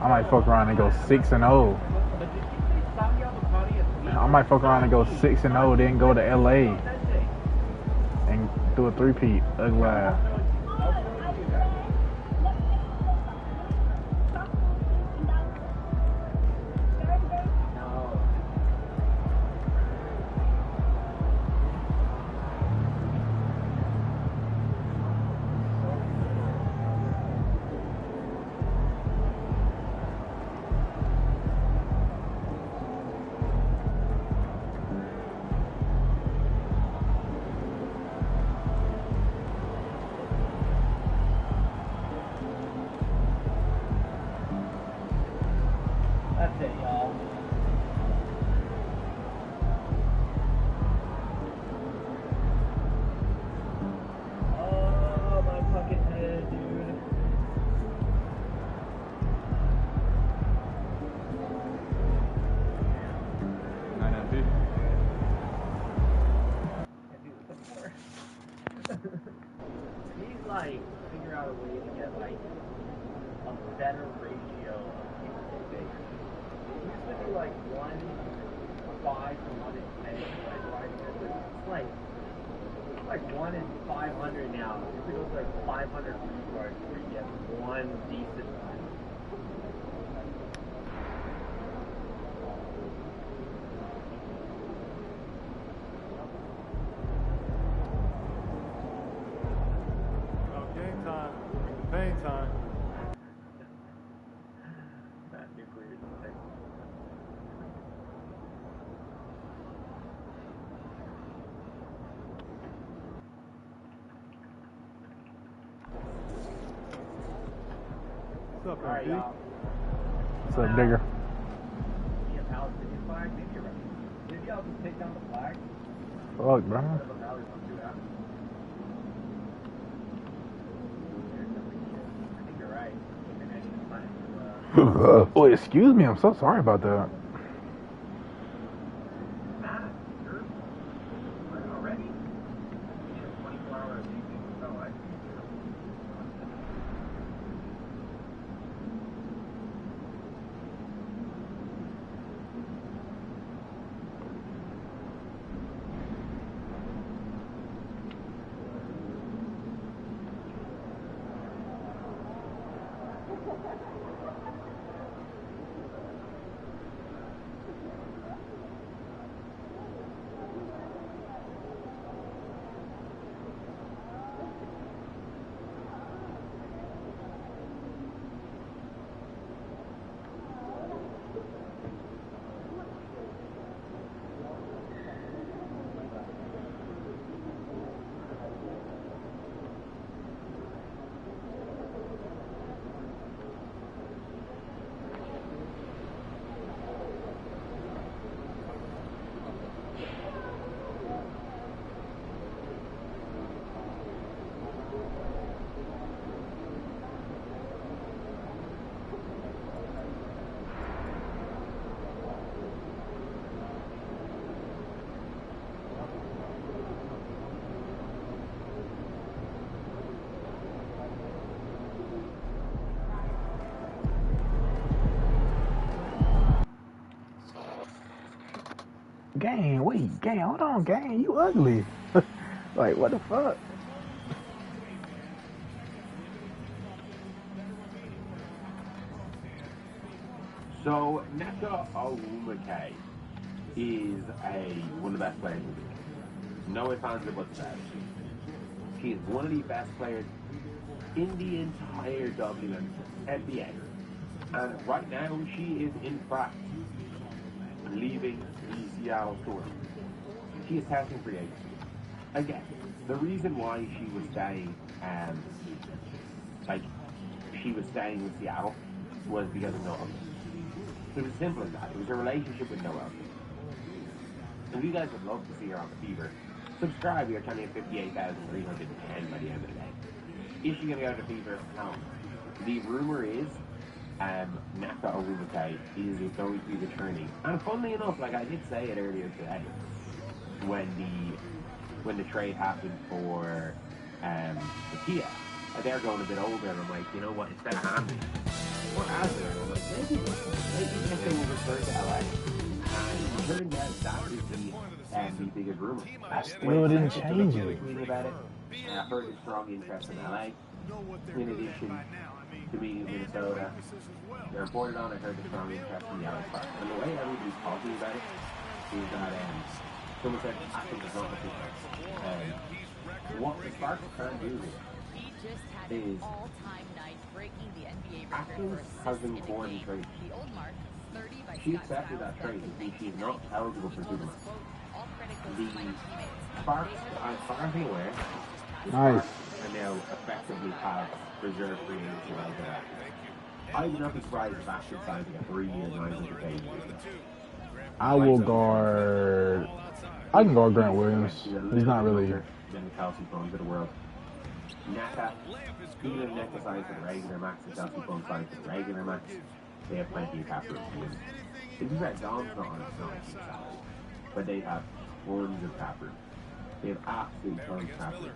I might fuck around and go 6-0. I might fuck around and go 6-0, then go to LA and do a 3-peat. Ugly ass. That's it, y'all. Oh, my fucking head, dude. He's like, figure out a way to get like a better ratio of people to big. It used to be like 1-5 to 1-10. It's like 1 in 500 now. It used to go to like 500 retards where you get one decent one. Game time. Pain time. That nuclear thing. What's up, Alright, MP? y'all. What's up, digger? See a Palestinian flag? Maybe you're right. Maybe I'll just take down the flag. Fuck, bro. I think you're right. Maybe I should find to, Oh, excuse me. I'm so sorry about that. Matt, you're already? You need a 24-hour evening. Oh, I see. Gang, wait, gang, hold on, gang, you ugly. Like, what the fuck? So, Neka Owumake is one of the best players in the league. No ifs, ands, or buts about it. She is one of the best players in the entire WNBA. And right now, she is in fact leaving the Seattle Storm. She is testing free agency. Again, the reason why she was staying, she was staying with Seattle was because of Noah. It was simple as that. It was a relationship with Noah. If you guys would love to see her on the Fever, subscribe. We are turning at 58,310 by the end of the day. Is she going to go to the Fever? No. The rumor is Neka Owumake is going to be returning. And funnily enough, like I did say it earlier today, when the trade happened for the Kia, they're going a bit older, and I'm like, you know what, instead of Hamlin or Asner, I'm like, maybe Neka will return to LA. And it turned out that is the biggest rumor. I still didn't change it. About it, and I heard a strong interest in LA. In addition to being in Minnesota, they're reported on. I heard the strong interest in the LA Sparks. And the way everybody's talking about it is that someone said Atkins is not the what the Sparks can do is Atkins has been born in trade. She accepted that trade and she's not eligible for Superman. The Sparks, as far as I'm aware, Nice. and now effectively have reserve free agency right there. I would not be surprised if Ashton signs to get 3 years, 900 days. I will guard. I can guard Grant Williams. He's not really. Than the Kelsey Funds of the world. Neka, even if Neka signs for the regular max, the Kelsey Funds signs for the regular max, they have plenty of cap room. If you got Dom's not on his salary, but they have tons of cap room. They have absolutely tons of cap room.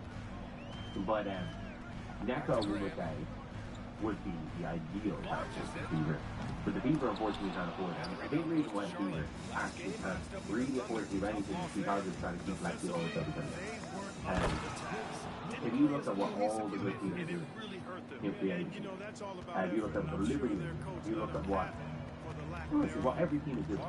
But Neka Owumake would be the ideal captain for the Fever. But the Fever unfortunately can't afford it. I think the reason why the Fever actually can't really afford to do anything is because they're trying to keep Lexi all the time. If you look at what all the good teams are doing in free agency, if you look at the Liberty, if you look at what every team is doing,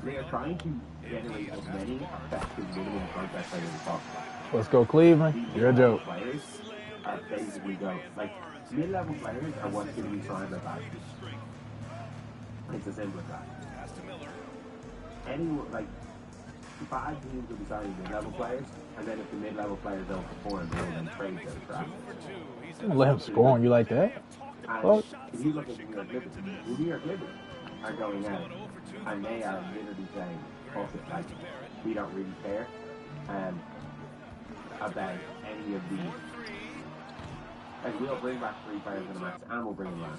they are trying to generate as many effective minimum contract players as possible. Let's go, Cleveland. You're a joke. Players are basically like mid-level players are what's going to be signed by bad teams. It's as simple as that. Bad teams will be signing mid-level players, and then if the mid-level players don't perform, they will then trade them for I'm gonna let him score on you like that. Well, if you look at New York Liberty, the New York Liberty are going out, and they are literally saying, "Fuck it, like we don't really care about any of these. Like we'll bring back 3 players in the max, and we'll bring them back.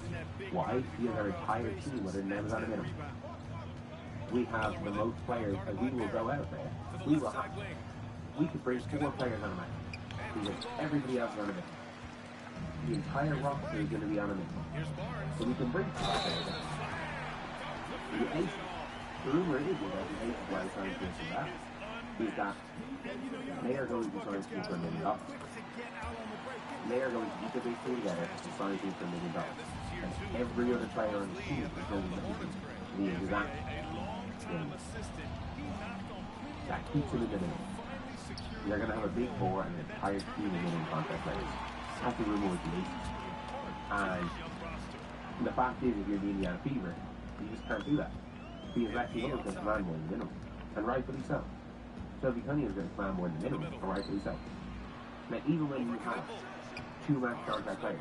Why? Because our entire team, whether them is on a minimum, we have the most players, and we will go out there. We could bring 4 players on a max because everybody else is on a minimum. The entire roster is going to be on a minimum, so we can bring 4 players on. The rumor is that the Ace why signed this and that is that they are going to sign teams for $1 million. They are going to keep the big team together to sign teams for $1 million. And every other player on the team is going to be the exact thing. That keeps them in the minimum. They're going to have a big 4 and an entire team of minimum contract players. That's the rumor with the Ace. And the fact is, if you're the Indiana Fever, you just can't do that. Because Lexi Hull is going to command more than the minimum. And rightfully so. Shelby Cunningham is going to command more than the minimum, and rightfully so. Now, even when you have 2 max contract players,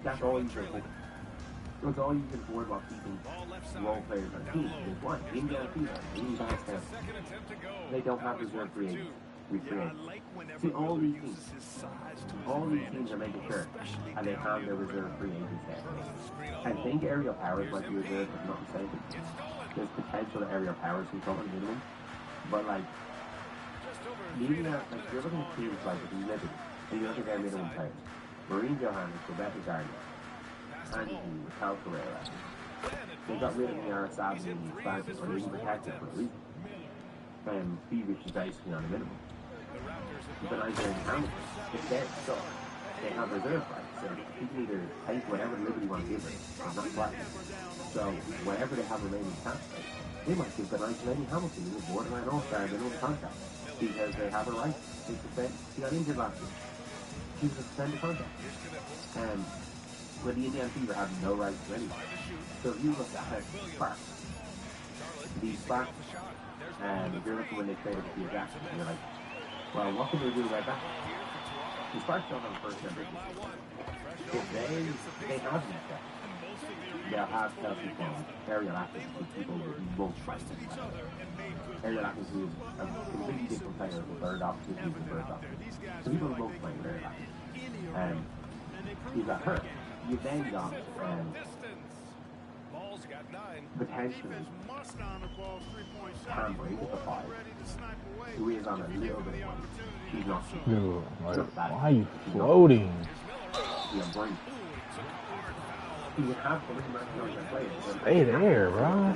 that's all you can afford. That's all you can afford while keeping role players on the team. Because one, Indiana Fever, they don't have reserve free agents. See, all these teams are making sure and they have their reserve free agents there. I think Aerial Powers might be reserved, if I'm not mistaken. There's potential that Aerial Powers can come on the minimum. But even that, you're looking at teams like the Liberty, and you look at their minimum players. Marine Johannes, Rebecca Gardner, Andy Hughes, Cal Carrera. They got rid of the Arasabs and the expansion, or even protected for a reason. Beavish is basically on a minimum. But I'm saying Hamilton, if they're stuck, they have reserve rights. So he can either take whatever Liberty want to give her or not play. So whatever they have remaining cap space, they might give the nice lady Hamilton, who was borderline all-star, in their contract. Because they have a right to suspend. She got injured last year. She was a suspended contract. But the Indiana Fever have no right to anybody. So if you look at Sparks, these Sparks, if you're looking when they traded with Peter Jackson, you're like, well, what can they do about that? The Sparks don't have a first member. If they have that, they'll have Kelsey from Ariel Atkins, who people won't fight. Ariel Atkins is a completely different player of the third option, he's the first option. So people won't play with Ariel Atkins. He's got hurt. You've then got potentially Aubrey with the 5, who is on a little bit of money. She's not cheap. Dude, why are you floating? Yeah, brain. You can have 3 maximum players. Stay there, bro.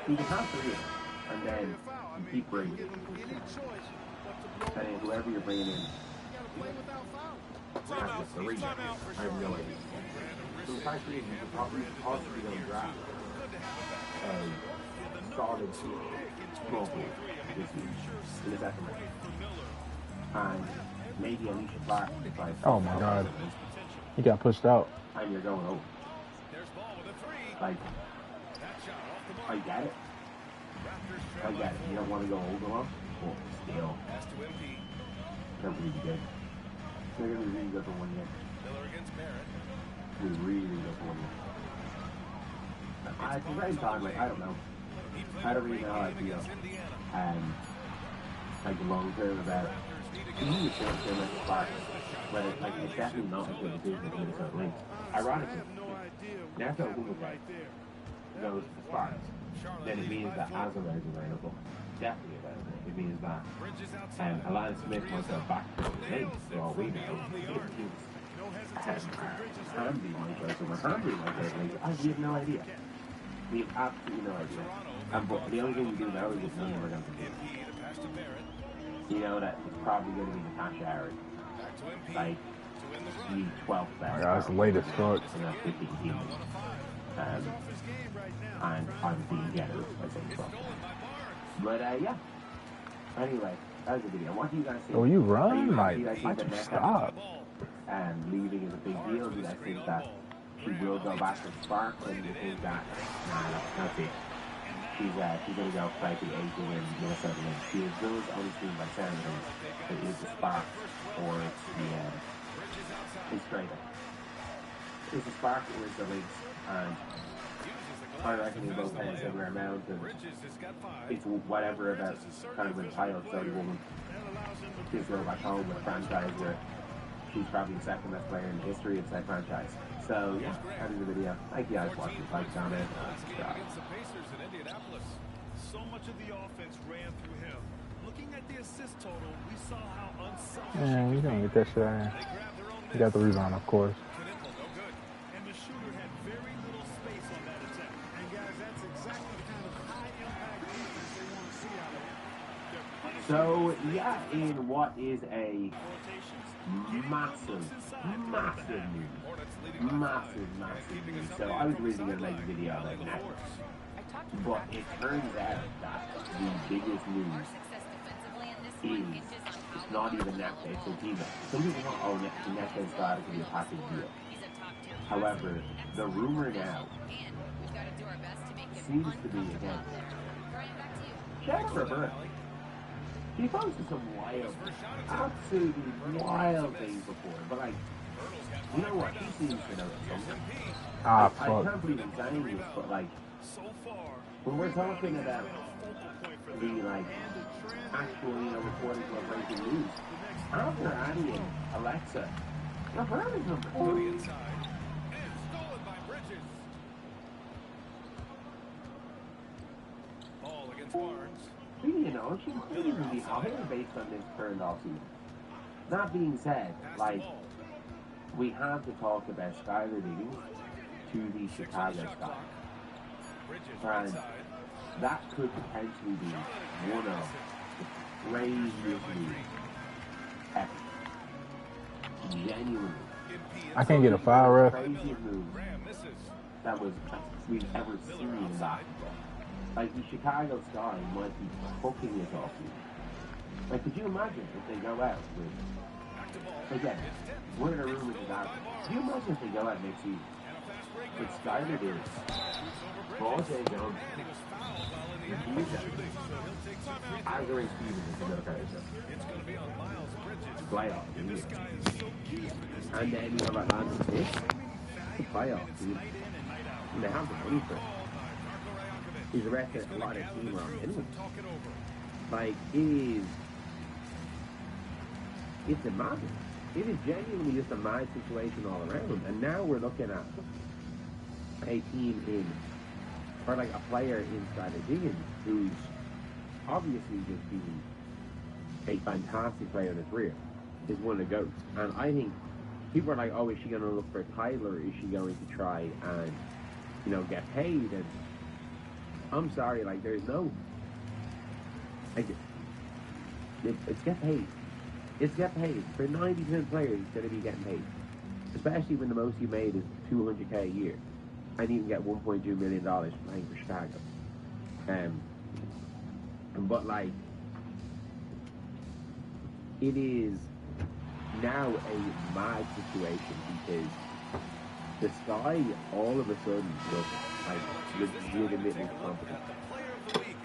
You can have 3 and then you keep bringing. And then whoever you're bringing in has the 3. I have no idea. So the fact is, you could probably possibly go and draft a solid small pool this year in the second round. And maybe Alicia Clark decides. Oh my God. He got pushed out. And you're going over. Like, I get it. You don't want to go over long, but still. They're really good. They're going to be really good for 1 year. We're really good for 1 year. At the same time, like, I don't know. I don't really know how I feel. Like, the long term about it. He was short term at the Sparks. But it's like, it's definitely not a good decision for Minnesota Lynx. Ironically, National Wimbledon goes to the Sparks. Then it means that Azar is available. Definitely available. It means that Alana Smith wants to go back to the Lynx, for all we know. Hamby might go somewhere. Hamby might go to the Lynx. We have no idea. We have absolutely no idea. But the only thing we do know is it's money we're going to do. You know that it's probably going to be Natasha Harry. Like, the 12th best. Yeah, that's late as fuck. And I'm being generous, I think so. But, yeah. Anyway, that was the video. What do you guys think? Oh, you run? Like, why don't you stop? Leaving is a big deal. Do you guys think that she will go back to Spark? And do you think that, that's it. She's going to go play the 8 in Minnesota Lynx. She is those only seen by Senators. It is the Spark or it's straight up. It's the Spark or it's the Lynx. And I reckon they both playing a similar amount. And it's whatever about kind of entitled Saudi woman. She's going back home with a franchise where she's probably the second best player in the history of that franchise. So, yeah, that is the video. Thank you guys for watching. Like, comment, subscribe. So much of the offense ran through him. Looking at the assist total, we saw how unselfish. Man, you don't get that shit out of here. You got the rebound, of course. And the shooter had very little space on that attack. And guys, that's exactly the kind of high-impact defense they want to see out of him. So, yeah, in what is a massive news. So I was originally going to make a video about networks. But it turns out that the biggest news is it's not even Netflix, it's T-Net. Some people think, oh, Netflix got it to be a package deal. However, the rumor now seems to be, again, Jennifer Burke. She posted some absolutely wild things before, but like, you know what? She seems to know something. I can't believe I'm saying this, but like, when we're talking about the like actual, reporting of breaking news, after Annie and Alexa, her is number 2. Ball against Barnes. She could even be higher based on this current offseason. That being said, like, we have to talk about Skylar Diggins to the Chicago Sky. And that could potentially be one of the craziest moves ever. Genuinely. I can't get a foul, ref. Craziest move that we've ever seen in basketball. Like the Chicago Sky might be cooking it off you. Like, could you imagine if they go out with, again, we're in a room with that. Could you imagine if they go out next season with Skyler Davis, Ball-J Jones, Aubrey Stevens is another kind of playoff, and then you have Atlanta Smith, playoff, dude. And they have the money for it. He's arrested a lot of team wrong anyway. Like, it's a madness. It is genuinely just a mad situation all around. And now we're looking at a team or like a player inside of Diggins who's obviously just been a fantastic player in his career, is one of the GOATs. And I think people are like, oh, is she going to look for Tyler? Is she going to try and, get paid? And I'm sorry, like, there's no, like, it's get paid. It's get paid. For 90% players, it's going to be getting paid. Especially when the most you made is $200K a year. And you can get $1.2 million playing for Chicago. But, like, it is now a mad situation because the Sky all of a sudden look like legitimately competent.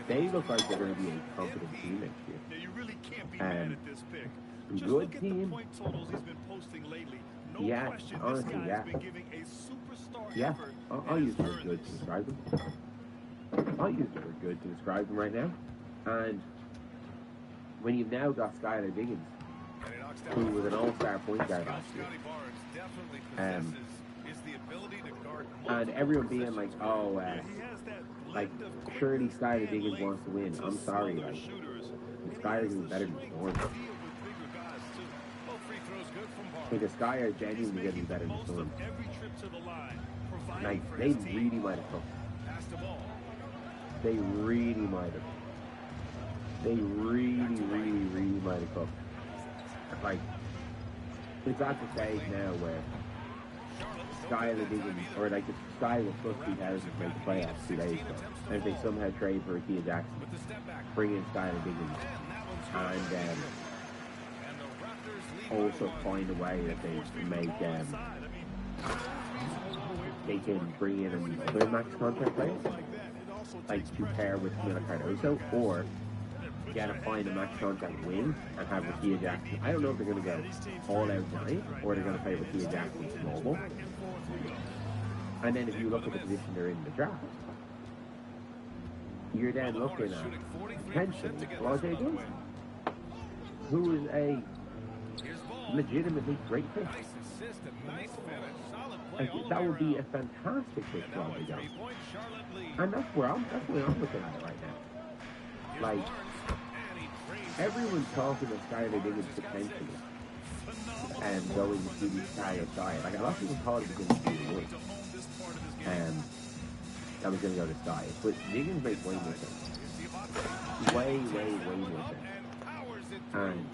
They look like they're going to be a competent team next year. Yeah, you really can't be mad at this pick. Just good look at team. the point totals he's been posting lately. No Yeah, question, honestly, this guy yeah. has been giving a superstar Yeah, effort. I'll use the word good to describe them. I'll use the word good to describe them right now. And when you've now got Skylar Diggins, who was an all-star point guard last year, and everyone being like, oh, like, surely Skylar Diggins wants to win. I'm sorry, like, Skylar's is better than Storm. Because Skylar is genuinely going to be better than Storm. Like, they really might have cooked. They really might have. They really might have cooked. Like, it's at the stage now where Skylar Diggins, or like the Sky was supposed to be houses to make the playoffs 2 days ago. And if they somehow trade for Akia Jackson, bring in Skylar Diggins, and also find a way that they make they can bring in another max contract player, like to pair with Miller Cardoso, or find a max contract win and have Akia Jackson. I don't know if they're going to go all out tonight or they're going to play Akia Jackson small ball. And then if you look at the position they're in the draft, you're then looking at potentially Ball-J Jones, who is a legitimately great pick. That would be a fantastic pick for Ball-J Jones. And that's where I'm looking at it right now. Like, everyone's talking about Skylar Diggins potentially and going to the Chicago Sky. Like, a lot of people thought it was going to be the Woods. That was going to go to Sky. But Diggins makes way more sense. Way more sense. And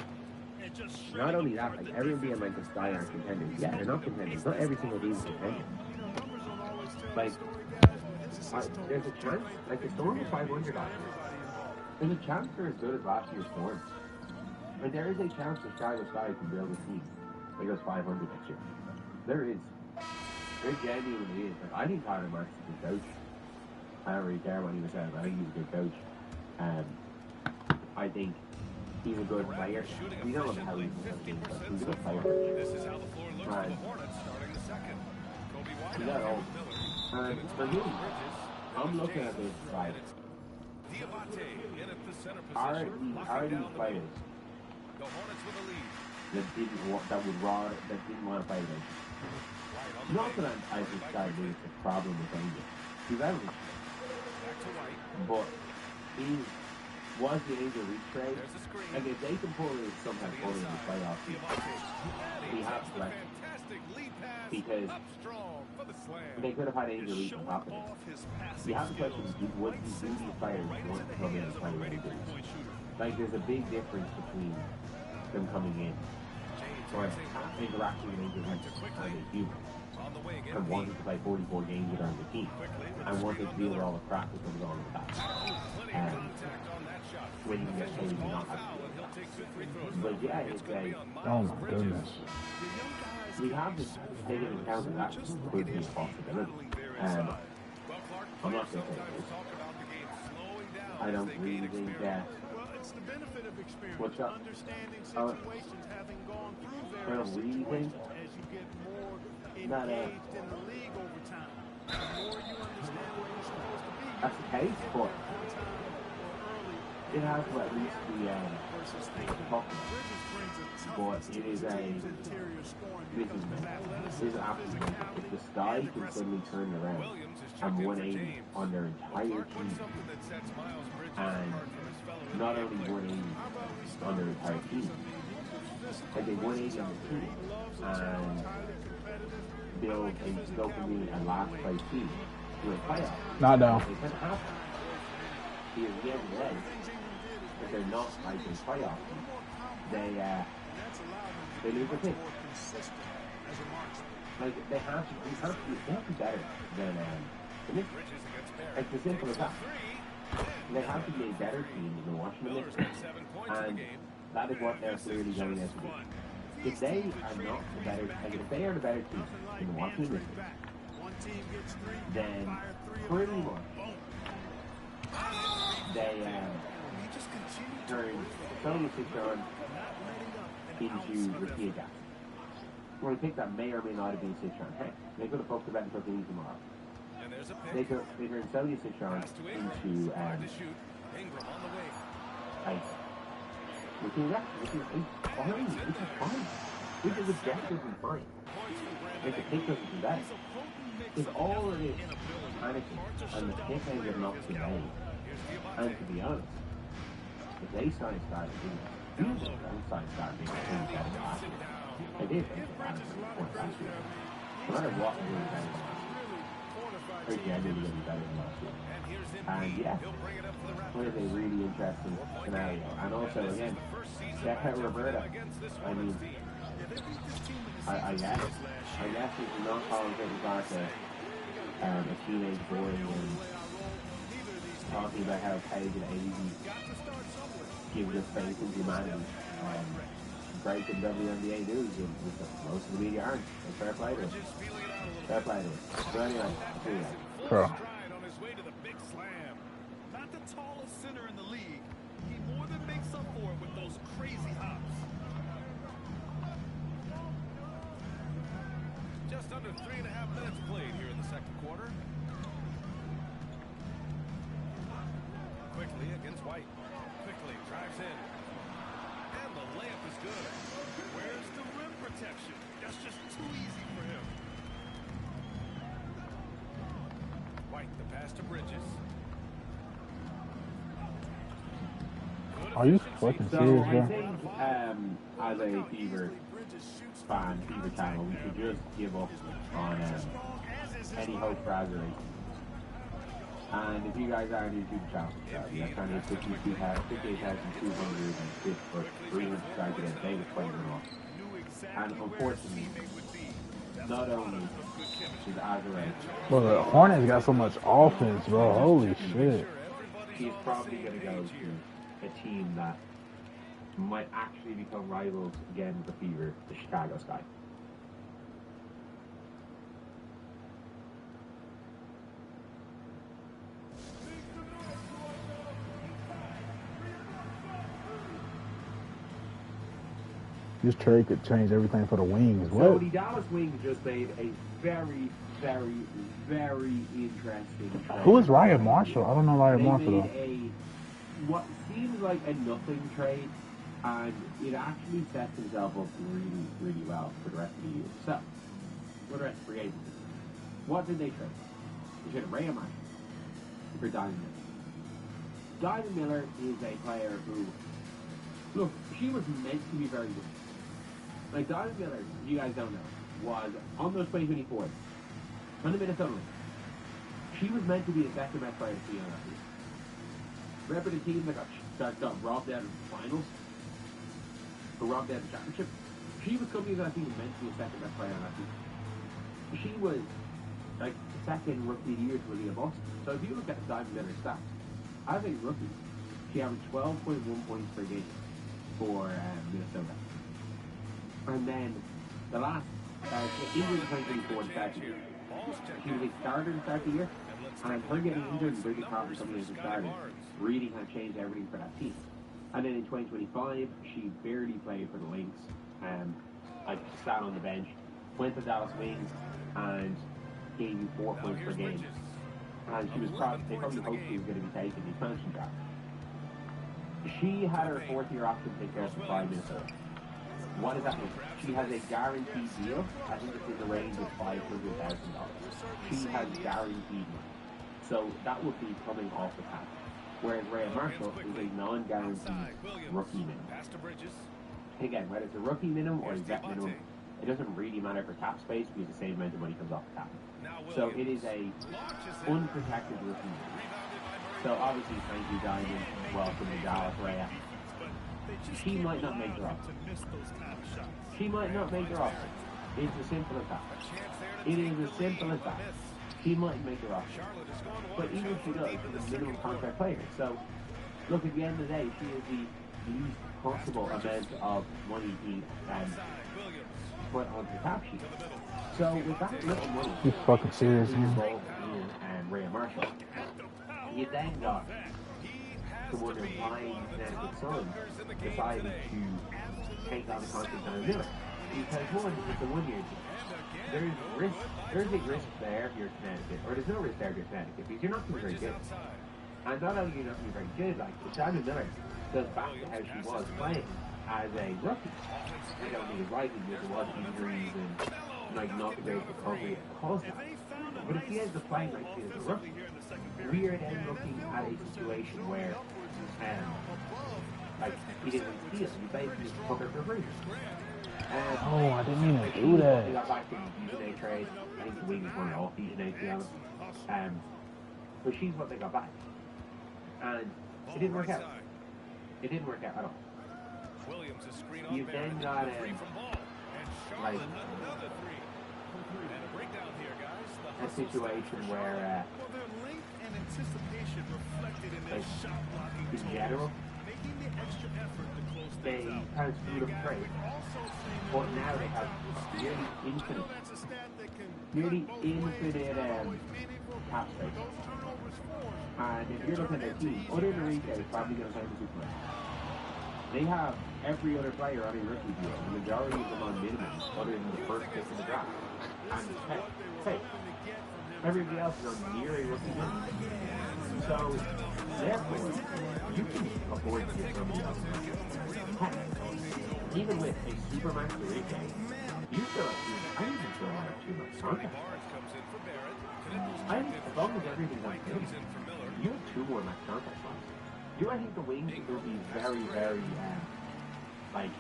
not only that, like, everyone being like the Sky aren't contenders. Yeah, they're not contenders. Not every single team is contender. Like, there's a chance, like, the Storm was 500 last year. There's a chance they're as good as last year's Storm. But there is a chance the Chicago Sky can build a team that goes 500 next year. There is. There genuinely is. Like, I think Tyler Marks is a good coach. I don't really care what he says. I think he's a good coach. I think he's a good player. We don't know how he's a good player. This is how the floor looks for the Hornets starting the second. Kobe White and for me, I'm looking at this like, are these players the Hornets with a lead. that didn't want to play them? Not that I think Sky is a problem with Angel. He's out of it. But was the Angel Reach trade, and if they can pull it somehow pull it in the playoffs, we have to like, because they could have had Angel Reach on top of it. You have to question, would these players want to come in and play with Angel Reach? Like, there's a big difference between them coming in or interacting with Angel Reach as a human and wanting to play 44 games with the team and wanting to deal with all the crap that comes on with that. And when you get paid, you're not happy. But yeah, it's a... Oh my goodness. We have to take into account that that could be a possibility. And I'm not going to say this. I don't really think that... It's the benefit of experience. What's up? Understanding situations, having gone through I various don't really think as you get more that, engaged in the league over time. The more you understand where you're supposed to be, that's the case, but it has to at least be talking. But it is a this is absolutely, if the Sky can suddenly turn around and 180 on their entire team, and not only 180 on their entire team, like they 180 on the team and build a dopamine and last place team to a playoff. Not now. It can happen. Because at the end of the day, if they're not like in playoff, they lose the pick. Like they have to be better than like the simple as that. They have to be a better team than Washington Mystics, and that is what they're clearly going out to do. If they are not the better, like if they are the better team than the Washington Mystics, then pretty much they turn Sony 6 on into Ricky Jackson. We're going to pick that may or may not have been 6 on. Hey, they could have poked the bet until they tomorrow. They turn Sony 6 on into Ricky Jackson, which is fine. Which is objectively fine. Like the pick doesn't do that. It's all it is panicking, and the pick ends up not being made. And to be honest, if they started being outside started being better than last year, they did think that last year. No matter what, they were better than last year. Or genuinely going to be better than last year. And yeah, it is a really interesting scenario. And also, again, check out Roberta. I mean, I guess if you're not calling Brittany Barker a teenage boy and talking about how Pagan Azy gives us faith in humanity, breaking WNBA news with most of the media aren't. And fair play to it. Fair play to it. So anyway, see you guys. Bro. On his way to the big slam. Not the tallest center in the league. He more than makes up for it with those crazy hops. Just under 3.5 minutes played here in the second quarter. Quickly against White. Quickly drives in. And the layup is good. Where's the rim protection? That's just too easy for him. White, the pass to Bridges. Are you fucking serious, bro? I think, as a Fever fan, Fever channel, we should just give up on any hope for aggravation. And if you guys are on YouTube channel, you're trying to hit 58,200 or 300 subscribers today, they would play them off. And unfortunately, not only is aggravation, Bro, the Hornets got so much offense, bro. Holy shit. he's probably going to go to a team that might actually become rivals again with the Fever, the Chicago Sky. This trade could change everything for the Wings. So What? the Dallas Wings just made a very, very, very interesting trade. Who is Ryan Marshall? I don't know Ryan Marshall, They though. made what seems like a nothing trade, and it actually sets itself up really, really well for the rest of the year. So, for the rest of free agency, what did they trade? They traded Ryan Marshall for Diamond. Diamond Miller is a player who, look, she was meant to be very good. Like, Diamond Miller, if you guys don't know, was on those 2024s, on the Minnesota Lynx. She was meant to be the second best player to see on that team. Remember the team that got robbed out of the finals? Or robbed out of the championship? She was coming into that team meant to be the second best player on that team. She was, like, second rookie of the year to Leah Boston. So if you look at the Diamond Miller stats, as a rookie, she averaged 12.1 points per game for Minnesota. And then the last, injured in 2024 start the year. She was a starter to start the year, and her getting injured and Brittany Carter coming in as a starter really kind of changed everything for that team. And then in 2025, she barely played for the Lynx, like sat on the bench, went to Dallas Wings, and gave you 4 points per game. And she was they probably hoped she was going to be taking the expansion draft. She had her fourth-year option picked out for 5 Minnesota. What does that mean? She has a guaranteed deal. I think it's in the range of $500,000. She has guaranteed money. So that would be coming off the cap. Whereas Rhea Marshall is a non-guaranteed rookie minimum. Again, whether it's a rookie minimum or a vet minimum, it doesn't really matter for cap space because the same amount of money comes off the cap. So it is a unprotected rookie minimum. So obviously, thank you, Diamond. Welcome to Dallas, Rhea. She might not make the roster. She might not make the roster. It's as simple as that. It is as simple as that. She might make the roster. But even if she does, she's a minimum contract player. So, look, at the end of the day, she is the least possible amount of money being put onto the cap sheet. So, with that little money, you fucking serious, man? And Rhea Marshall, you then got to wonder why Connecticut Sun decided to take on the contract on Miller. Because one, it's a 1 year deal. There's risk. There's a risk there if you're Connecticut, or there's no risk there if you're Connecticut, because you're not going to be very good. And not only are you not going to be very good, like, Diamond Miller goes back to how she was playing as a rookie. I don't mean rightly because there was injuries and, like, not the great recovery that caused that. But if she has the playing like she is a rookie, we are then looking at a situation where, like, he didn't steal. He basically just took her for free. Oh, I didn't mean to do that. They got back to the Fusion A trade. I think the Wings weren't all Fusion A, to be honest. But she's what they got back. And it didn't work out. It didn't work out at all. You've then got, like, a situation where, like, in general, they kind of screwed up trade. But now they have nearly infinite cap space. And if you're looking at their team, other than Rico is probably going to sign the Superman. They have every other player on a rookie deal, the majority of them on minimums, other than the first pick in the draft. And hey, everybody else is on near a rookie minimum. So, therefore, you can afford to get somebody else. Heck, even with a Supermax Rico, you still have I even still have too much contract. As long as everything's on film, you have 2 more max contract slots. I think the Wings will be very, very, like,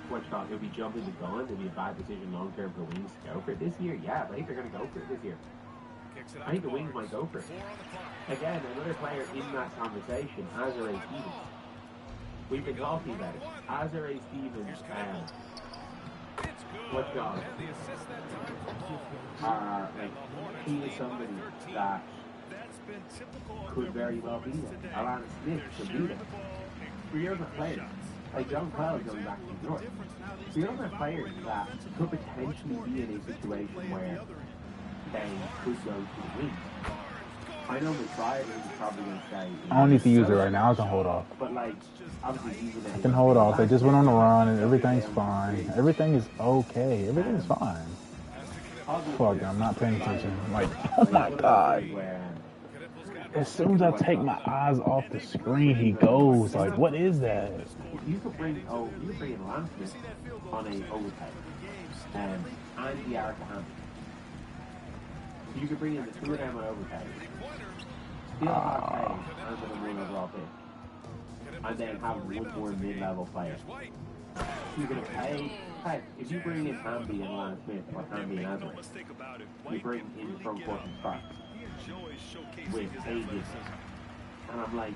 what's called, it'll be jumping the gun. It'll be a bad decision long term for the Wings to go for it this year. Yeah, I think they're going to go for it this year. I think the Wings might go for it. Again, another player in that conversation, Azure Stevens. We've been talking about it. Azure Stevens, what's called, like, he is somebody that could very well be there. Alana Smith could be there. For your other players, like John Cloud going back to New York, for your other players that could potentially be in a situation where they could go to the Wings. I know McBride is probably going to say... I don't need to use it right now. I can hold off. But, like, obviously, even I can hold off. They just went on a run and everything's fine. Everything is okay. Everything's fine. Fuck, I'm not paying attention. Like, oh my god. As soon as I take my eyes off the screen, he goes. Like, what is that? You could bring in Lance Smith on a overtime. And Andy Arca. You could bring in the 2 of them on overtime. Still have played under the 1 overall pick. And then have one more mid-level player. You're going to pay, heck, if you bring in Hamby and Lance Smith or Hamby and Everett, you bring in front court and Sparks with ages. And I'm like,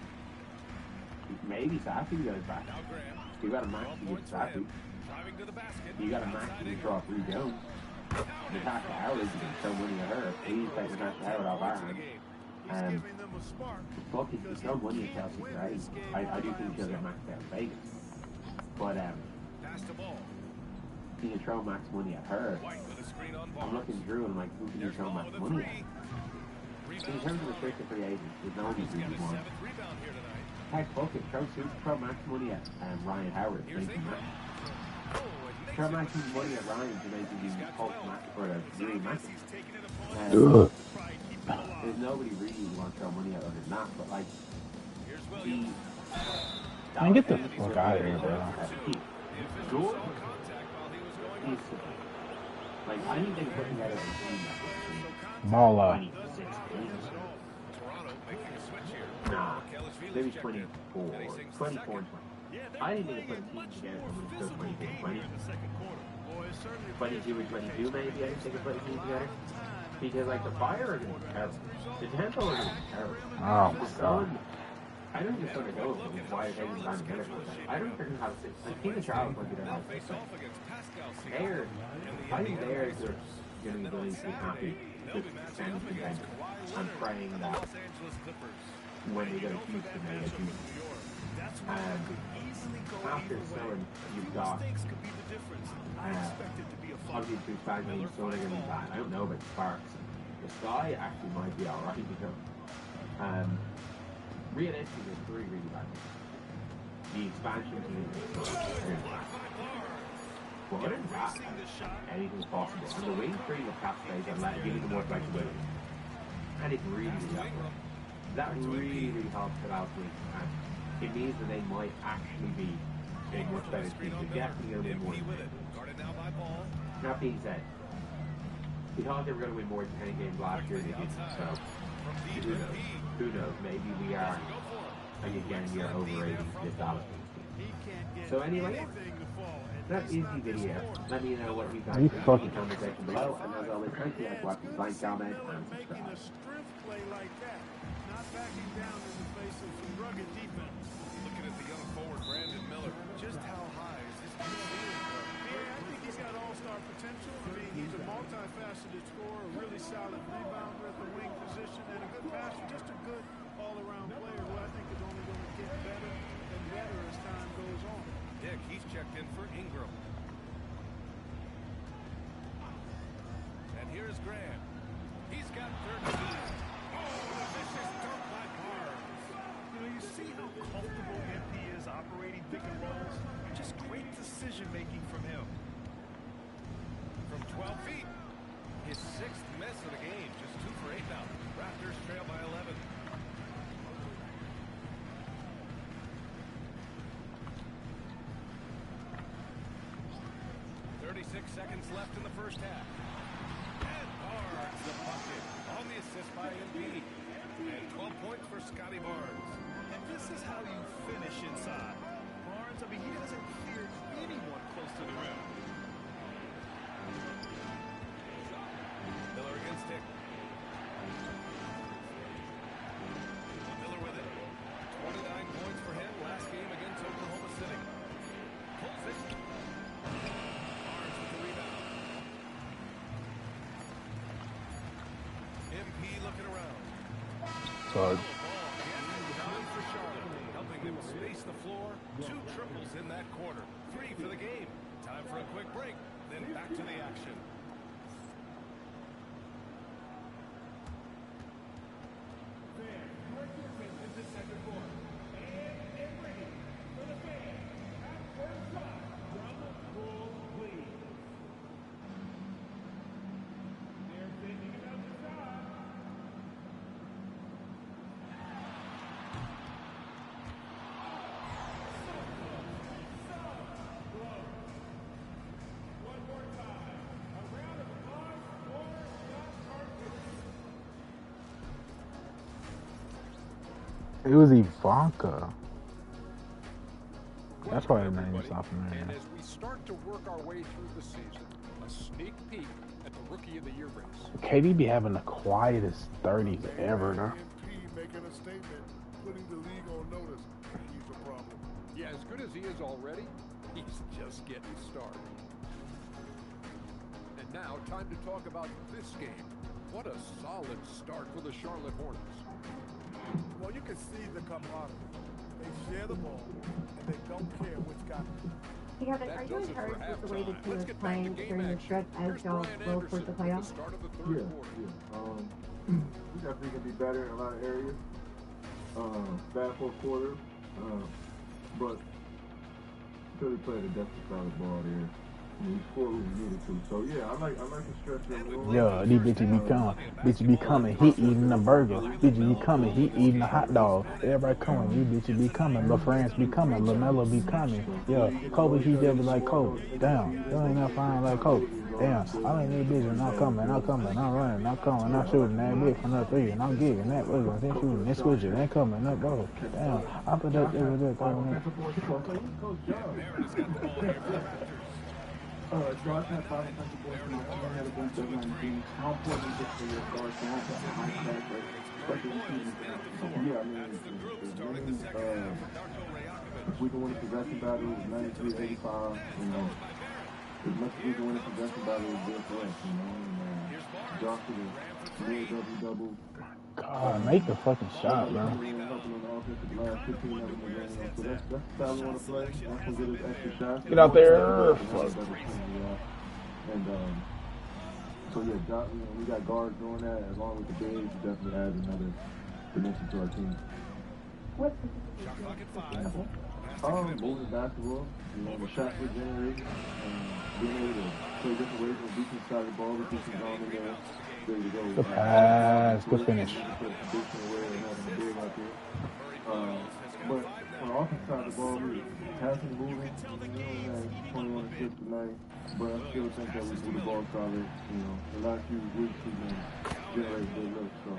maybe Safi goes back. You got a max to get Safi. You got a max to draw 3 Jones. Natasha Howard is getting so money to her. Please take Natasha Howard off our hands. Fuck, it's no money at Chelsea's right. I do think she'll get maxed out in Vegas. But, you can throw max money at her. I'm looking through and I'm like, who can you throw max money at? In terms of restricted free agents, there's no really one. Heck, fuck it, throw max money at Ryan Howard to make him max. Throw max money at Ryan to make him Hulk max for a dream max. There's nobody really who wants to throw money at other than that, but like, Man, get the fuck out of here, bro. Good. Like, I think they can put together a team that Ball out. Nah, maybe 24. 24 and 20. I think they can put a team together that would go 22 and 20. 22 and 22, maybe. I think they can put a team together. Because, like, the Fire are going to be terrible. The Tempo are going to be terrible. Oh, my God. I don't think it's going to go with why they're taking time together for that. I don't think they're going to have six. Like, King of Charles might be their last six. I think they're just going to be willing to be happy with semi contenders and praying that when they go to Houston, they get Houston. And after Sun, you've got obviously two Spaghetti and Sun are going to be bad. I don't know about Sparks. The Sky actually might be alright because realistically, there's 3 really bad things. The expansion team is but other than that, anything's possible. And the wing three of cap space and giving them more flexibility. And it really helps. That really helps it out with, and it means that they might actually be a much better team. They're definitely going to win more than that being said, we thought they were going to win more than 10 games last year, they didn't. So, who knows? Maybe we are, again, we are overrating this Dallas team. So anyway, that is the video. Let me know what you guys think in the comment section below. And as always, thank you guys for watching. Like, comment, and subscribe. Making a strength play like that, not backing down in the face of some rugged defense. Looking at the young forward, Brandon Miller, just how high is his ceiling? Yeah, I think he's got all-star potential. I mean, he's a multifaceted scorer, a really solid rebounder at the wing position, and a good passer, just a good all-around player who I think is only going to get better and better as time goes on. Dick, he's checked in for Ingram. And here's Graham. He's got 13. Oh, vicious dunk by Barnes. You know, you see how comfortable MP is operating pick and rolls? Just great decision-making from him. From 12 feet. His 6th miss of the game. Just 2 for 8 now. Raptors trail by 11. 36 seconds left in the first half. And Barnes the bucket on the assist by Embiid. And 12 points for Scotty Barnes. And this is how you finish inside. Barnes, I mean, he doesn't fear anyone close to the rim. Miller against Dick. Miller with it. 29 points for him last game against Oklahoma City. Pulls it. Barnes with the rebound. MP looking around. Sorry. For Charlotte, helping them space the floor. 2 triples in that quarter. 3 for the game. Time for a quick break. Then back to the action. It was Ivanka. That's why the name is South America. And as we start to work our way through the season, a sneak peek at the Rookie of the Year race. KD be having the quietest 30s ever, though. Making a statement, putting the league on notice. He's a problem. Yeah, as good as he is already, he's just getting started. And now, time to talk about this game. What a solid start for the Charlotte Hornets. Well, you can see the camaraderie. They share the ball, and they don't care which guy. Hey, Kevin, are you encouraged with the way the team is playing during the stretch as y'all go towards the playoffs? Yeah. We definitely can be better in a lot of areas. Bad fourth quarter, but Philly played a definitely solid ball there. We scored what we needed to. So yeah, I like the stretch of the Yo, these bitches be coming. Bitches be coming. He eating a burger. Bitches be coming. He eating a hot dog. Everybody coming. These bitches be coming. Lil France be coming. LaMelo be coming. Yo, Kobe, he just be like Kobe. Damn, you ain't not fine like Kobe. Damn, I ain't need bitches. Not coming. Not coming. Not running. Not coming. Not shooting that bitch from the three. Not getting that burger. They shooting. They switching. They coming. Not go. Damn, I put that over there. Josh had 5 offensive boards from Aubrey, had a bunch of 19. How important is it for your guards to have that high track rate, especially in season? Yeah, I mean, if we can win a possession battle, 93-85, you know, as much as we can win a possession battle, it's good for us, you know, and Josh is a near double-double. God, make the fucking shot, bro. Get out there. And so yeah, we got guards doing that. Along with the bigs, it definitely adds another dimension to our team. What? Moving basketball, you know, the shots we're generating, being able to play different ways on the defense side of the ball, with defense on in there. Good pass, good finish. But on the offense side of the ball, we passing, moving, 21 assists tonight. But I still think that we do the ball solid. You know, the last few weeks we've been generating good looks. So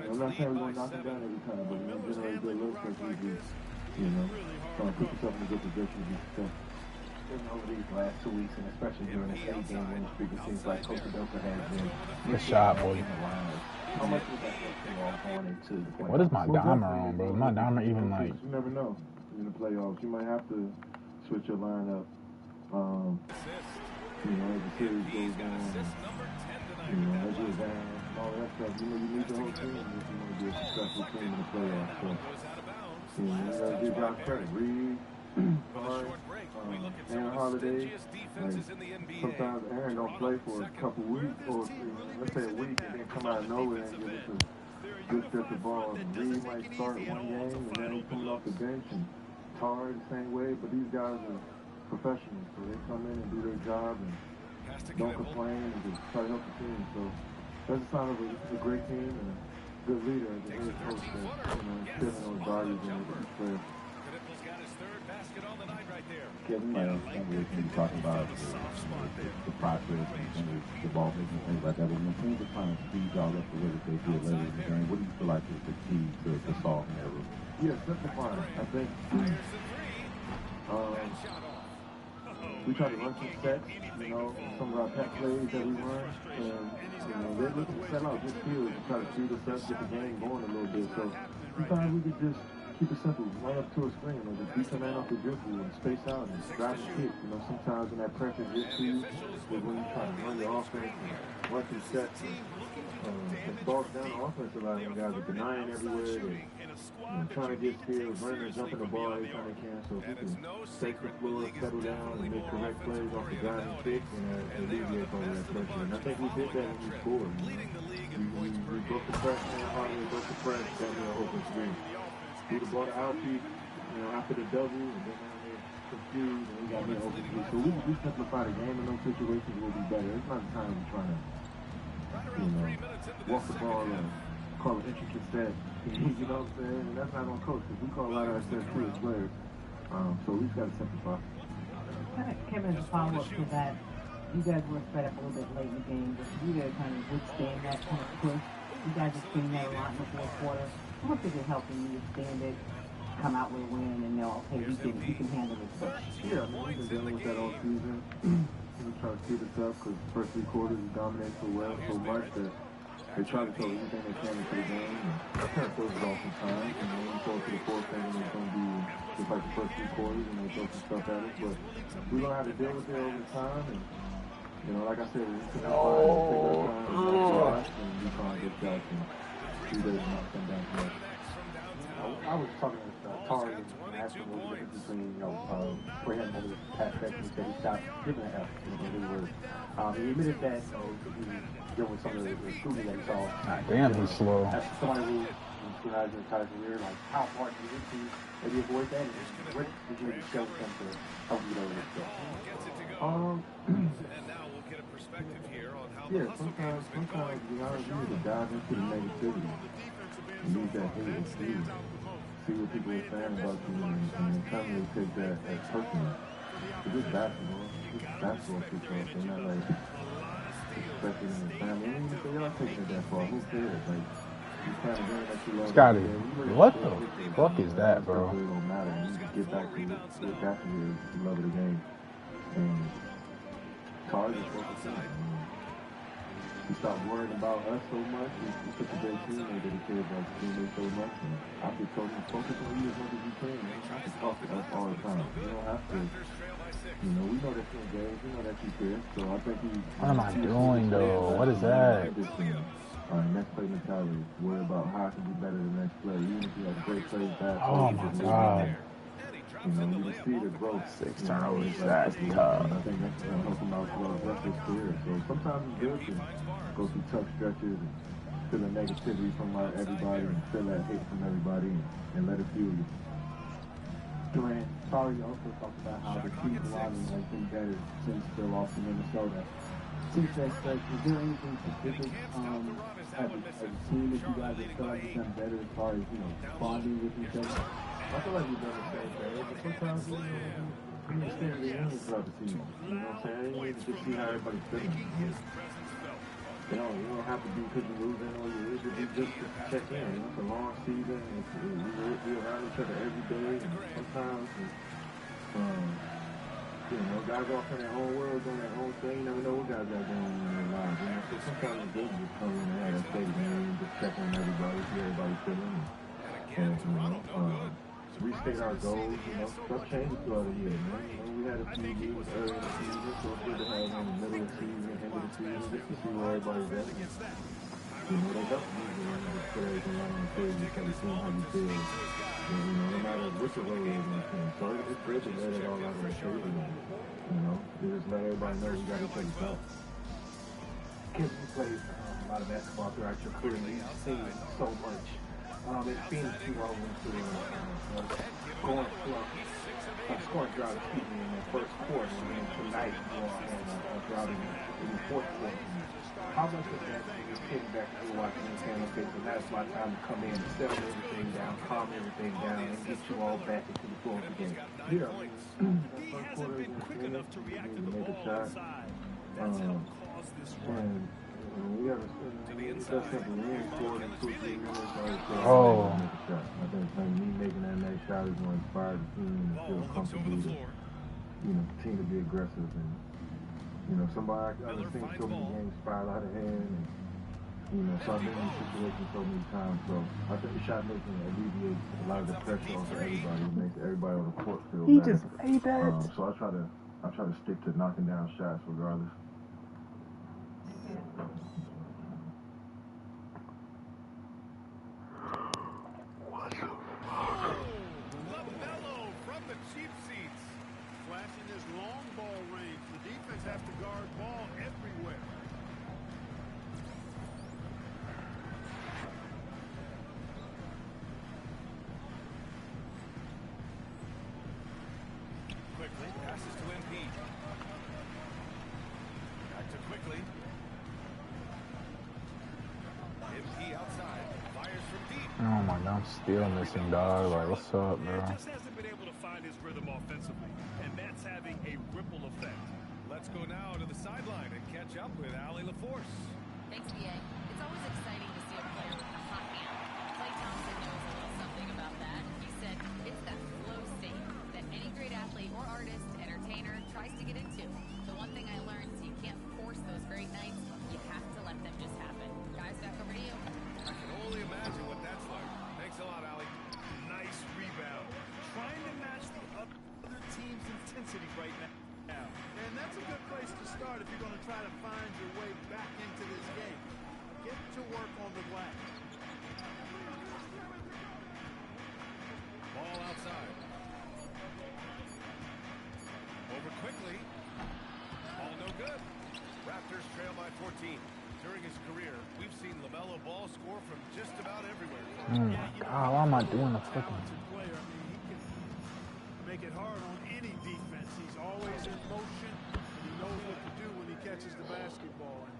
I'm not saying we're going to knock them down every time, but we're going to generate good looks as we do. You know, put yourself in a good position to be successful. Over these last 2 weeks, and especially during this 8-game winning streak, it seems like Coach Adoka has been good shot, boy. How much was that going into the playoffs? What is my dimer on, bro? My dimer even like? You never know in the playoffs. You might have to switch your lineup. You know, as the series goes on, you know, as you're down, and all that stuff. You know, you need the whole team if you want to be a successful team in the playoffs. So, you know, you gotta give y'all credit. Reed, Aaron Holiday, sometimes Aaron don't play for a couple weeks, or let's say a week, and then come out of nowhere and give us a good stretch of ball. Reed might start one game, and then he's coming off the bench, and Tar the same way, but these guys are professionals, so they come in and do their job and don't complain and just try to help the team. So that's a sign of a great team and a good leader as a head coach that, you know, instilling those values in each player. Kevin, you talking about the process and the ball making things like that, but when things are trying to speed y'all up the way that they did later in the game, what do you feel like is the key to solving that? Yeah, simplifying. I think we try to run some sets, you know, some of our pet plays that we run, and, you know, they're looking to set out just field to try to speed us up, get the game going a little bit. So sometimes we could just keep it simple, run up to a screen, or just beat the man off the dribble and space out and drive and kick. You know, sometimes when that pressure gets to you, is when you try to run your offense and run some sets. It bogs down the offensive line when guys are denying everywhere. They're trying to get steals, running and jumping the ball every time they can. So if we can take the floor, settle down, and make correct plays off the driving kick, and alleviate all that pressure. And I think we did that when we scored. We broke the press, man, hardly broke the press, got me an open screen. We bought an outfit, you know, after the double, and then they're confused, and we got me an open screen. So we simplify the game in those situations, will be better. It's not the time we're trying to, you know, walk the ball and call an intricate set. You know what I'm saying? And that's not on coach, because we call a lot of our sets too as players. So we just got to simplify. Kevin, as a follow-up to that, you guys were spread up a little bit late in the game, but you guys kind of withstand that kind of push. You guys have seen that a lot in the fourth quarter. don't think it helps when you stand it, come out with a win, and know, okay, he can handle this stuff. Yeah, I mean, we've been dealing with that all season. We try to keep it tough because first 3 quarters we dominate so much that they try to throw everything they can into the game. And that kind of throws it off sometimes. And when you throw to the fourth quarter, it's going to be just like the first 3 quarters, and they throw some stuff at us. But we learn how to deal with it over time. And, you know, like I said, we take our time, and we try and get shots and see that it's not come down to us. I was talking to Tari and asked him what the difference between, for him over the past section. He said he stopped giving an F in his words. He admitted that, he dealing with some of the scrutiny that he saw. Damn, he's slow. As somebody who scrutinized his entire career, like, how hard do you get to maybe avoid that? And what did you show them to help you know this stuff? And now we'll get a perspective here on how the hustle game has been going. You know, you need to dive into the negativity. You need that hate and see what people are saying about you and kind of take that as personal. It's just basketball. It's basketball situation. They're not like expecting in the family. I mean, if they are taking it that far, who cares? Like, you kind of game that you love. Scotty, what the fuck is that, bro? It really don't matter. You need to get back to the love of the game. And Tari is focusing. He stopped worrying about us so much. He's such a great teammate that he cares about his teammates so much. And I just told him, focus on you as much as you can. You don't have to talk to us all the time. You don't have to. You know, we know that you're engaged. We know that you care. So I think he... What am I doing, though? What is that? Next play mentality. Worry about how I can be better the next play. Even if you have great plays, bad plays. Oh, my God. You know, you can see the growth. 6 turnovers, that's tough. I think that's going to help him out throughout the rest of his career. So sometimes it's good to go through tough stretches and feel the negativity from everybody and feel that hate from everybody and let it fuel you. Durant, Tari also talked about how the team belonging has been better since the loss to Minnesota. Since that stretch, is there anything specific as a team that you guys have felt like you've done better as far as, bonding with each other? I feel like we've done the same thing, but sometimes we understand the end throughout the season. You know what I'm saying? You need to just see how everybody's feeling. You don't have to be because you're losing or you're injured. You just check in. It's a long season. We're around each other every day. And sometimes, guys off in their own world, doing their own thing. You never know what guys got going on in their lives. So sometimes it's good to just come in and have that state game, just check on everybody, see everybody feeling. And, restate our goals, stuff changes throughout the year, man. We had a few meetings early in the season, so it's good to have them in the middle of the season, end of the season, just to see where everybody's at. They help you, to put everything out on the page, just kind of seeing how you feel. And, no matter which the road is on the team. So it's good to let it all out on the table, to just let everybody know you got each other's back. Kids, you played a lot of basketball throughout your career, and you've seen so much. It seems to go into going to a scoring drought, in the first quarter, and then tonight you are on a drought in the fourth quarter. How much of that is sitting back and you're watching and saying, okay, so now it's my time to come in and settle everything down, calm everything down, and get you all back into the flow of the game? He hasn't been quick enough to react to the ball inside. That's helped cause this run. We have Oh. I think me making that next shot is going to inspire the team to feel comfortable to, continue to be aggressive. And, somebody I've seen so many games spiral out of hand. And, so I've been in these situations so many times. So I think the shot making alleviates a lot of the pressure off of everybody. It makes everybody on the court feel better. He just made that. So I try to stick to knocking down shots regardless. From the cheap seats, flashing his long ball range. The defense has to guard ball everywhere. Quickly passes to MP. Back to Quickly. MP outside, fires from deep. Oh my God, I'm still missing, dog. Like, what's up, bro? Just hasn't been able to find his rhythm offensively, and that's having a ripple effect. Let's go now to the sideline and catch up with Allie LaForce. Thanks, BA. It's always exciting to see a player with a hot hand. Klay Thompson knows ball score from just about everywhere. Oh my God, why am I doing the fucking... Player. I mean, he can make it hard on any defense. He's always in motion, and he knows what to do when he catches the basketball. And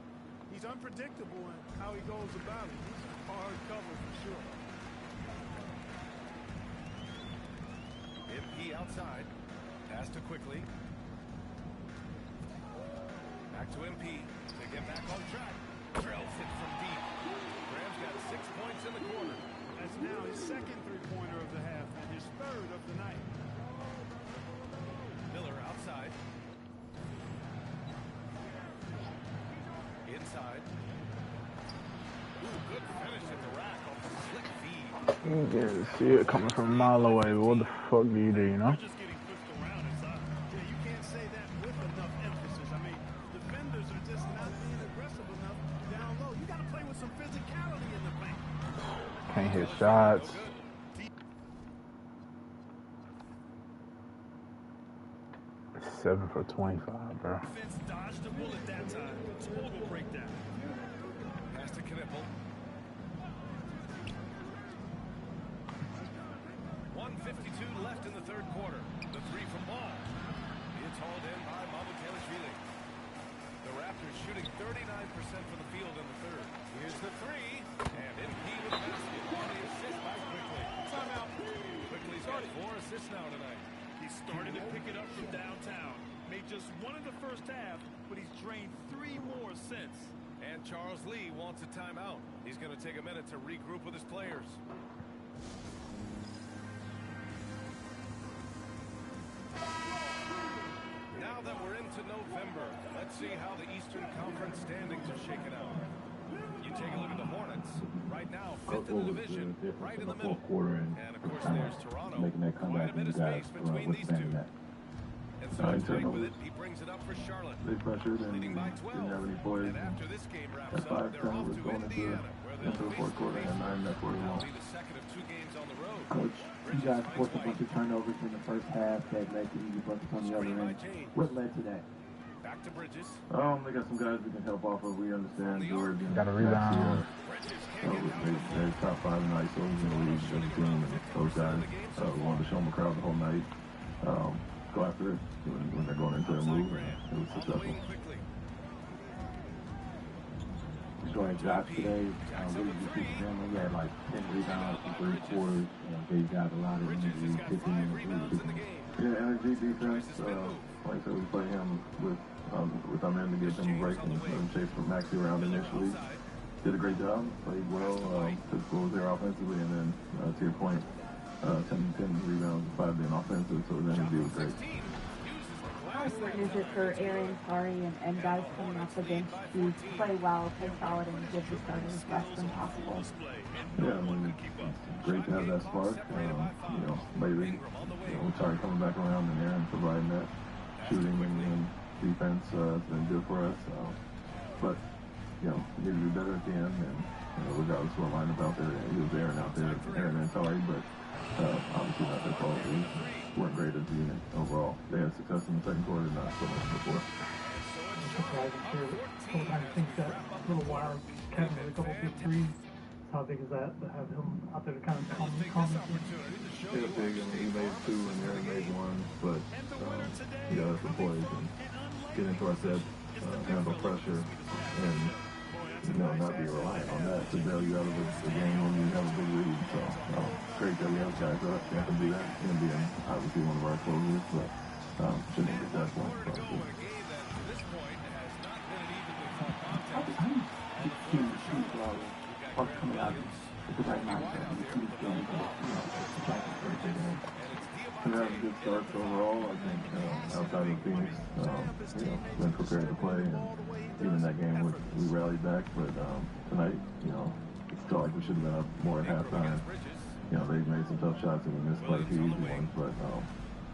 he's unpredictable in how he goes about it. He's a hard cover for sure. MP outside. Pass to quickly. Back to MP. To get back on track. Drills it from deep. Graham's got 6 points in the quarter. That's now his second three-pointer of the half and his third of the night. Miller outside. Inside. Ooh, good finish at the rack off the slick feed. You can see it coming from a mile away, but what the fuck do, you know? Just getting pushed around inside. Yeah, you can't say that with enough emphasis. I mean, defenders are just not being aggressive enough down low. You got to play with some physicality in the paint. Can't hit shots. Seven for 25, bro. Defense dodged the bullet that time. Total breakdown. Pass to Knippel. 1:52 left in the third quarter. The three from Ball. It's hauled in by Mamukelashvili. The Raptors shooting 39% from the field in the third. Here's the three. And MP with the basket. On the assist by Quickly. Timeout. Quickly's got 4 assists now tonight. He's starting to pick it up from downtown. Made just one in the first half, but he's drained 3 more since. And Charles Lee wants a timeout. He's going to take a minute to regroup with his players. Now that we're into November, let's see how the Eastern Conference standings are shaking out. You take a look at the Hornets. Right now, 5th in the division, right in the middle. And of course, there's Toronto. Quite a bit of space between these two. And so tight with it, he brings it up for Charlotte. They pressured and leading by 12. didn't have any poise. And after this game wraps At up, they're 5-10 off was to going Indiana, where into they'll the fourth quarter and 9 that quarter That'll long. be the second of 2 games on the road. Coach, you guys forced a bunch of turnovers in the first half that led to easy buckets on the other end. What led to that? Back to Bridges. They got some guys we can help off of. We understand George. Got a rebound. They're top 5 in ISO in the league. As a team, and those guys we wanted to show them a crowd the whole night. Go after it when they're going into a move, and it was successful. Joined Josh today. Really good piece of him. He had like 10 rebounds in 3 quarters. Gave guys a lot of energy, kicking in. Yeah, energy, defense. Like I said, we play him with our men to give him a break and let him chase for Maxi around initially. Did a great job, played well, took what was there offensively, and then to your point, 10 rebounds, 5 being offensive, so the energy was great. How important is it for Aaron, and guys coming off the bench to play well, play solid, and give the starters the best when possible? Yeah, I mean, it's great to have that spark. Lately, we're tired coming back around and Aaron providing that shooting and defense has been good for us. But we need to be better at the end, and regardless of what lineup out there, he was Aaron out there, Aaron and Tari, but obviously not their fault. We weren't great as a unit overall. They had success in the second quarter, not so much before. Surprising too. Sometimes things got a little wild. Kevin with a couple big threes. How big is that to have him out there to kind of calm the Yeah, big. I mean, he made 2 and Aaron made 1, but he got us the poise and get into our sets, handle pressure, and not be reliant on that to bail you out of the game when you have a big lead. So great that we have guys that can do that. It's going to be obviously one of our closers, but shouldn't get that one. Coming out with the right mindset. We have a good start overall. I think outside of Phoenix, been prepared to play, and even that game we rallied back. But tonight, it felt like we should have been up more at halftime. They made some tough shots and we missed quite a few easy ones. But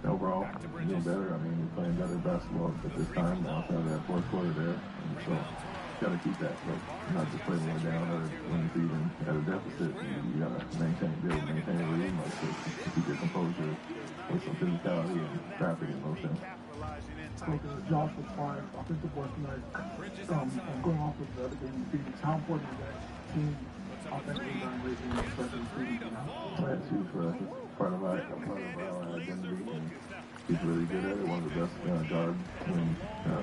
overall, doing better. I mean, we're playing better basketball at this time. Outside of that fourth quarter there, and so. Got to keep that, but not just play one down or when it's even at a deficit. You got to maintain a lead, like to keep your composure with some physicality and traffic and those things. So Josh was fine. Offensive work tonight. Going off with the other game, how important is that team offensively done everything, especially shooting. That's huge for us. It's part of our identity, and he's really good at it. One of the best guard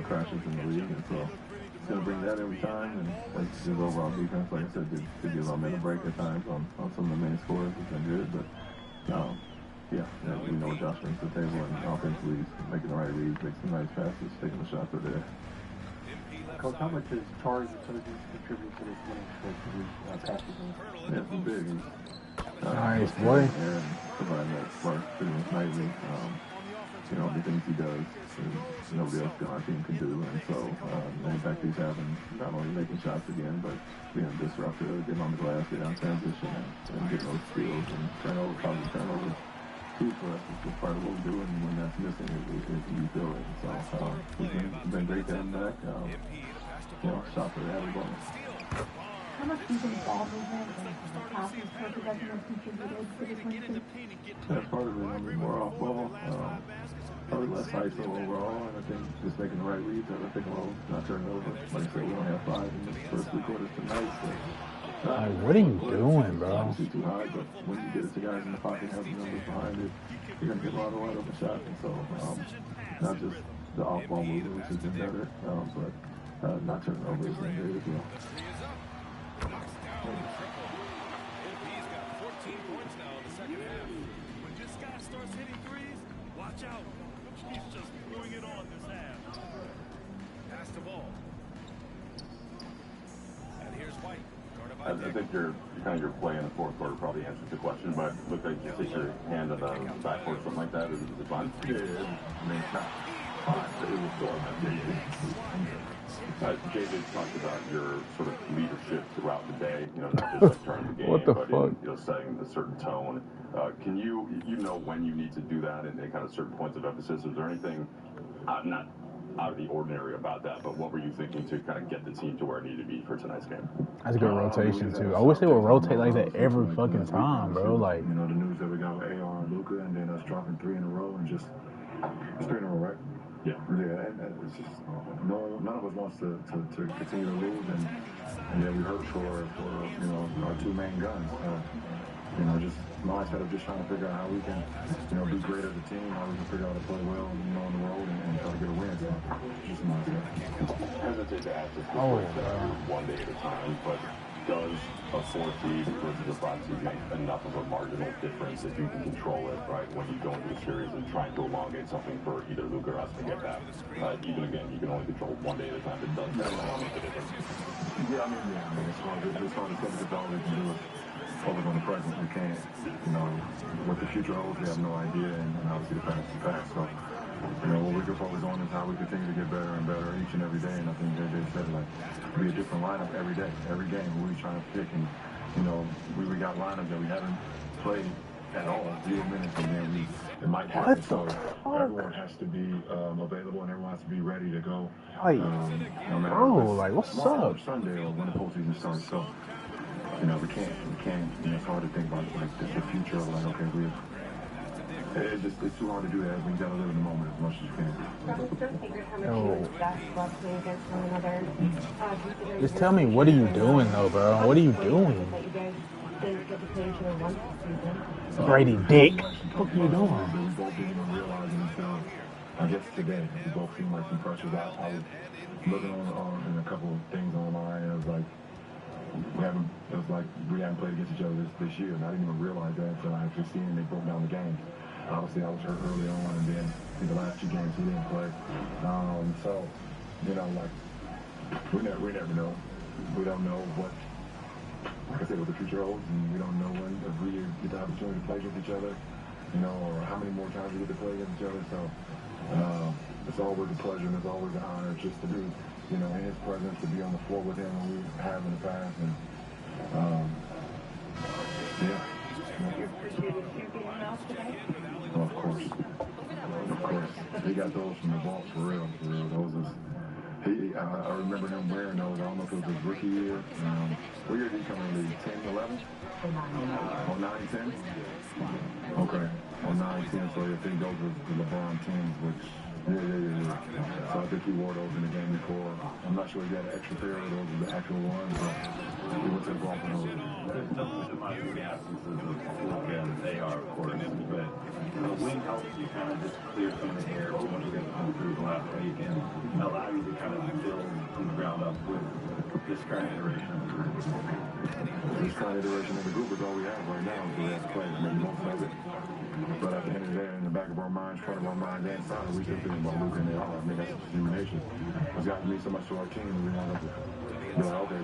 crashers in the league, and so he's going to bring that every time. And that's his overall defense. Like I said, to give him a break at times on some of the main scores has been good, but yeah, we know what Josh brings to the table, and offensively he's making the right reads, making some nice passes, taking the shots are there. Coach, how much has Tari's intelligence contributed to this winning streak to these passes? Yeah, it's big. Nice, boy. And providing that spark pretty much nightly. The things he does, nobody else on our team can do. And so the impact he's having, not only making shots again, but being disruptive, getting on the glass, getting on transition, and getting those steals and positive turnovers. Huge for us. It's just part of what we do, and when that's missing, we feel it. So it's been great to have him back. Shot for the average ball. How much do you think ball movement and passing per possession has contributed to this win streak? That's part of it. More off ball. Probably less ISO overall, and I think just making the right reads. I think we'll not turn it over. Like I said, we only have 5 in the first 3 quarters tonight. So. Like, what are you doing, bro? Obviously too high, but when you get it to guys in the pocket, have the numbers behind it, you're going to get a lot of wide open shots. And so, not just the off-ball movement, which has been better, but not turning over has been great as well. He's got 14 points now in the second half. When this guy starts hitting threes, watch out. He's just throwing it on this half. Pass the ball. And here's White. I think your play in the fourth quarter probably answers the question, but it looked like you stick your hand on the backboard or something like that. Is it fun? Yeah, I mean, it's not fine, but it was still JJ talked about your sort of leadership throughout the day, not just like during the game, What the but fuck? in, setting a certain tone. Can you know when you need to do that and kind of certain points of emphasis? Is there anything not out of the ordinary about that, but what were you thinking to kind of get the team to where it needed to be for tonight's game? That's a good rotation, too. I wish they would rotate like that every fucking time, bro. Like, the news that we got with AR and Luka, and then us dropping 3 in a row, and just it's 3 in a row, right? Yeah, and it's just none of us wants to continue to lose, and we hurt for our 2 main guns. Just mindset of just trying to figure out how we can be great as a team, how we can figure out how to play well, on the road and try to get a win. So just mindset. I hesitate to ask this one day at a time, but does a 4 seed versus a 5 seed make enough of a marginal difference if you can control it, right? When you go into a series and trying to elongate something for either Luka or us to get that. Even again, you can only control 1 day at a time. It does make a difference. Yeah, I mean, it's hard to say because all we can do is focus on the present. We can't, what the future holds, we have no idea, and obviously the past is the past. So, what we can focus on is how we continue to get better and better each and every day. And I think JJ said, be a different lineup every day, every game. We're trying to pick, and we got lineups that we haven't played at all, 0 minutes, and then it might happen. So everyone has to be available, and everyone has to be ready to go. No matter what's up? Sunday or when the postseason starts. So, we can't. It's hard to think about the future of okay, it's too hard to do that. We gotta live in the moment as much as you can. Just tell me, what are you doing, though, bro? What are you doing? Brady Dick. What are you doing? We both didn't realize until, I guess, today. We both seemed like some pressures. I was looking on a couple of things online, and it was like, we hadn't played against each other this year, and I didn't even realize that until I actually seen they broke down the games. Obviously, I was hurt early on, and then in the last 2 games he didn't play. So, we never know. We don't know what, like I said, what the future holds, and we don't know when if we get the opportunity to play against each other, or how many more times we get to play against each other. So, it's always a pleasure and it's always an honor just to be, in his presence, to be on the floor with him when we have in the past, and Of course. He got those from the vault for real. Those is, I remember him wearing those. I don't know if it was his rookie year. What year did he come in the league? 10, 11? 09, 10? Okay. 09, 10. So I think those were the LeBron 10s, which Yeah. So I think he wore those in the game before. I'm not sure he got an extra pair of those with the actual ones, but he went to the ball for those. There's no minimizing the absences of Luke and AR, of course, but the wing helps you kind of just clear some of the air once you're going to come through the last week and allow you to kind of build from the ground up with this current iteration of the group. This current iteration of the group is all we have right now, so we have to play to make most of it. But at the end of the day, in the back of our minds, front of our minds, and front, we still think about Luke and they are. I mean, that's human nature. It's got to mean so much to our team, and we want to be like, okay,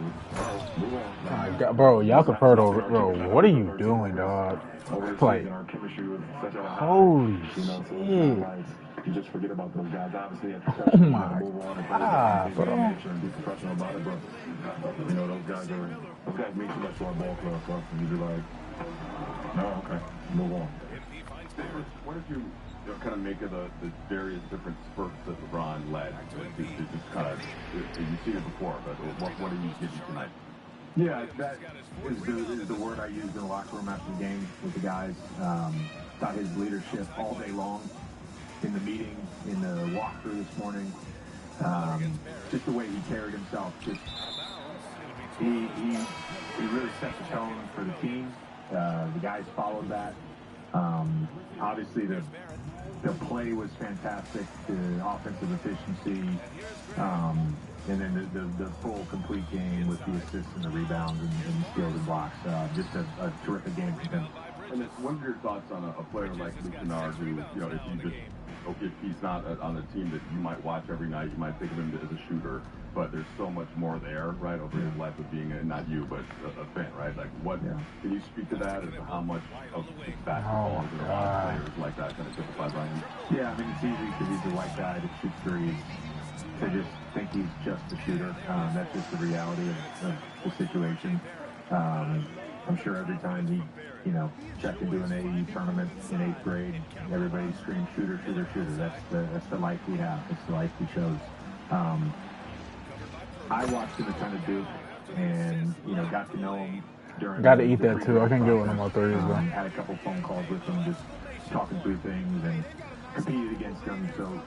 move on. My God, bro, y'all compared over, bro. What are you doing, dog? Like, holy shit. You just forget about those guys. Obviously, Oh my God, bro. Be professional about it, but you know, those guys mean too much to our ball club for us, and you be like, no, okay, move on. What did you kind of make of the various different spurts that LeBron led? It just kind of, you've seen it before, but what do you give you tonight? Yeah, that is the word I used in the locker room after the game with the guys. Thought his leadership all day long in the meeting, in the walkthrough this morning, just the way he carried himself, just he really set the tone for the team. The guys followed that. Obviously, the play was fantastic, the offensive efficiency, and then the full, complete game with the assists and the rebounds and steals and blocks. Just a terrific game from him. And what are your thoughts on a player like Luke Kennard who, you know, if he's not on a team that you might watch every night, you might think of him as a shooter, but there's so much more there, right, over his life of being not you, but a fan, right? Like, can you speak to that, as to how much of basketball is a lot of players like that kind of typified by him? Yeah, I mean, it's easy because he's the white guy that shoots threes to just think he's just a shooter. That's just the reality of the situation. I'm sure every time he, checked into an AE tournament in 8th grade, everybody screamed, shooter, shooter, shooter. That's the life we have. It's the life we chose. I watched him a ton of Duke and, got to know him during Got to eat that too. I can't get one of my threes, though. Had a couple phone calls with him, just talking through things and competed against him. So,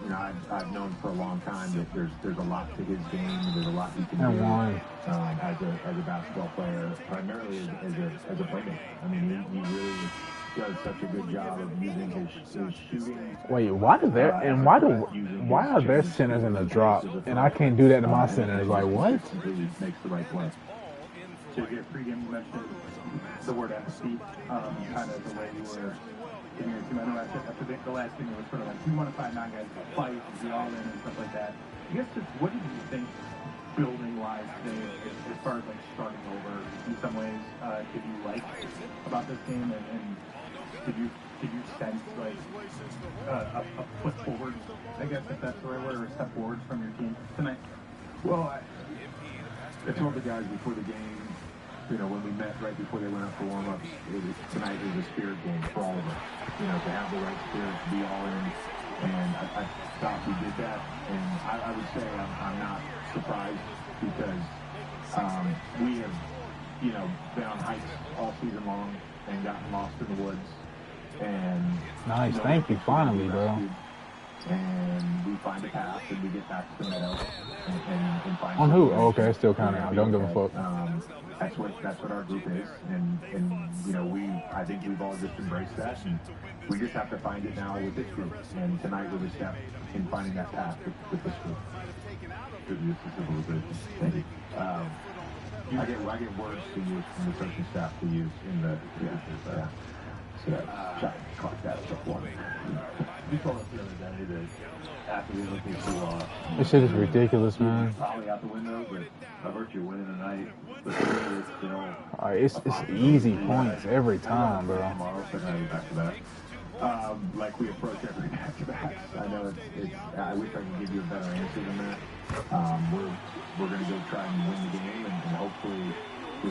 I've known for a long time that there's a lot to his game. There's a lot he can do as a basketball player, primarily as a playmaker. I mean, he really does such a good job of using his shooting. Wait, why are their centers in the drop and I can't do that to my centers? Like, what? Makes the right play. So here, pregame, you mentioned the word empathy, kind of the way you were in your team. I know after the last game, it was sort of like, we want to find nine guys to fight and be all in and stuff like that. I guess just what did you think building-wise today, as far as like starting over in some ways, did you like about this game, and did you sense like a foot forward, I guess, if that's the right word, or a step forward from your team tonight? Well, I told the guys before the game, when we met right before they went up for warm-ups, tonight was a spirit game for all of us. To have the right spirit, to be all in, and I thought we did that. And I would say I'm not surprised because we have, been on hikes all season long and gotten lost in the woods. And nice, thank you, finally, bro. And we find a path and we get back to the meadow and find on who? Oh, okay, still counting out. Don't give a fuck. That's what our group is, and I think we've all just embraced that, and we just have to find it now with this group. And tonight was a step in finding that path with this group. Good use of civilization. Thank you. I get words to use from the coaching staff to use in the So shot clock that stuff one. You told us the other day that after we looking to this shit is ridiculous, man. Probably out the window, but I heard you winning tonight. But still, it's easy points every time, bro. Tomorrow, second back to back. Like we approach every back-to-back. I know I wish I could give you a better answer than that. We're going to go try and win the game, and hopefully we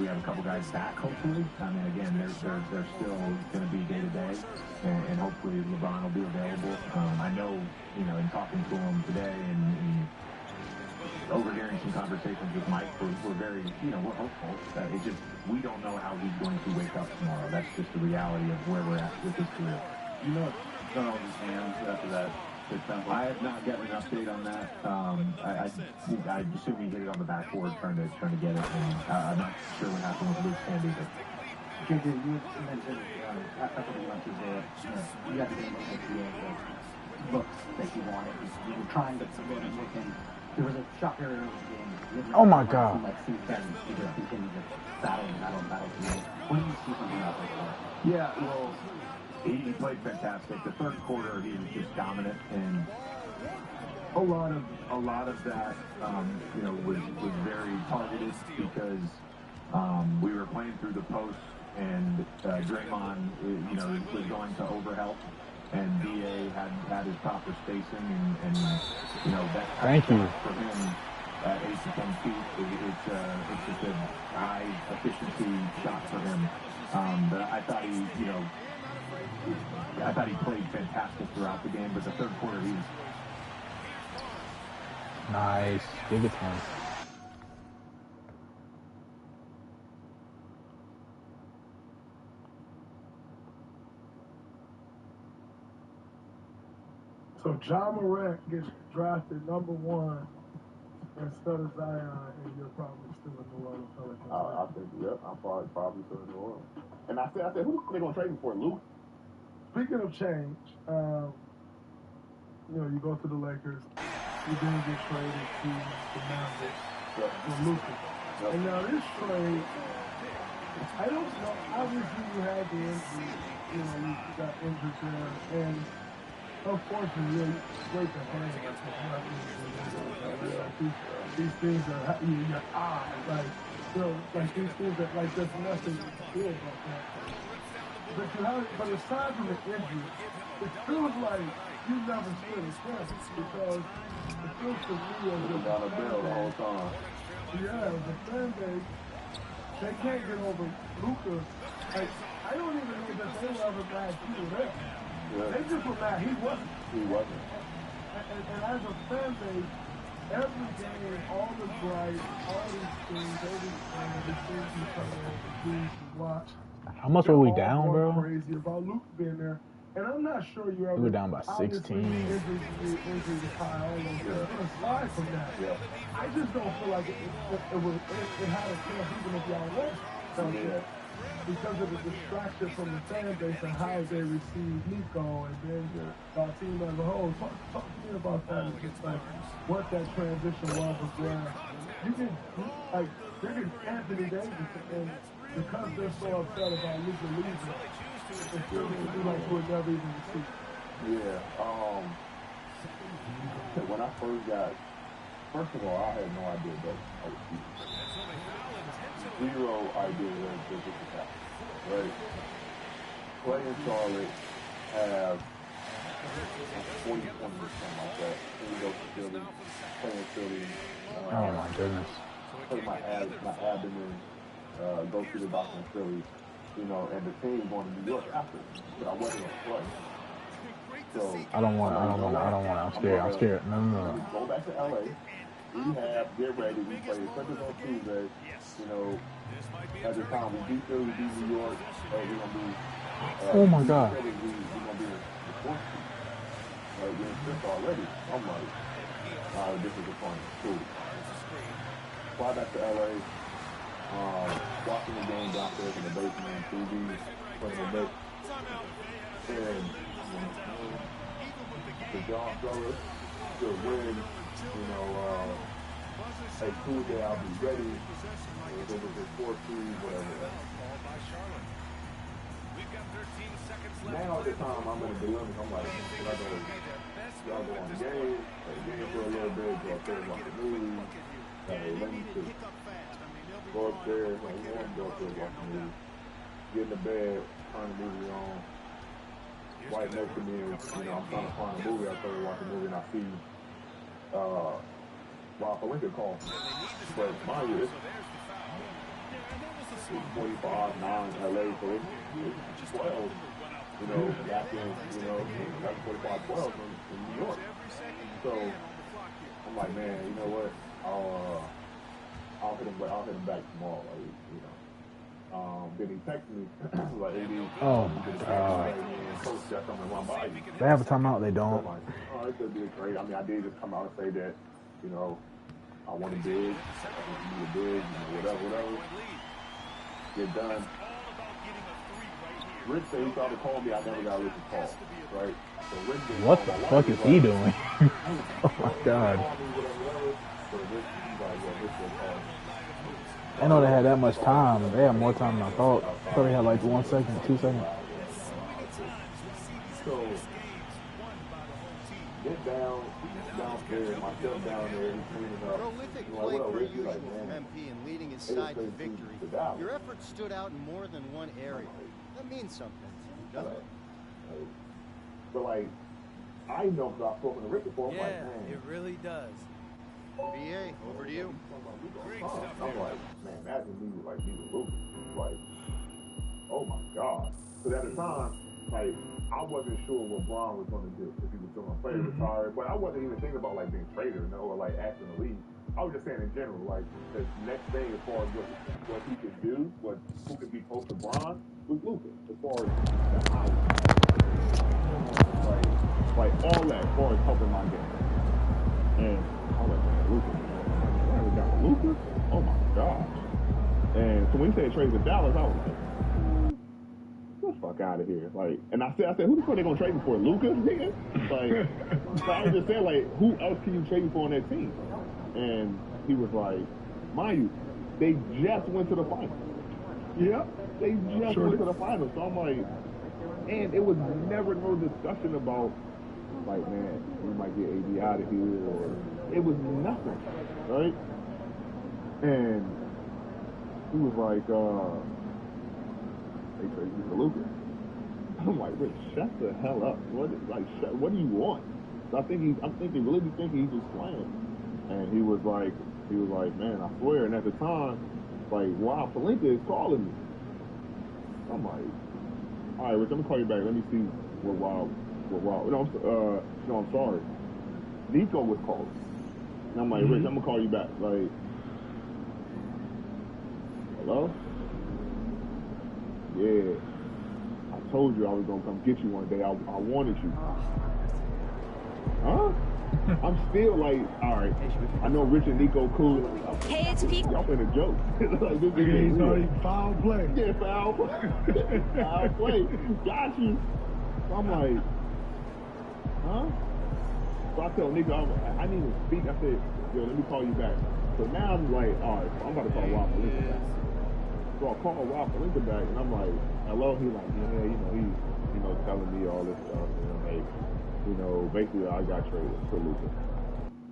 have a couple guys back. Hopefully, I mean, again, they're still going to be day to day, and hopefully LeBron will be available. I know, in talking to him today and overhearing some conversations with Mike, we're very, we're hopeful. It's just, we don't know how he's going to wake up tomorrow. That's just the reality of where we're at with his career. fell off his hands after that. I have not gotten an update on that. I assume he hit it on the backboard trying to get it, and I'm not sure what happened with Luke's hand either. JJ, you mentioned a couple of months ago, you got the game with the looks that you wanted. You were trying to promote and look, and there was a shot there in the game. Oh my God. Like since then, you just continue to battle. What do you see from him out there? Yeah, well, he played fantastic. The first quarter, he was just dominant, and a lot of that, was very targeted because we were playing through the post, and Draymond, was going to overhelp, and DA had his proper spacing, and that Thank you. for him at 8 to 10 feet, it's just a high efficiency shot for him. But I thought he played fantastic throughout the game, but the third quarter he was nice. Give it to him. So John Morant gets drafted number 1 instead of Zion, and you're probably still in New Orleans Pelicans. I think, yep, I'm probably still in New Orleans. And I said, who are they going to trade him for, Luke? Speaking of change, you go to the Lakers, you then get traded to the Mavericks for Luka. Yep. And now this trade, I don't know, obviously you had the injury, you got injured there, and unfortunately, it's great to hang these things that happen in your eye, like these things that, like, there's nothing you can do about that. But aside from the injury, it feels like you never stood a chance because it feels to me as if got a bill the whole time. Yeah, the fan base, they can't get over Luka. Like, I don't even know that they were ever mad he was there. Yeah. They just were mad he wasn't. He wasn't. And as a fan base, every game, all the bright, all these things, the things you come in, the things you watch. How much were we down, bro? Crazy about Luke being there, and I'm not sure you ever. We were down by 16. Injuries high all over. Aside from that, I just don't feel like it had a chance even if y'all won. Because of the distraction from the fan base and how they received Nico and then our team as a whole. Talk to me about that. And just like what that transition was where you can Anthony Davis, and because they're so upset about Luka leaving, it feels like we'll never even see. Yeah. When I first of all, I had no idea that I was zero idea that this was happening. Right? Clay and Charlotte have 40 points or something like that. Then we go to Philly, play in Philly. Oh my goodness. Play my abdomen, go through the doctor in Philly, and the team going to New York after. But I wasn't a play. So I don't want. I'm scared. No. Go back to LA. Rehab, get ready. We play the Clippers on Tuesday. At the time we beat Philly, we beat New York. We're gonna be. Oh my God. We're gonna be in the 4th seed. We're in 5th already. I'm like, this is the point. Cool. Fly back to LA. Watching the game downstairs in the basement, TV, playing the Knicks, and the John Flowers to win. Hey, cool day, I'll be ready. It was a 4-3, whatever. Now at the time, I'm in a dilemma. I'm like, should I go on the game? For a little bit, do I feel like the news? Let me see. Go upstairs, like, you want to go upstairs, watch the news. Get in the bed, turn the movie on. Right next to me, I'm trying to find a movie. I started watching a movie and I see Ralph Lincoln call. But mind you, it's 45, 9 LA, so it's 12. Back in, that's 45, 12 in New York. So I'm like, man, you know what? I'll hit him back tomorrow. Then he texted me, like, AD, Oh my God. Coach, that's something to run by you. They have a timeout. They don't. I'm like, oh, it could be great. I mean, I did just come out and say that, you know, I want a big, I think you need a big, you know, whatever. Get done. Rich said he tried to call me. I never got Rich's call, right? So Rich didn't What call the my fuck wife, is he doing? Oh my God. I know they had that much time. They had more time than I thought. I thought they had like 1 second, 2 seconds. So, get downstairs, myself down there, he's cleaning up. Prolific Like, play what per Rich? He's usual like, from man, MP and leading his side to victory. Your efforts stood out in more than one area. That means something, doesn't it? But like, I know because I've spoken to Rick before. I'm like, man, it really does. BA, over to you. I'm like, man, imagine me with Lucas. Like, oh my God. Because at the time, like, I wasn't sure what Braun was going to do, if he was going to play retired. But I wasn't even thinking about like being traded, or like asking the league. I was just saying in general, like, the next thing as far as what he could do, who could be close to Braun, was Lucas. As far as the house, like all that, as far as helping my game. And I was like, man, Lucas, we got Lucas? Oh my gosh. And so when he said trade with Dallas, I was like, get the fuck out of here. Like, and I said, who the fuck they gonna trade me for? Lucas, nigga? Like, so I was just saying, like, who else can you trade me for on that team? And he was like, mind you, they just went to the finals. Yep, they just went to the finals. So I'm like, and it was never no discussion about, like, man, we might get AD out of here, or it was nothing, right? And he was like, they traded me for Lucas. I'm like, Rich, shut the hell up. What do you want? So I'm thinking he's just playing. And he was like, man, I swear. And at the time, like, wow, Palinka is calling me. I'm like, all right, Rich, let me call you back. Let me see what Wild. No, I'm sorry. Nico was calling. And I'm like, Rich, I'm gonna call you back. Like, hello? Yeah. I told you I was gonna come get you one day. I wanted you. Huh? I'm still like, all right. I know Rich and Nico cool. Hey, it's Pete. Y'all been a joke. Like, this He's foul play. Yeah, foul play. Foul play. Got you. So I'm like, huh? So I tell Nico, I need to speak. I said, yo, let me call you back. So now I'm like, all right, I'm about to call Rob Palinka back. So I call Rob Palinka back, and I'm like, hello? He's like, yeah, he's, telling me all this stuff, basically I got traded for Lucas.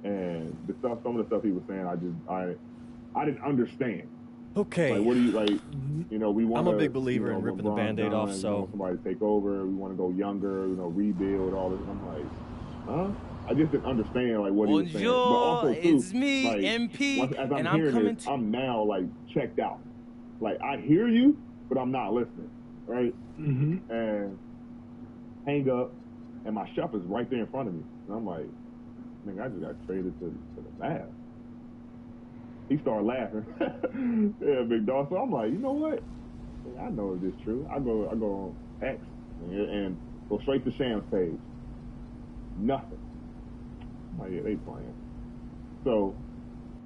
And some of the stuff he was saying, I didn't understand. Okay. Like, what do you, like, we want I'm a big believer in ripping the Band-Aid off, so. We want somebody to take over, we want to go younger, rebuild, all this. I'm like, huh? I just didn't understand, like, what he was saying. But also, too, it's me, like, MP, as I'm and hearing I'm coming this, I'm now, like, checked out. Like, I hear you, but I'm not listening, right? Mm-hmm. And hang up, and my chef is right there in front of me. And I'm like, nigga, I just got traded to the Mavs. He started laughing. Yeah, big dog. So I'm like, you know what? I know if this is true. I go on X and go straight to Sham's page. Nothing. I'm like, yeah, they playing. So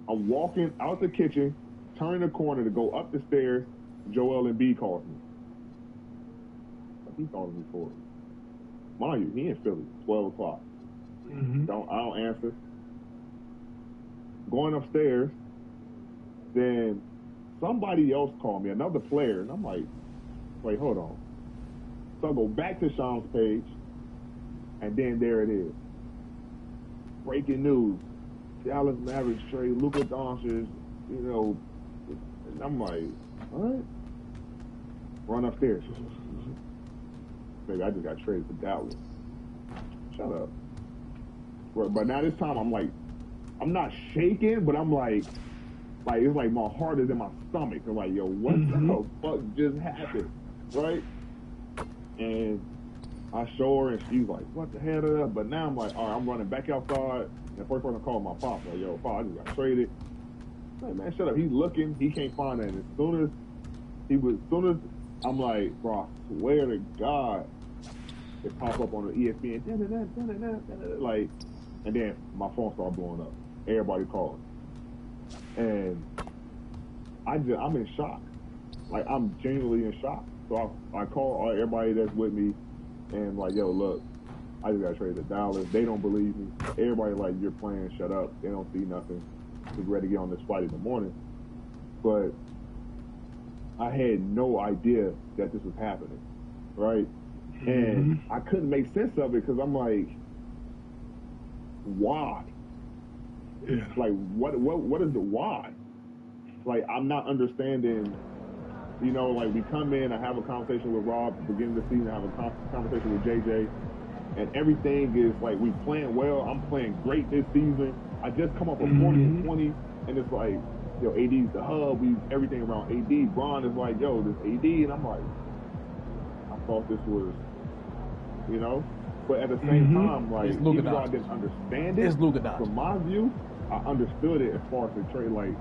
I'm walking out the kitchen, turn the corner to go up the stairs. Joel Embiid calls me. What he calling me for? Mind you, he in Philly, 12 o'clock. Mm-hmm. I don't answer. Going upstairs, then somebody else called me, another player, and I'm like, wait, hold on. So I go back to Sean's page, and then there it is. Breaking news. Dallas Mavericks trade Luka Doncic, and I'm like, all right. Run upstairs. Maybe I just got traded for Dallas. Shut up. But now this time I'm like, I'm not shaking, but I'm like it's like my heart is in my stomach. I'm like, yo, what the fuck just happened? Right? And I show her and she's like, what the hell? But now I'm like, all right, I'm running back outside. And the first person I call my pop, like, yo, pop, I just got traded. I'm like, man, shut up. He's looking. He can't find that. And as soon as he was, as soon as I'm like, bro, I swear to God, it pop up on the ESPN, like, and then my phone started blowing up. Everybody called, and I'm in shock. Like, I'm genuinely in shock. So I call everybody that's with me, and like, yo, look, I just got traded to Dallas. They don't believe me. Everybody like, you're playing, shut up. They don't see nothing. We're ready to get on this flight in the morning. But I had no idea that this was happening, right? And I couldn't make sense of it because I'm like, why? Yeah. Like, what is the why? Like, I'm not understanding. You know, like, we come in, I have a conversation with Rob, beginning of the season, I have a conversation with JJ, and everything is like, we playing well, I'm playing great this season. I just come up with 40 and 20, and it's like, yo, AD's the hub, everything around AD. Bron is like, yo, this AD, and I'm like, I thought this was, you know? But at the same time, like, even though I didn't understand it, from my view, I understood it as far as the trade, like,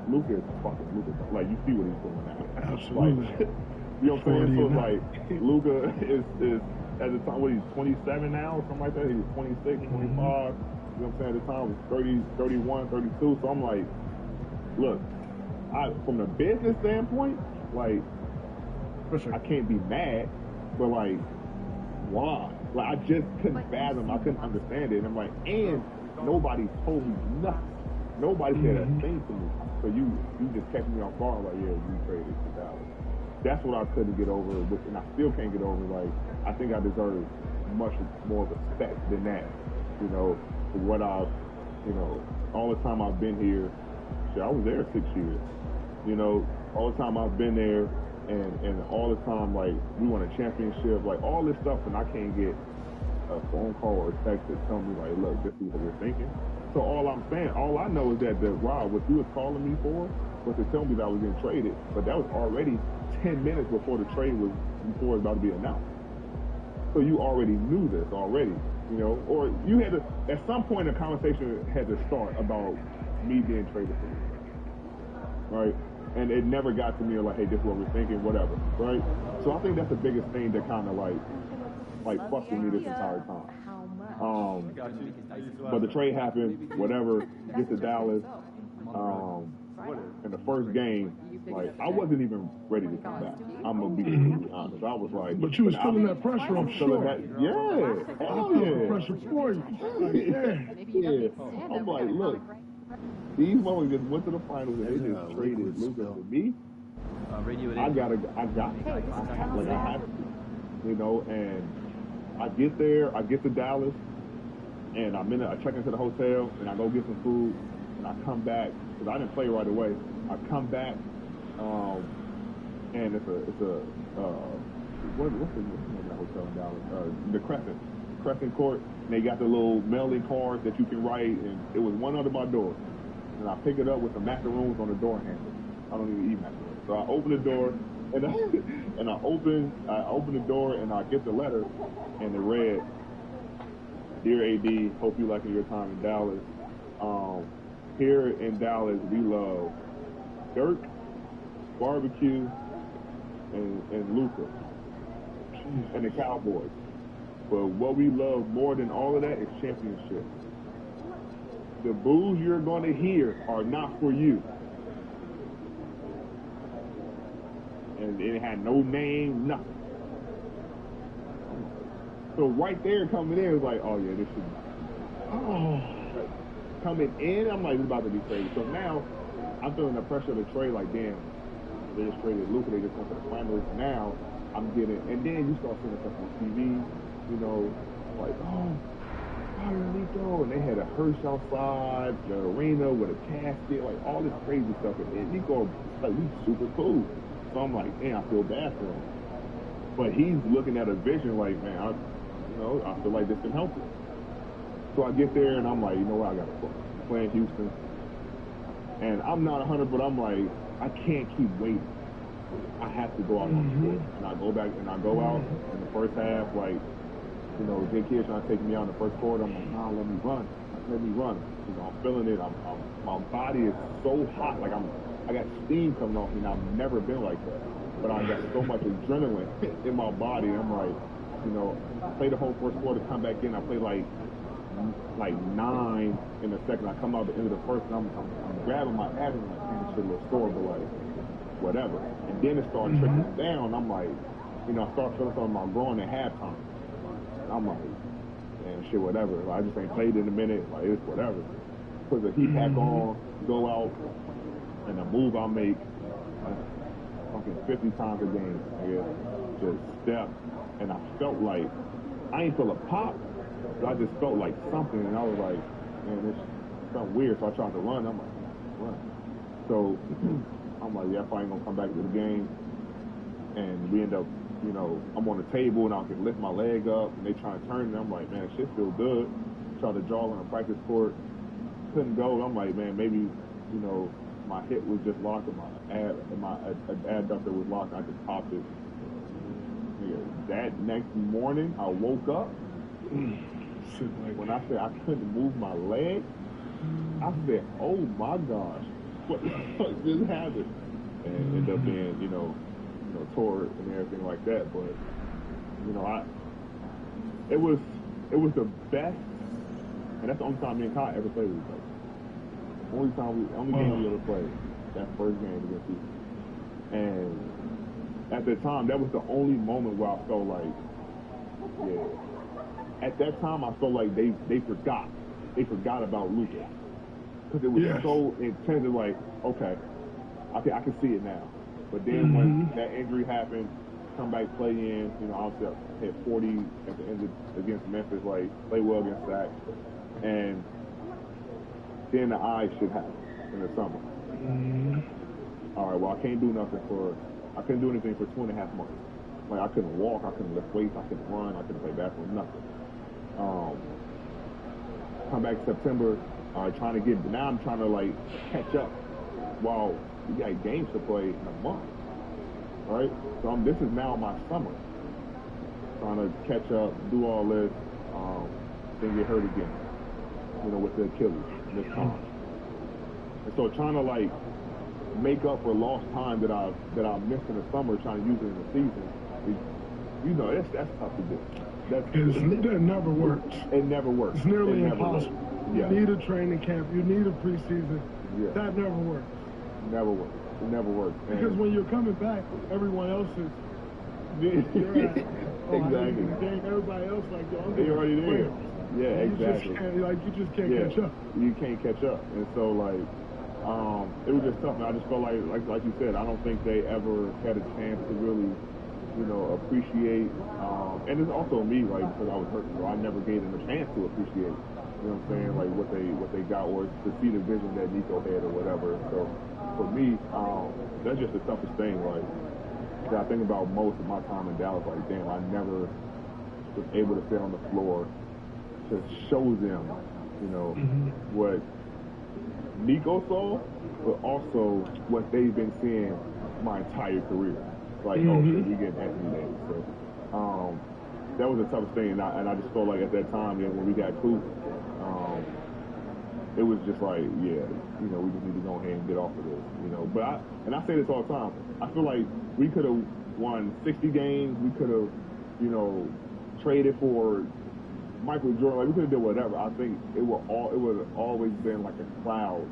Luka is fucking Luka. Like, you see what he's doing now. Absolutely. Like, you know what I'm saying? So it's like, Luka is at the time, what, he's 27 now or something like that? He was 26, 25. You know what I'm saying? At the time, it was 30, 31, 32. So I'm like, look, from the business standpoint, like, I can't be mad, but like, why? Like, I just couldn't fathom. I couldn't understand it. And I'm like, and nobody told me nothing. Nobody said a thing to me. So you just kept me off guard, like, yeah, you traded to Dallas. That's what I couldn't get over, and I still can't get over. Like, I think I deserve much more respect than that. You know, for what I've, you know, all the time I've been here. Shit, I was there 6 years. You know, all the time I've been there, and all the time, like, we won a championship, like, all this stuff, and I can't get a phone call or a text that tell me, like, look, this is what we're thinking. So all I'm saying, all I know is that Rob, what you was calling me for was to tell me that I was getting traded, but that was already 10 minutes before the trade was about to be announced. So you already knew this already, you know, or you had to, at some point, a conversation had to start about me being traded for you, right? And it never got to me like, hey, this is what we're thinking, whatever, right? So I think that's the biggest thing that kind of like fucked with me this entire time. But the trade happened, whatever, get to Dallas. In the first game, like, I wasn't even ready to come back. I'm gonna be completely honest. I was like, but you was feeling that pressure, I'm sure. Yeah, hell yeah. Pressure for you. Yeah. I'm like, look, these motherfuckers just went to the finals and they just traded Luka for me. I got to, like, I have to, you know, and I get there, I get to Dallas, and I check into the hotel, and I go get some food, and I come back, because I didn't play right away. I come back, and it's a what's the name of the hotel in Dallas? The Crescent Court, and they got the little mailing cards that you can write, and it was one under my door. And I pick it up with the macaroons on the door handle. I don't even eat macaroons. So I open the door, and I open the door, and I get the letter, and it read, "Dear AD, hope you liking your time in Dallas. Here in Dallas, we love Dirk, barbecue, and Luka, and the Cowboys. But what we love more than all of that is championships. The boos you're going to hear are not for you." And it had no name, nothing. So right there coming in, it was like, oh yeah, this should be. Coming in, I'm like, it's about to be crazy. So now, I'm feeling the pressure of the trade, like, damn, they just traded Luka, they just went to the finals. Now, I'm getting, and then you start seeing stuff on TV, you know, like, oh, Nico, and they had a hearse outside the arena with a casket, like all this crazy stuff. And Nico, like, we super cool. So I'm like, damn, I feel bad for him. But he's looking at a vision like, man, I feel like this can help him. So I get there and I'm like, you know what, I got to play in Houston. And I'm not 100, but I'm like, I can't keep waiting. I have to go out on the court. And I go back and I go out in the first half, like, you know, Jay Kidd's trying to take me out in the first quarter. I'm like, nah, let me run. You know, I'm feeling it. My body is so hot. Like, I'm I got steam coming off me, and I've never been like that. But I got so much adrenaline in my body. I'm like, you know, I played the whole first quarter, come back in, I played like 9 in the second. I come out at the end of the first, and I'm grabbing my abs, and I'm like, man, this shit a little sore, but like, whatever. And then it started trickling down. I'm like, you know, I start feeling something in my groin at halftime. And I'm like, man, shit, whatever. Like, I just ain't played in a minute. Like, it's whatever. Put the heat pack on, go out, and the move I make, fucking 50 times a game, nigga. Just step. And I felt like, I ain't feel a pop, but I just felt like something. And I was like, man, this something weird. So I tried to run. I'm like, run. So I'm like, yeah, I probably ain't gonna come back to the game. And we end up, you know, I'm on the table and I can lift my leg up and they try to turn me. I'm like, man, shit feel good. Try to jog on a practice court. Couldn't go. I'm like, man, maybe, you know, my hip was just locked and my adductor was locked. I just popped it. Yeah, that next morning, I woke up. When I said I couldn't move my leg, I said, oh my gosh, what the fuck just happened? And ended up being, you know, tore and everything like that. But, you know, it was the best, and that's the only time me and Kai ever played with each other. Only game we ever played, that first game against you. And at the time, that was the only moment where I felt like, yeah. At that time, I felt like they forgot. They forgot about Luka. Because it was so intense. Like, okay, I can see it now. But then when that injury happened, come back, play in, you know, obviously I hit 40 at the end against Memphis, like, play well against that. And then the eye shit happened in the summer. All right, well, I couldn't do anything for 2.5 months. Like, I couldn't walk, I couldn't lift weights, I couldn't run, I couldn't play basketball, nothing. Come back September, now I'm trying to, like, catch up while we got games to play in a month, right? So this is now my summer. Trying to catch up, do all this, then get hurt again, you know, with the Achilles this time. And so trying to, like, make up for lost time that I missed in the summer, trying to use it in the season, you know, that's tough to do. That never works. It never works. It's nearly impossible. Yeah. You need a training camp. You need a preseason. Yeah. That never works. Never works. It never works. Because when you're coming back, everyone else is. Exactly. Everybody else like they already there. Yeah, exactly. You just can't catch up. You can't catch up, and so like, it was just tough. And I just felt like you said, I don't think they ever had a chance to really, you know, appreciate. And it's also me, like, because I was hurt, so I never gave them a chance to appreciate. You know what I'm saying? Like what they got, or to see the vision that Nico had, or whatever. So for me, that's just the toughest thing. Like, that I think about most of my time in Dallas. Like, damn, I never was able to stay on the floor to show them, you know, what Nico saw, but also what they've been seeing my entire career. Like, oh shit, we get Anthony Davis. So that was the toughest thing, and I just felt like at that time, then when we got Coop, it was just like, yeah, you know, we just need to go ahead and get off of this, you know. But I say this all the time. I feel like we could have won 60 games. We could have, you know, traded for Michael Jordan. Like, we could have did whatever. I think it would have always been like a cloud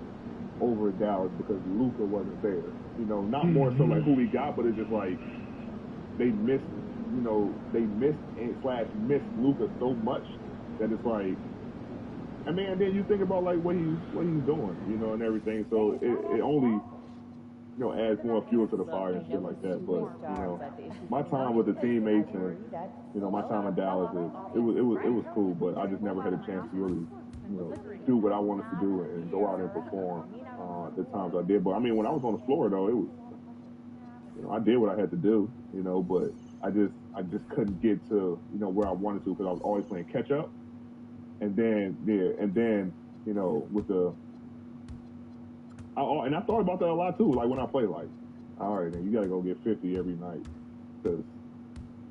over Dallas because Luka wasn't there. You know, not more so like who we got, but it's just like they missed Luka so much that it's like, I mean, and then you think about like what he's doing, you know, and everything. So it only, you know, adds more fuel to the fire and shit like that. But, you know, my time with the teammates and, you know, my time in Dallas, it was cool, but I just never had a chance to really, you know, do what I wanted to do and go out and perform the times I did. But I mean, when I was on the floor though, it was, you know, I did what I had to do, you know, but I just couldn't get to, you know, where I wanted to because I was always playing catch up. And then, you know, with and I thought about that a lot too. Like when I play, like, all right, then you got to go get 50 every night because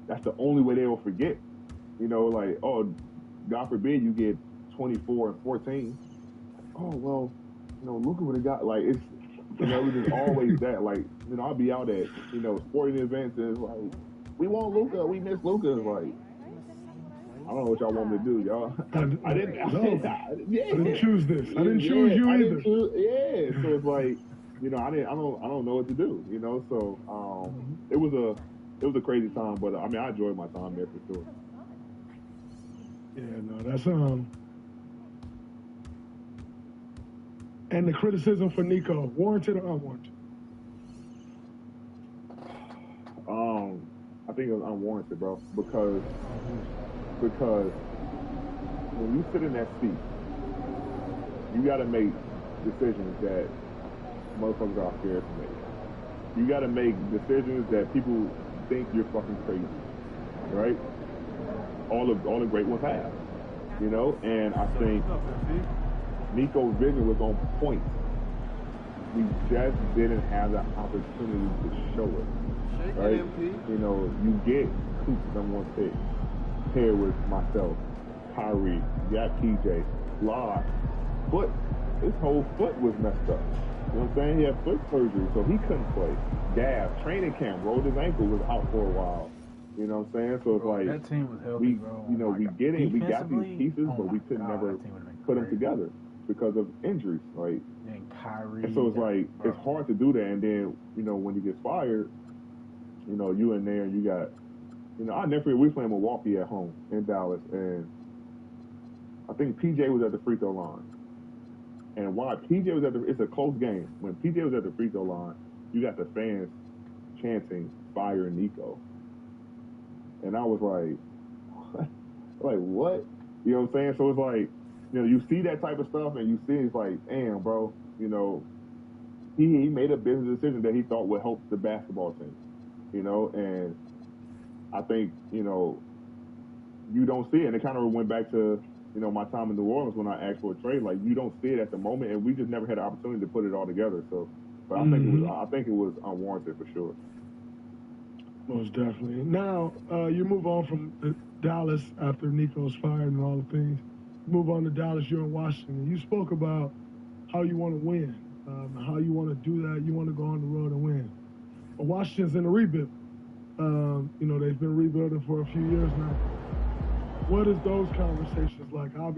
that's the only way they will forget. You know, like, oh, God forbid you get 24 and 14. Oh well, you know, Luka would have got like You know, it was just always that. Like, you know, I'll be out at, you know, sporting events and it's like, we want Luka, we miss Luka. It's like, I don't know what y'all want me to do, y'all. I didn't choose this. I didn't choose you either. So it's like, you know, I don't know what to do, you know. So it was a crazy time, but I mean, I enjoyed my time there for sure. Yeah, no, that's and the criticism for Nico, warranted or unwarranted? I think it was unwarranted, bro, because when you sit in that seat, you got to make decisions that motherfuckers are scared to make. You got to make decisions that people think you're fucking crazy, right? All the great ones have, you know. And I think Nico's vision was on point. We just didn't have the opportunity to show it, right? You know, you get Coop's #1 pick paired with myself, Kyrie, you got PJ, Lod, foot. His whole foot was messed up. You know what I'm saying? He had foot surgery, so he couldn't play. Gav, training camp, rolled his ankle, was out for a while. You know what I'm saying? So it's like that team was healthy, we got these pieces, but we could never put them together because of injuries. Like, and Kyrie. And so it's like it's hard to do that. And then, you know, when he gets fired, you know, you in there, you got, you know, I never forget, we playing Milwaukee at home in Dallas, and I think PJ was at the free throw line. And while PJ was it's a close game. When PJ was at the free throw line, you got the fans chanting "Fire Nico," and I was like, what? You know what I'm saying? So it's like, you know, you see that type of stuff, and you see it's like, damn, bro, you know, he made a business decision that he thought would help the basketball team, you know, and I think, you know, you don't see it, and it kind of went back to, you know, my time in New Orleans when I asked for a trade. Like, you don't see it at the moment, and we just never had an opportunity to put it all together. So, but I think it was unwarranted for sure. Most definitely. Now, you move on from Dallas after Nico's fired and all the things. You move on to Dallas, you're in Washington. You spoke about how you want to win, how you want to do that. You want to go on the road and win. But Washington's in a rebuild. You know, they've been rebuilding for a few years now. What is those conversations like? Obviously,